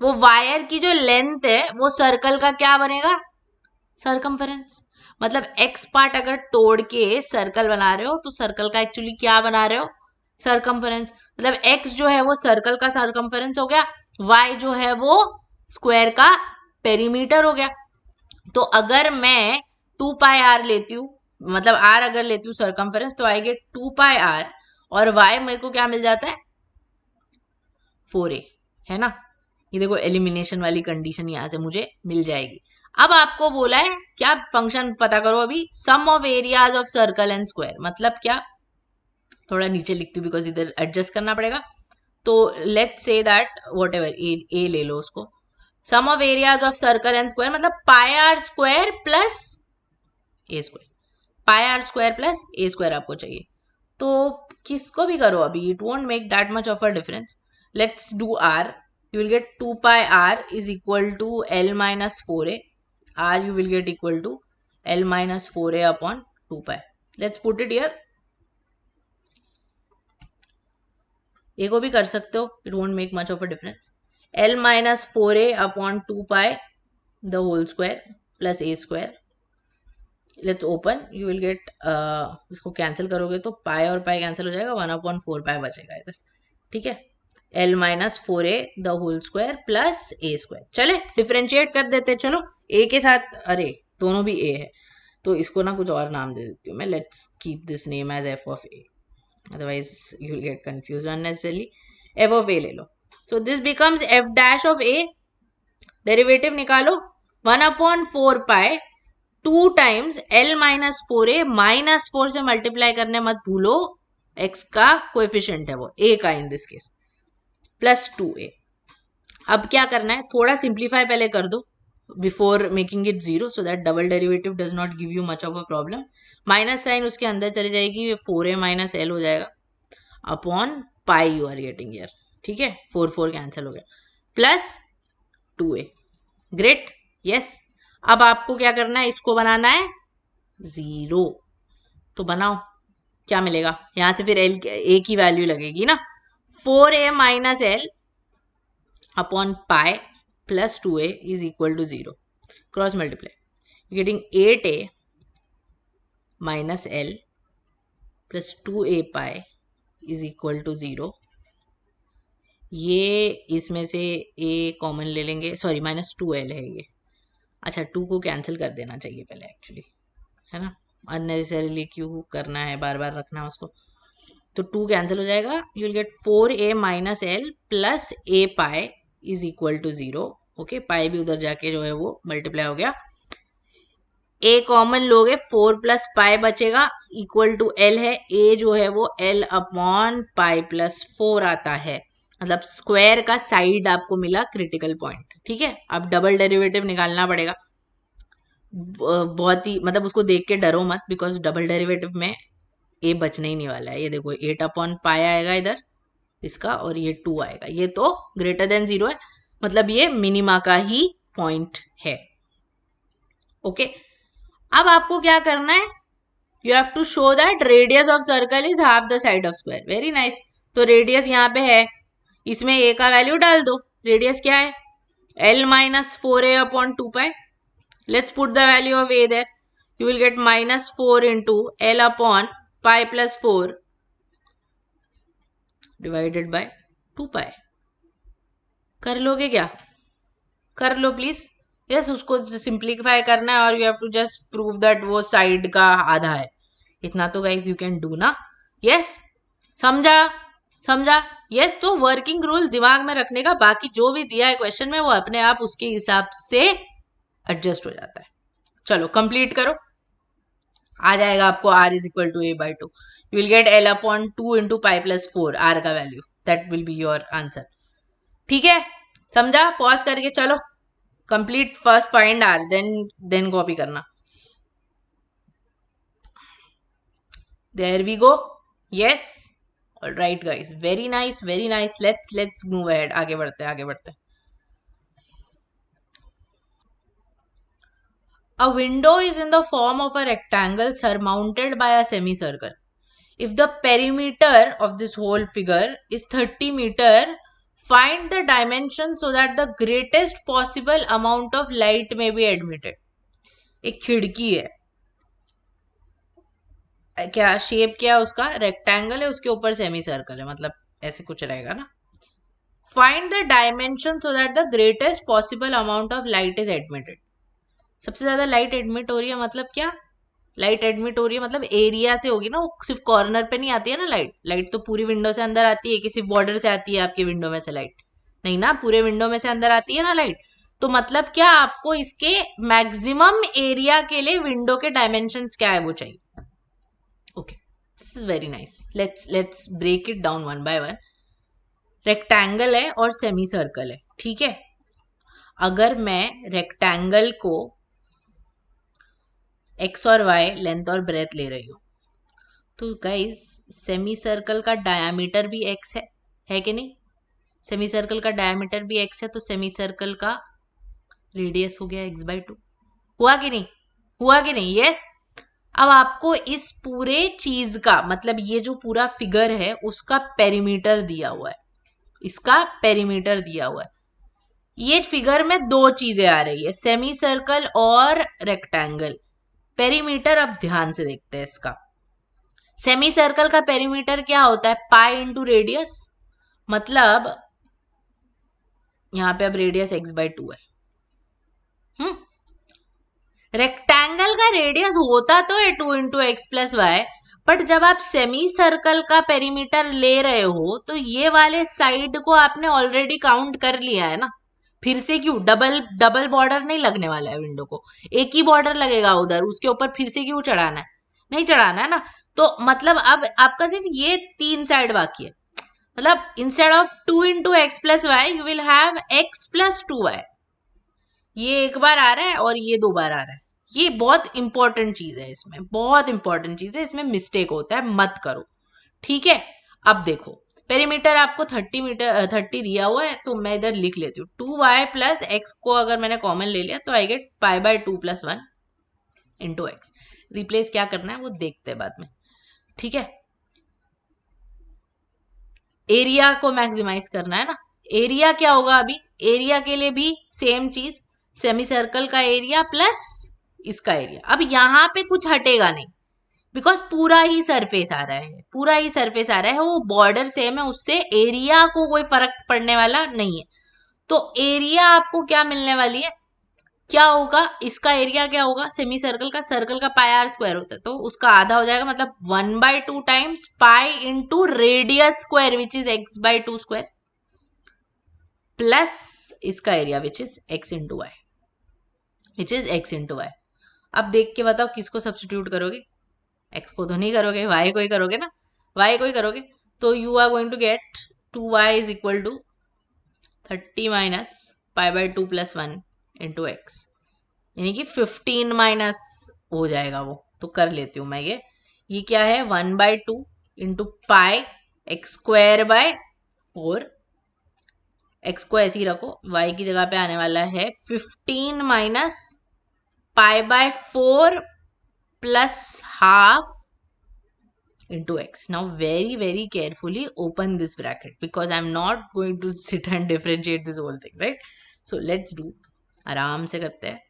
वो वायर की जो लेंथ है वो सर्कल का क्या बनेगा, सरकमफेरेंस। मतलब x पार्ट अगर तोड़ के सर्कल बना रहे हो तो सर्कल का एक्चुअली क्या बना रहे हो, सरकमफेरेंस। मतलब x जो है वो सर्कल का सरकमफेरेंस हो गया, y जो है वो स्क्वायर का पेरीमीटर हो गया। तो अगर मैं 2 पाई आर लेती हूँ, मतलब r अगर लेती हूँ सरकमफेरेंस, तो आई गेट 2 पाई आर और y मेरे को क्या मिल जाता है, 4a, है ना। ये देखो एलिमिनेशन वाली कंडीशन यहां से मुझे मिल जाएगी। अब आपको बोला है क्या, फंक्शन पता करो अभी, sum of areas of circle and square, मतलब क्या, थोड़ा नीचे लिखती हूँ बिकॉज इधर एडजस्ट करना पड़ेगा। तो let's say that what ever ए ले लो उसको, sum of areas of circle and square, मतलब pi R square plus A square, pi R square plus A square आपको चाहिए। तो किसको भी करो अभी, it won't make that much of a difference. Let's do R, you will get 2 pi r is equal to L minus 4a. R you will get equal to L minus 4a upon 2 pi. Let's put it here. A को भी कर सकते हो, it won't make much of a difference. L minus 4a upon 2 pi the whole square plus a square. Let's open. You will get इसको cancel करोगे तो पाई और pi cancel हो जाएगा, 1/4 पाई बचेगा इधर. ठीक है, L minus 4a the whole square plus a square. चले डिफ्रेंशिएट कर देते. चलो a के साथ, अरे दोनों भी a है तो इसको ना कुछ और नाम दे देती हूँ मैं. Let's keep this name as f of a, otherwise you will get confused unnecessarily. f of a ले लो. So this becomes f dash of a. Derivative निकालो. 1/4 पाई 2 times L minus 4a minus 4 से मल्टीप्लाई करने मत भूलो, x का coefficient है वो a का इन दिस केस, प्लस 2a. अब क्या करना है, थोड़ा सिंप्लीफाई पहले कर दो before making it zero, so that double derivative does not give you much of a problem. Minus sign उसके अंदर चली जाएगी, 4a माइनस l हो जाएगा upon pi you are getting here. ठीक है, 4 कैंसिल हो गया, प्लस 2a. ग्रेट. यस, अब आपको क्या करना है, इसको बनाना है 0. तो बनाओ, क्या मिलेगा यहां से, फिर एल ए की वैल्यू लगेगी ना. 4a minus L upon pi plus 2a is equal to 0. Cross multiply, getting 8a minus L plus 2a pi is equal to 0. ये इसमें से a कॉमन ले लेंगे, सॉरी माइनस 2l है ये. अच्छा, 2 को कैंसिल कर देना चाहिए पहले एक्चुअली, है ना. अननेसेसरीली क्यों करना है, बार बार रखना है उसको. तो 2 कैंसिल हो जाएगा. You will get 4a minus L plus a pi is equal to 0. Okay, pi भी उधर जाके जो है वो मल्टीप्लाई हो गया. a कॉमन लोगे, 4 प्लस पाई बचेगा इक्वल टू l है. a जो है वो l अपॉन पाई प्लस 4 आता है, मतलब स्क्वायर का साइड आपको मिला क्रिटिकल पॉइंट. ठीक है, अब डबल डेरिवेटिव निकालना पड़ेगा. बहुत ही, मतलब उसको देख के डरो मत, बिकॉज डबल डेरिवेटिव में ए बचने ही नहीं वाला है. ये देखो 8 अपॉन पाई आएगा इधर इसका, और ये 2 आएगा. ये तो ग्रेटर देन 0 है, मतलब ये मिनिमा का ही पॉइंट है. ओके, अब आपको क्या करना है, you have to show that radius of circle is half the side of square. Very nice. तो रेडियस यहाँ पे है, इसमें a का वैल्यू डाल दो. रेडियस क्या है, L minus 4a upon 2 pi. Let's put the value of a there. You will get minus 4 into L upon pi plus 4 divided by 2 pi. कर लोगे क्या, कर लो प्लीज. यस, उसको सिंप्लीफाई करना है और you have to just prove that वो साइड का आधा है. इतना तो गाइस यू कैन डू ना. यस, समझा समझा. यस, तो वर्किंग रूल दिमाग में रखने का, बाकी जो भी दिया है क्वेश्चन में वो अपने आप उसके हिसाब से एडजस्ट हो जाता है. चलो कंप्लीट करो. आ जाएगा आपको r is equal to a by 2. You will get l upon 2 into pi plus 4, r का value, that will be your answer. ठीक है, समझा. पॉज करके चलो complete. First find r, then copy करना. There we go. Yes, alright guys, very nice very nice. Let's move ahead. आगे बढ़ते हैं, आगे बढ़ते हैं. A window is in the form of a rectangle surmounted by a semicircle. If the perimeter of this whole figure is 30 meter, find the dimension so that the greatest possible amount of light may be admitted. एक खिड़की है, क्या shape, क्या उसका rectangle है, उसके ऊपर semi circle है, मतलब ऐसे कुछ रहेगा ना. Find the dimension so that the greatest possible amount of light is admitted. सबसे ज्यादा लाइट एडमिट हो रही है, मतलब क्या, लाइट एडमिट हो रही है मतलब एरिया से होगी ना, वो सिर्फ कॉर्नर पे नहीं आती है ना लाइट. लाइट तो पूरी विंडो से अंदर आती है कि सिर्फ बॉर्डर से आती है आपके विंडो में से लाइट, नहीं ना, पूरे विंडो में से अंदर आती है ना लाइट. तो मतलब क्या, आपको इसके मैक्सिमम एरिया के लिए विंडो के डायमेंशंस क्या है वो चाहिए. Okay, this is very nice. Let's break it down one by one. Rectangle है और सेमी सर्कल है. ठीक है, अगर मैं रेक्टेंगल को x और y लेंथ और ब्रेथ ले रही हूँ, तो गाइस सेमी सर्कल का डायमीटर भी x है कि नहीं. सेमी सर्कल का डायमीटर भी x है, तो सेमी सर्कल का रेडियस हो गया x/2। हुआ कि नहीं? हुआ कि नहीं? यस। अब आपको इस पूरे चीज का मतलब ये जो पूरा फिगर है उसका पेरीमीटर दिया हुआ है, इसका पेरीमीटर दिया हुआ है। ये फिगर में दो चीजें आ रही है, सेमी सर्कल और रेक्टेंगल। पेरीमीटर अब ध्यान से देखते हैं इसका। सेमी सर्कल का पेरीमीटर क्या होता है? पाई इंटू रेडियस। मतलब यहां पे अब रेडियस x/2 है। रेक्टेंगल का रेडियस होता तो है 2 into x plus y, but जब आप सेमी सर्कल का पेरीमीटर ले रहे हो तो ये वाले साइड को आपने ऑलरेडी काउंट कर लिया है ना। फिर से क्यों? डबल डबल बॉर्डर नहीं लगने वाला है विंडो को, एक ही बॉर्डर लगेगा उधर, उसके ऊपर फिर से क्यों चढ़ाना है? नहीं चढ़ाना है ना। तो मतलब अब आपका सिर्फ ये 3 साइड बाकी है। मतलब instead of 2 into x plus why you will have x plus 2y। ये एक बार आ रहा है और ये 2 बार आ रहा है। ये बहुत इंपॉर्टेंट चीज है, इसमें बहुत इंपॉर्टेंट चीज है, इसमें मिस्टेक होता है, मत करो। ठीक है। अब देखो पेरीमीटर आपको 30 दिया हुआ है, तो मैं इधर लिख लेती हूँ 2y प्लस एक्स को अगर मैंने कॉमन ले लिया तो I get π/2 + 1 into X. Replace क्या करना है वो देखते हैं बाद में। ठीक है। एरिया को मैक्सिमाइज करना है ना। एरिया क्या होगा? अभी एरिया के लिए भी सेम चीज, सेमी सर्कल का एरिया प्लस इसका एरिया। अब यहां पे कुछ हटेगा नहीं, बिकॉज पूरा ही सरफेस आ रहा है, पूरा ही सरफेस आ रहा है, वो बॉर्डर सेम है, उससे एरिया को कोई फर्क पड़ने वाला नहीं है। तो एरिया आपको क्या मिलने वाली है? क्या होगा इसका एरिया? क्या होगा? सेमी सर्कल का, सर्कल का πr² होता है, तो उसका आधा हो जाएगा, मतलब 1/2 times pi into radius square which is x/2² plus इसका area which is x into Y, which is x into Y. अब देख के बताओ किसको सब्सटीट्यूट करोगे? x को तो नहीं करोगे, y को ही करोगे ना, y को ही करोगे। तो you are going to get 2y is equal to 30 minus π/2 + 1 into X, यानी कि 15 माइनस हो जाएगा वो। तो कर लेती हूँ मैं ये क्या है? 1/2 इंटू पाई x²/4। x को ऐसे ही रखो, y की जगह पे आने वाला है 15 minus π/4 plus half into x. Now very carefully open this bracket because I'm not going to sit and differentiate this whole thing, right? So let's do, आराम से करते हैं।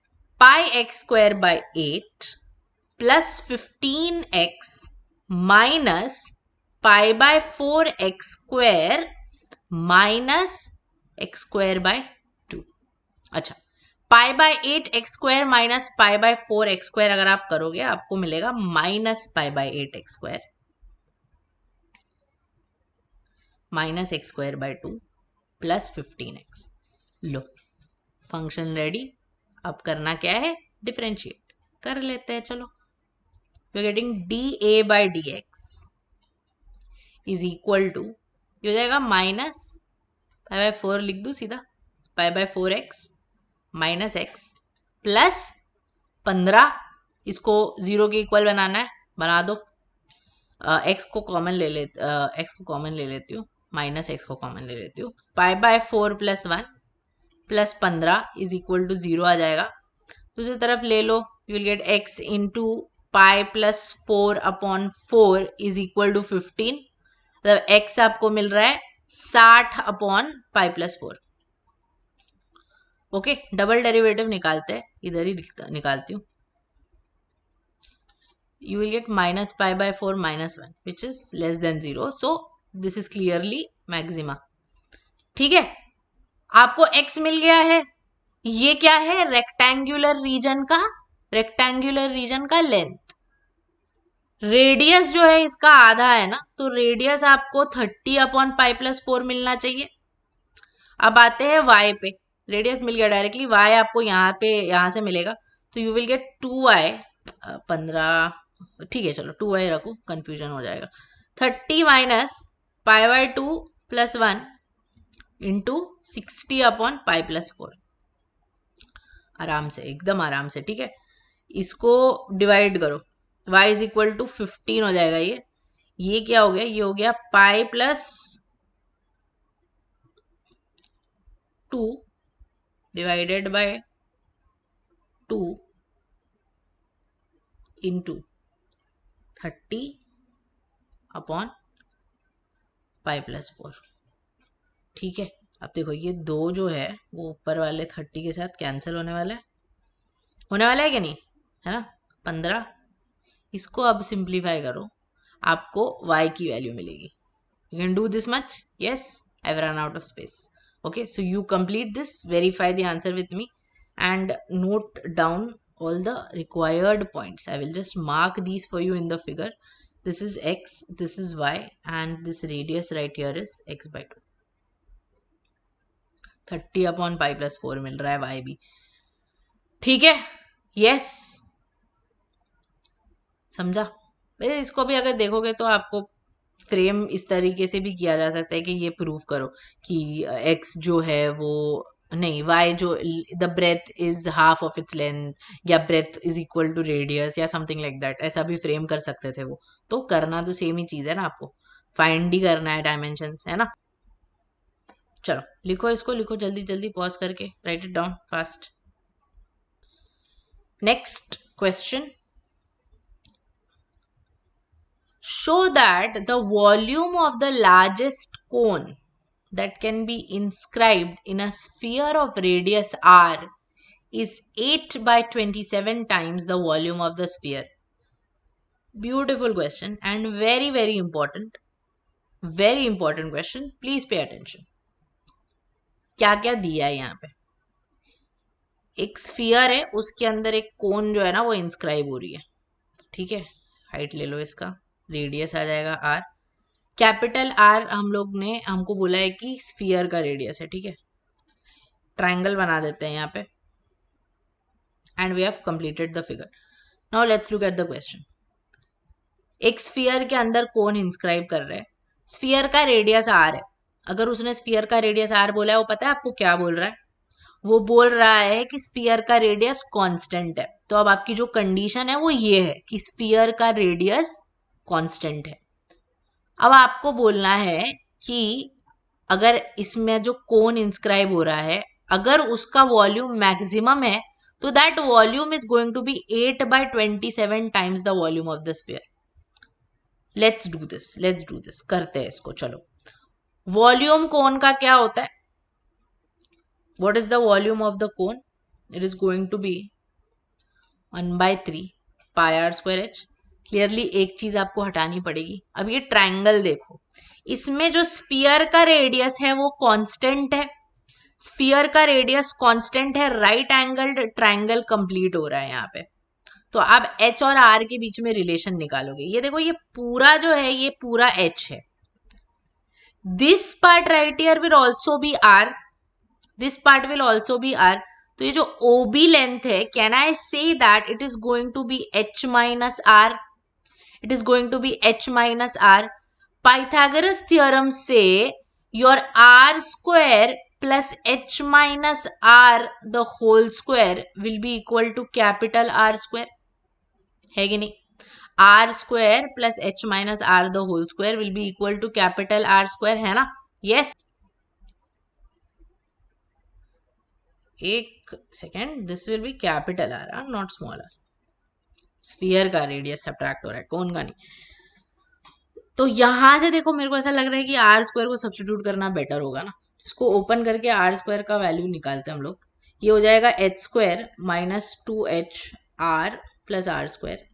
πx²/8 plus 15x minus π/4x² minus x²/2। अच्छा, π/8 x² minus π/4 x² अगर आप करोगे आपको मिलेगा minus π/8 x² minus x²/2 plus 15x। लो फंक्शन रेडी। अब करना क्या है? डिफरेंशिएट कर लेते हैं। चलो, you are getting dA/dx is equal to, ये हो जाएगा माइनस π/4 लिख दूँ सीधा, π/4x माइनस एक्स प्लस 15, इसको 0 के इक्वल बनाना है, बना दो। एक्स को कॉमन ले लेती हूँ, माइनस एक्स को कॉमन ले लेती हूँ। π/4 + 1 प्लस 15 इज इक्वल टू 0 आ जाएगा। दूसरी तरफ ले लो, you will get x into pi plus 4/4 is equal to 15, मतलब x आपको मिल रहा है 60/π+4। ओके, डबल डेरिवेटिव निकालते हैं, इधर ही निकालती हूँ। you will get minus π/4 minus 1 which is less than 0, so this is clearly maxima। ठीक है, आपको x मिल गया है। ये क्या है? रेक्टेंगुलर रीजन का लेंथ। रेडियस जो है इसका आधा है ना, तो रेडियस आपको 30/π+4 मिलना चाहिए। अब आते हैं y पे, रेडियस मिल गया डायरेक्टली, y आपको यहाँ से मिलेगा, तो यू विल गेट 2y 15, ठीक है चलो 2y रखो, कंफ्यूजन हो जाएगा। 30 माइनस π/2 + 1 इंटू 60/π+4। आराम से, एकदम आराम से। ठीक है, इसको डिवाइड करो, y इज इक्वल टू 15 हो जाएगा। ये क्या हो गया? ये हो गया pi plus 2 divided by 2 into 30 upon pi plus 4। ठीक है, अब देखो ये 2 जो है वो ऊपर वाले 30 के साथ कैंसिल होने वाला है कि नहीं, है ना, 15। इसको अब सिंप्लीफाई करो, आपको y की वैल्यू मिलेगी। You can do this much? Yes, I've run out of space. Okay, so you complete this, verify the answer with me, and note down all the required points. I will just mark these for you in the figure. This is x, this is y, and this radius right here is x by 2. 30 upon pi plus 4 मिल रहा है y भी। ठीक है, yes, समझा। वैसे इसको भी अगर देखोगे तो आपको फ्रेम इस तरीके से भी किया जा सकता है कि ये प्रूव करो कि x जो है वो नहीं, y जो the breadth is half of its length, या breadth is equal to radius, या समथिंग लाइक दैट, ऐसा भी फ्रेम कर सकते थे वो। तो करना तो सेम ही चीज है ना, आपको फाइंड ही करना है डायमेंशंस, है ना। चलो लिखो, इसको लिखो जल्दी जल्दी, पॉज करके right it down fast. Next question, show that the volume of the largest cone that can be inscribed in a sphere of radius r is 8 by 27 times the volume of the sphere. Beautiful question and very very important question. Please pay attention. क्या क्या दिया है यहाँ पे, एक sphere है, उसके अंदर एक कोन जो है ना वो इंस्क्राइब हो रही है। ठीक है, हाइट ले लो, इसका रेडियस आ जाएगा आर। कैपिटल आर हम लोग ने, हमको बोला है कि स्फीयर का रेडियस है। ठीक है, ट्राइंगल बना देते हैं यहाँ पे, and we have completed the figure. Now let's look at the question. एक स्फीयर के अंदर कोन इंस्क्राइब कर रहे हैं, स्फीयर का रेडियस आर है। अगर उसने स्फीयर का रेडियस आर बोला है, वो पता है आपको क्या बोल रहा है, वो बोल रहा है कि स्फीयर का रेडियस कांस्टेंट है। तो अब आपकी जो कंडीशन है वो ये है कि स्फीयर का रेडियस कांस्टेंट है। अब आपको बोलना है कि अगर इसमें जो कोन इंस्क्राइब हो रहा है, अगर उसका वॉल्यूम मैक्सिमम है, तो that volume is going to be 8 by 27 times the volume of the sphere. Let's do this, करते हैं इसको। चलो, वॉल्यूम कोन का क्या होता है, what is the volume of the cone? It is going to be 1 by 3 pi r square h. Clearly एक चीज आपको हटानी पड़ेगी। अब ये ट्राइंगल देखो, इसमें जो स्फीयर का रेडियस है वो कांस्टेंट है, स्फीयर का रेडियस कांस्टेंट है, राइट एंगल्ड ट्राइंगल कंप्लीट हो रहा है यहाँ पे। तो आप h और r के बीच में रिलेशन निकालोगे। ये देखो, ये पूरा जो है ये पूरा h है, this part right here will also be r, this part will also be r। तो ये जो OB लेंथ है, can I say that it is going to be h minus r, it is going to be h minus r। Pythagoras theorem से your r square plus h minus r the whole square will be equal to capital R square, है कि नहीं। r square plus h minus r the whole square will be equal to capital R square, है ना। Yes, एक second, this will be capital R, not small r। Sphere का radius subtract हो रहा है, कोन का नहीं। तो यहां से देखो, मेरे को ऐसा लग रहा है कि आर स्क्वायर को सब्स्टिट्यूट करना बेटर होगा ना। इसको ओपन करके आर स्क्वायर का वैल्यू निकालते हैं हम लोग। ये हो जाएगा h square minus 2h r plus R square.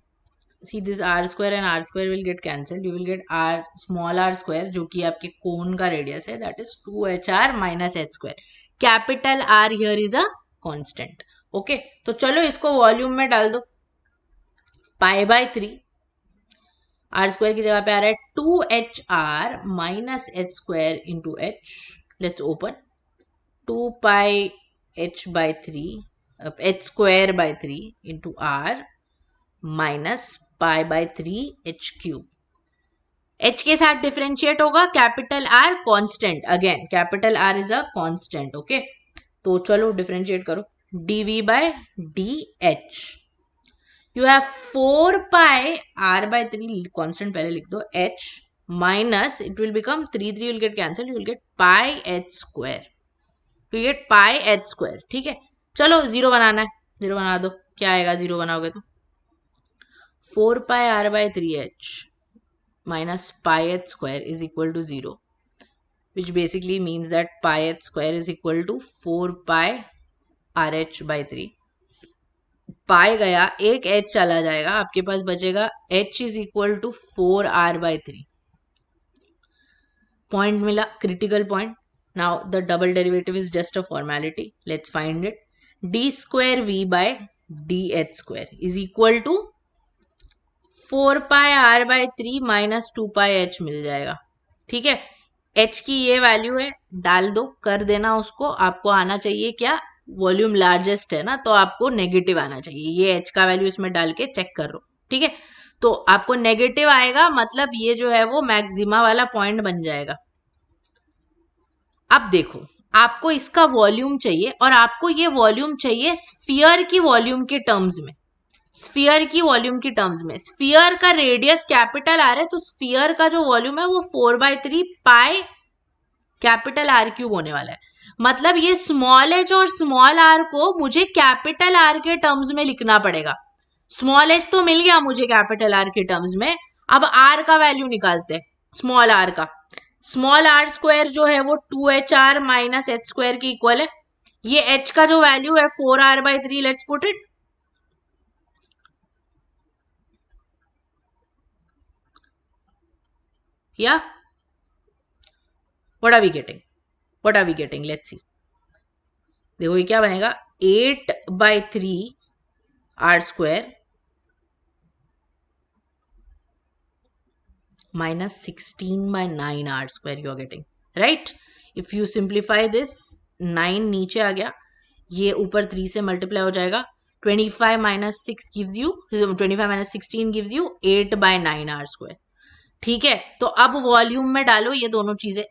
See this R square and R square will get cancelled, you will get R small r square जो कि आपके कोन का रेडियस है, that is 2HR minus h square. Capital R here is a constant. Okay, तो चलो इसको volume में डाल दो। पाई बाय 3, आर स्क्वायर की जगह पे आ रहा है 2HR minus h square into h. Let's open, 2 pi h by 3, h square by 3 into r minus pi by 3 h cube. h के साथ डिफरेंशिएट होगा, capital R constant, again capital R is a constant. Okay, तो चलो differentiate करो, dv by dh। You have 4 pi r by 3, constant पहले लिख दो, h minus, it will become 3 will get cancel, you will get pi h square. To get pi h square. ठीक है, चलो zero बनाना है, जीरो बना दो। क्या आएगा जीरो बनाओगे तो 4πr/3h minus pi h square is equal to 0, which basically means that pi h square is equal to 4πrh/3। पाई गया, एक h चला जाएगा, आपके पास बचेगा h is equal to 4r/3। Point मिला, critical point. Now the double derivative is just a formality, let's find it. d²v/dh² is equal to 4πr/3 minus 2πh मिल जाएगा। ठीक है, h की ये वैल्यू है, डाल दो, कर देना उसको। आपको आना चाहिए क्या, वॉल्यूम लार्जेस्ट है ना, तो आपको नेगेटिव आना चाहिए। ये h का वैल्यू इसमें डाल के चेक कर लो। ठीक है, तो आपको नेगेटिव आएगा, मतलब ये जो है वो मैक्सिमा वाला पॉइंट बन जाएगा। अब देखो, आपको इसका वॉल्यूम चाहिए, और आपको ये वॉल्यूम चाहिए स्फीयर की वॉल्यूम के टर्म्स में। स्फीयर की वॉल्यूम की टर्म्स में, स्फीयर का रेडियस कैपिटल आर है, तो स्फीयर का जो वॉल्यूम है वो 4/3 पाई कैपिटल आर क्यूब होने वाला है। मतलब ये स्मॉल एच और स्मॉल आर को मुझे कैपिटल आर के टर्म्स में लिखना पड़ेगा। स्मॉल एच तो मिल गया मुझे कैपिटल आर के टर्म्स में, अब आर का वैल्यू निकालते हैं, स्मॉल आर का। स्मॉल आर स्क्वायर जो है वो 2hr माइनस एच स्क्वायर के इक्वल है। ये h का जो वैल्यू है 4r/3, लेट्स पुट इट। या what are we getting? What are we getting? Let's see. देखो ये क्या बनेगा, 8/3 r² minus 16/9 r² you are getting, right? If you simplify this, 9 नीचे आ गया, ये ऊपर 3 से मल्टीप्लाई हो जाएगा। 25 minus 6 gives you 25 minus 16 gives you 8/9 r²। ठीक है, तो अब वॉल्यूम में डालो ये दोनों चीजें।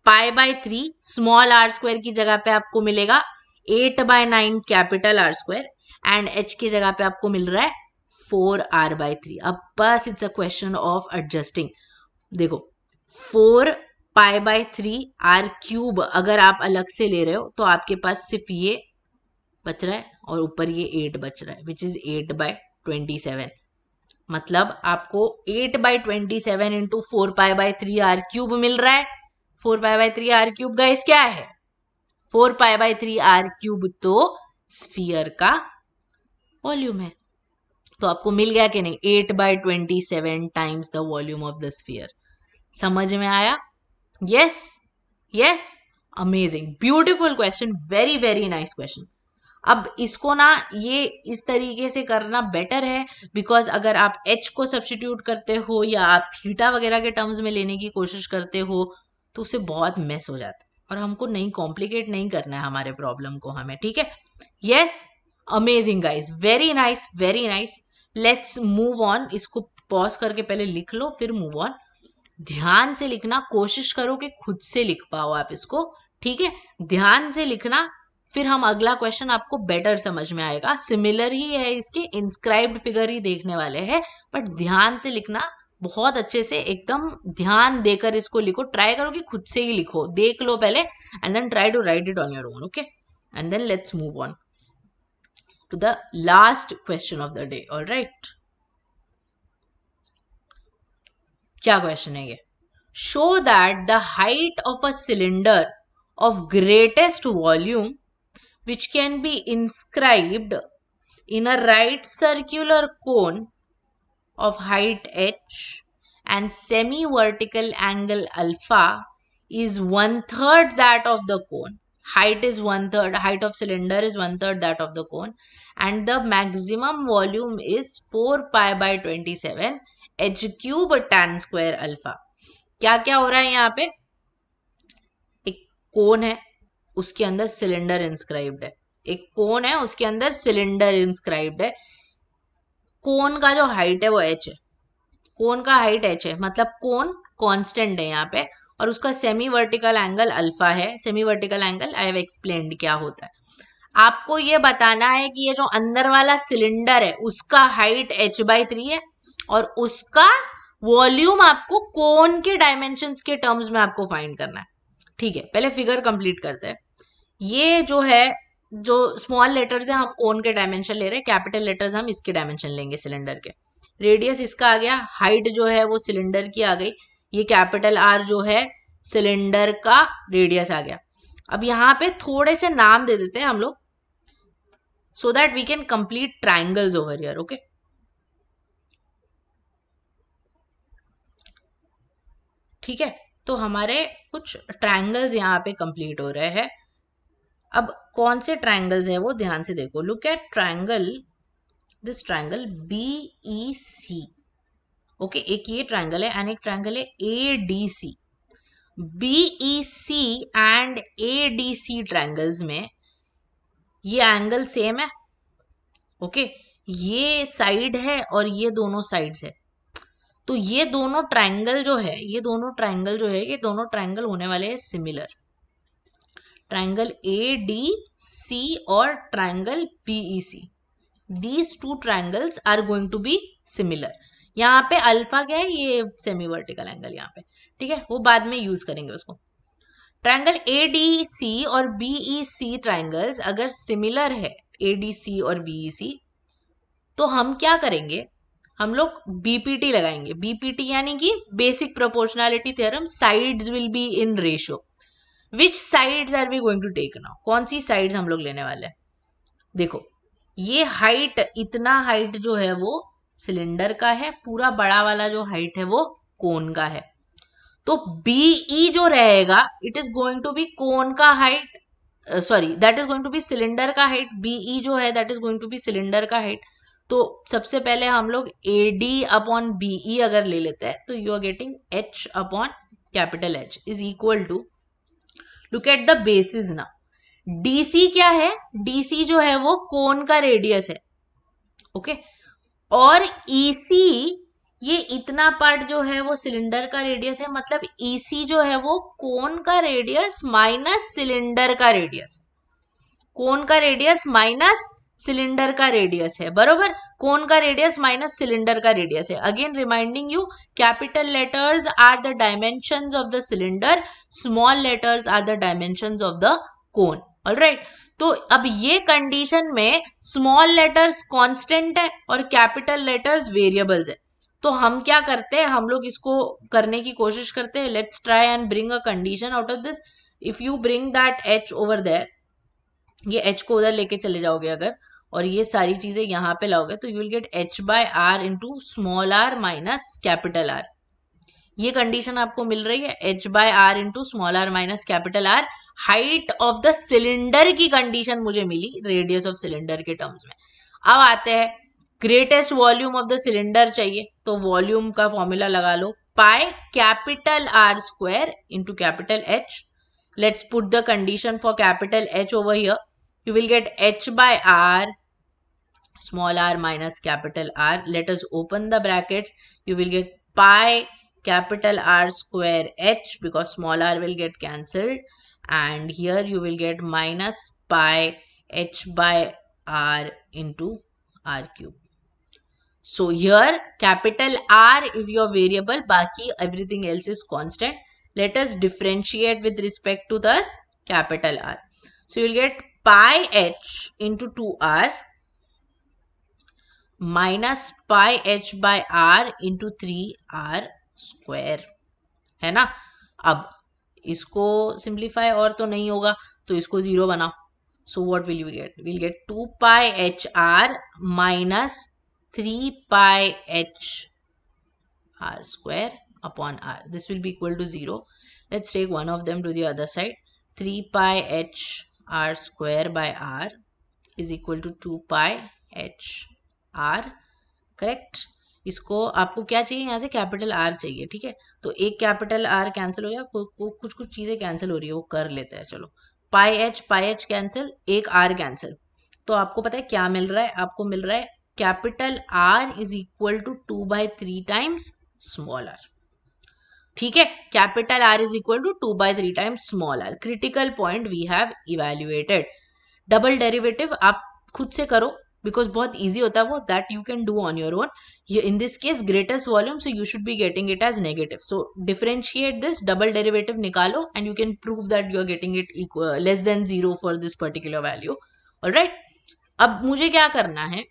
π/3 स्मॉल r² की जगह पे आपको मिलेगा 8/9 कैपिटल r² एंड h की जगह पे आपको मिल रहा है 4r/3। अब बस it's a question of adjusting. देखो 4π/3 r³ अगर आप अलग से ले रहे हो तो आपके पास सिर्फ ये बच रहा है और ऊपर ये 8 बच रहा है, विच इज 8/27। मतलब आपको 8/27 इंटू 4π/3 r³ मिल रहा है। 4π/3 r³ गाइस क्या है, 4π/3 r³ तो स्फीयर का वॉल्यूम है। तो आपको मिल गया कि नहीं, 8/27 times the volume of the sphere. समझ में आया? Yes yes, amazing, beautiful question, very very nice question. अब इसको ना ये इस तरीके से करना बेटर है, बिकॉज अगर आप h को सब्स्टिट्यूट करते हो या आप थीटा वगैरह के टर्म्स में लेने की कोशिश करते हो तो उससे बहुत मेस हो जाता है, और हमको नहीं कॉम्प्लिकेट नहीं करना है हमारे प्रॉब्लम को हमें। ठीक है, yes, amazing guys, very nice very nice. Let's move on. इसको पॉज करके पहले लिख लो, फिर मूव ऑन। ध्यान से लिखना, कोशिश करो कि खुद से लिख पाओ आप इसको। ठीक है, ध्यान से लिखना, फिर हम अगला क्वेश्चन आपको बेटर समझ में आएगा। सिमिलर ही है, इसके इंस्क्राइब्ड फिगर ही देखने वाले हैं, बट ध्यान से लिखना, बहुत अच्छे से एकदम ध्यान देकर इसको लिखो। ट्राई करो कि खुद से ही लिखो, देख लो पहले and then try to write it on your own. Okay, and then let's move on to the last question of the day. Alright, क्या क्वेश्चन है ये? Show that the height of a cylinder of greatest volume which can be inscribed in a right circular cone of height h and semi-vertical angle alpha is 1/3 that of the cone. Height is 1/3, height of cylinder is 1/3 that of the cone, and the maximum volume is 4π/27 h³ tan square alpha. क्या क्या हो रहा है यहाँ पे? एक कोन है, उसके अंदर सिलेंडर इंस्क्राइब्ड है। एक कोन है, उसके अंदर सिलेंडर इंस्क्राइब्ड है। कोन का जो हाइट है वो h है, कोन का हाइट h है, मतलब कोन कांस्टेंट है यहाँ पे, और उसका सेमी वर्टिकल एंगल अल्फा है। Semi vertical angle I have explained क्या होता है। आपको ये बताना है कि ये जो अंदर वाला सिलेंडर है उसका हाइट h/3 है, और उसका वॉल्यूम आपको कोन के डायमेंशंस के टर्म्स में आपको फाइंड करना है। ठीक है, पहले फिगर कंप्लीट करते हैं। ये जो है, जो स्मॉल लेटर्स है हम कोन के डायमेंशन ले रहे हैं, कैपिटल लेटर्स हम इसके डायमेंशन लेंगे सिलेंडर के। रेडियस इसका आ गया, हाइट जो है वो सिलेंडर की आ गई, ये कैपिटल आर जो है सिलेंडर का रेडियस आ गया। अब यहाँ पे थोड़े से नाम दे देते हैं हम लोग, so that we can complete triangles over here. Okay, ठीक है, तो हमारे कुछ ट्रायंगल्स यहाँ पे कंप्लीट हो रहे हैं। अब कौन से ट्रायंगल्स है वो ध्यान से देखो। Look at triangle, this triangle B E C. Okay, एक ये ट्रायंगल है एंड एक ट्रायंगल है A D C. B E C and A D C triangles में ये एंगल सेम है। ओके, ये साइड है और ये दोनों साइड्स है, तो ये दोनों ट्रायंगल जो है, ये दोनों ट्रायंगल जो है, ये दोनों ट्रायंगल होने वाले हैं similar. Triangle A D C और triangle B E C, these two triangles are going to be similar. यहाँ पे अल्फा क्या है, ये सेमी वर्टिकल एंगल यहाँ पे, ठीक है, वो बाद में यूज करेंगे उसको। ट्रायंगल ए डी सी और बी ई सी ट्रायंगल्स अगर सिमिलर है, ए डी सी और बी ई सी, तो हम क्या करेंगे, हम लोग बीपीटी लगाएंगे। बीपीटी यानी कि basic proportionality theorem, sides will be in ratio. Which sides are we going to take now, कौन सी साइड्स हम लोग लेने वाले हैं। देखो, ये हाइट, इतना हाइट जो है वो सिलेंडर का है, पूरा बड़ा वाला जो हाइट है वो कोन का है। तो बीई जो रहेगा it is going to be cone का height, sorry that is going to be cylinder का हाइट। बीई जो है that is going to be cylinder का हाइट। तो सबसे पहले हम लोग ए डी अपॉन बीई अगर ले लेते हैं तो you are getting h upon capital H is equal to, look at the basis ना, डीसी क्या है, डीसी जो है वो कोन का रेडियस है। ओके, और ईसी, ये इतना पार्ट जो है वो सिलेंडर का रेडियस है, मतलब ईसी जो है वो कोन का रेडियस माइनस सिलेंडर का रेडियस, कोन का रेडियस माइनस सिलेंडर का रेडियस है, बरोबर। कोन का रेडियस माइनस सिलेंडर का रेडियस है। Again reminding you, capital letters are the dimensions of the cylinder, small letters are the dimensions of the cone. Alright, तो अब ये कंडीशन में स्मॉल लेटर्स कांस्टेंट है और कैपिटल लेटर्स वेरिएबल्स है। तो हम क्या करते हैं, हम लोग इसको करने की कोशिश करते हैं। Let's try and bring a condition out of this. If you bring that h over there, ये एच को उधर लेके चले जाओगे अगर, और ये सारी चीजें यहाँ पे लाओगे, तो you will get H by R into small are minus capital R. ये कंडीशन आपको मिल रही है, H by R into small are minus capital R. Height of the cylinder की कंडीशन मुझे मिली रेडियस ऑफ सिलेंडर के टर्म्स में। अब आते हैं, greatest volume of the cylinder चाहिए, तो वॉल्यूम का फॉर्मूला लगा लो, pi capital R square into capital H. Let's put the condition for capital H over here. You will get H by R, small r minus capital R. Let us open the brackets. You will get pi capital R square H, because small r will get cancelled. And here you will get minus pi H by R into R cube. So here capital R is your variable, baki everything else is constant. Let us differentiate with respect to this capital R. So you will get pi h into 2r minus pi h by r into 3r square, है ना। अब इसको simplify और तो नहीं होगा, तो इसको जीरो बनाओ। So what will you get? We'll get 2 pi h r minus 3 pi h r square upon r. This will be equal to 0. Let's take one of them to the other side. 3 pi h r square by r is equal to 2 pi h r. Correct. इसको आपको क्या चाहिए, यहाँ से capital R चाहिए, ठीक है। तो एक कैपिटल आर कैंसिल हो गया, कुछ कुछ चीजें कैंसिल हो रही है, वो कर लेते हैं। चलो, पाई एच कैंसिल, एक आर कैंसिल, तो आपको पता है क्या मिल रहा है, आपको मिल रहा है capital R is equal to 2/3 times small R. ठीक है, capital R is equal to 2/3 times small R. Critical point we have evaluated. Double derivative आप खुद से करो, बिकॉज बहुत ईजी होता है वो, that you can do on your own. In this case greatest volume, so you should be getting it as negative. So differentiate this, double derivative निकालो and you can prove that you are getting it equal less than 0 for this particular value. Alright, अब मुझे क्या करना है,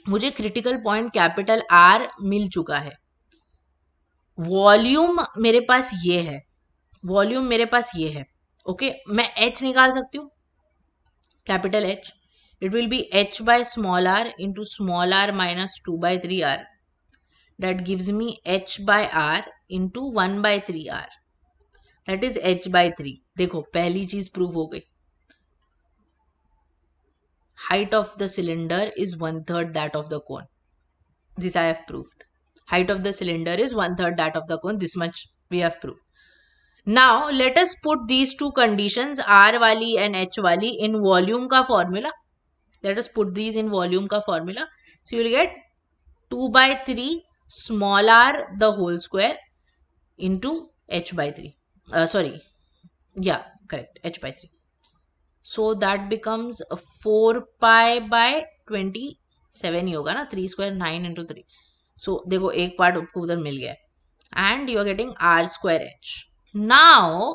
मुझे critical point capital R मिल चुका है. वॉल्यूम मेरे पास ये है, वॉल्यूम मेरे पास ये है. ओके, मैं एच निकाल सकती हूँ, capital H. It will be h by small r into small are minus 2/3r. that gives me h by r into 1/3r. that is h by 3. देखो पहली चीज प्रूव हो गई. height of the cylinder is 1/3 that of the cone. This I have proved. Height of the cylinder is 1/3 that of the cone. This much we have proved. Now let us put these two conditions, r wali and h wali, in volume ka formula. Let us put these in volume ka formula. So you will get 2/3 small r the whole square into h by 3. Sorry, yeah, correct, h by 3. So that becomes 4 pi by 27 ही होगा ना, 3 square 9 into 3. So देखो एक part आपको उधर मिल गया and you are getting r square h. Now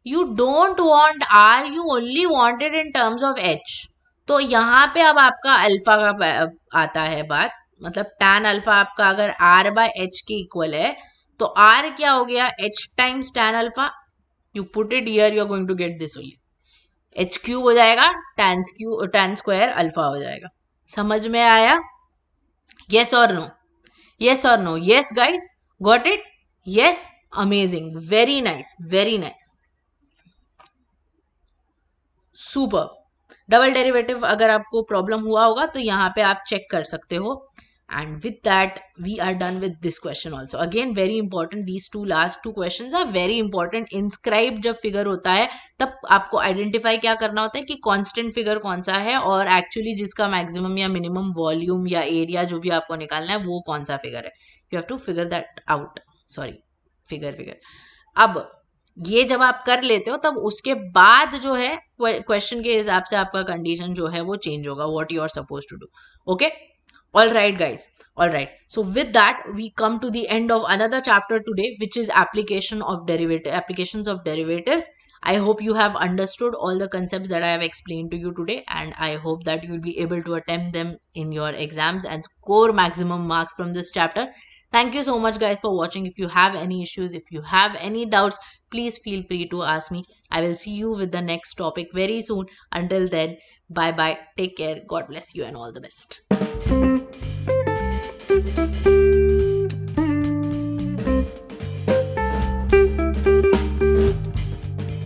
you don't want r, you only want it in terms of h. तो यहाँ पे अब आपका अल्फा का आता है बात, मतलब tan अल्फा आपका अगर r by h के इक्वल है तो r क्या हो गया, h times tan alpha. You put it here, you are going to get this only. h cube हो जाएगा, tan स्क्वायर अल्फा हो जाएगा. समझ में आया? Yes or no? Yes or no? Yes guys, got it? Yes, amazing, very nice, very nice, super. Double derivative अगर आपको problem हुआ होगा तो यहाँ पे आप चेक कर सकते हो. And with that we are done with this question also. Again very important, these two last two question are very important. Inscribe जब फिगर होता है तब आपको आइडेंटिफाई क्या करना होता है कि कांस्टेंट फिगर कौन सा है और एक्चुअली जिसका मैक्सिमम या मिनिमम वॉल्यूम या एरिया जो भी आपको निकालना है वो कौन सा फिगर है. You have to figure that out. Sorry, figure. अब ये जब आप कर लेते हो तब उसके बाद जो है क्वेश्चन के हिसाब से आपका कंडीशन जो है वो चेंज होगा, what you are suppose to do. Okay, all right guys, all right. So with that we come to the end of another chapter today, which is applications of derivatives. I hope you have understood all the concepts that I have explained to you today, and I hope that you will be able to attempt them in your exams and score maximum marks from this chapter. Thank you so much guys for watching. If you have any issues, if you have any doubts, please feel free to ask me. I will see you with the next topic very soon. Until then, bye bye, take care, God bless you and all the best.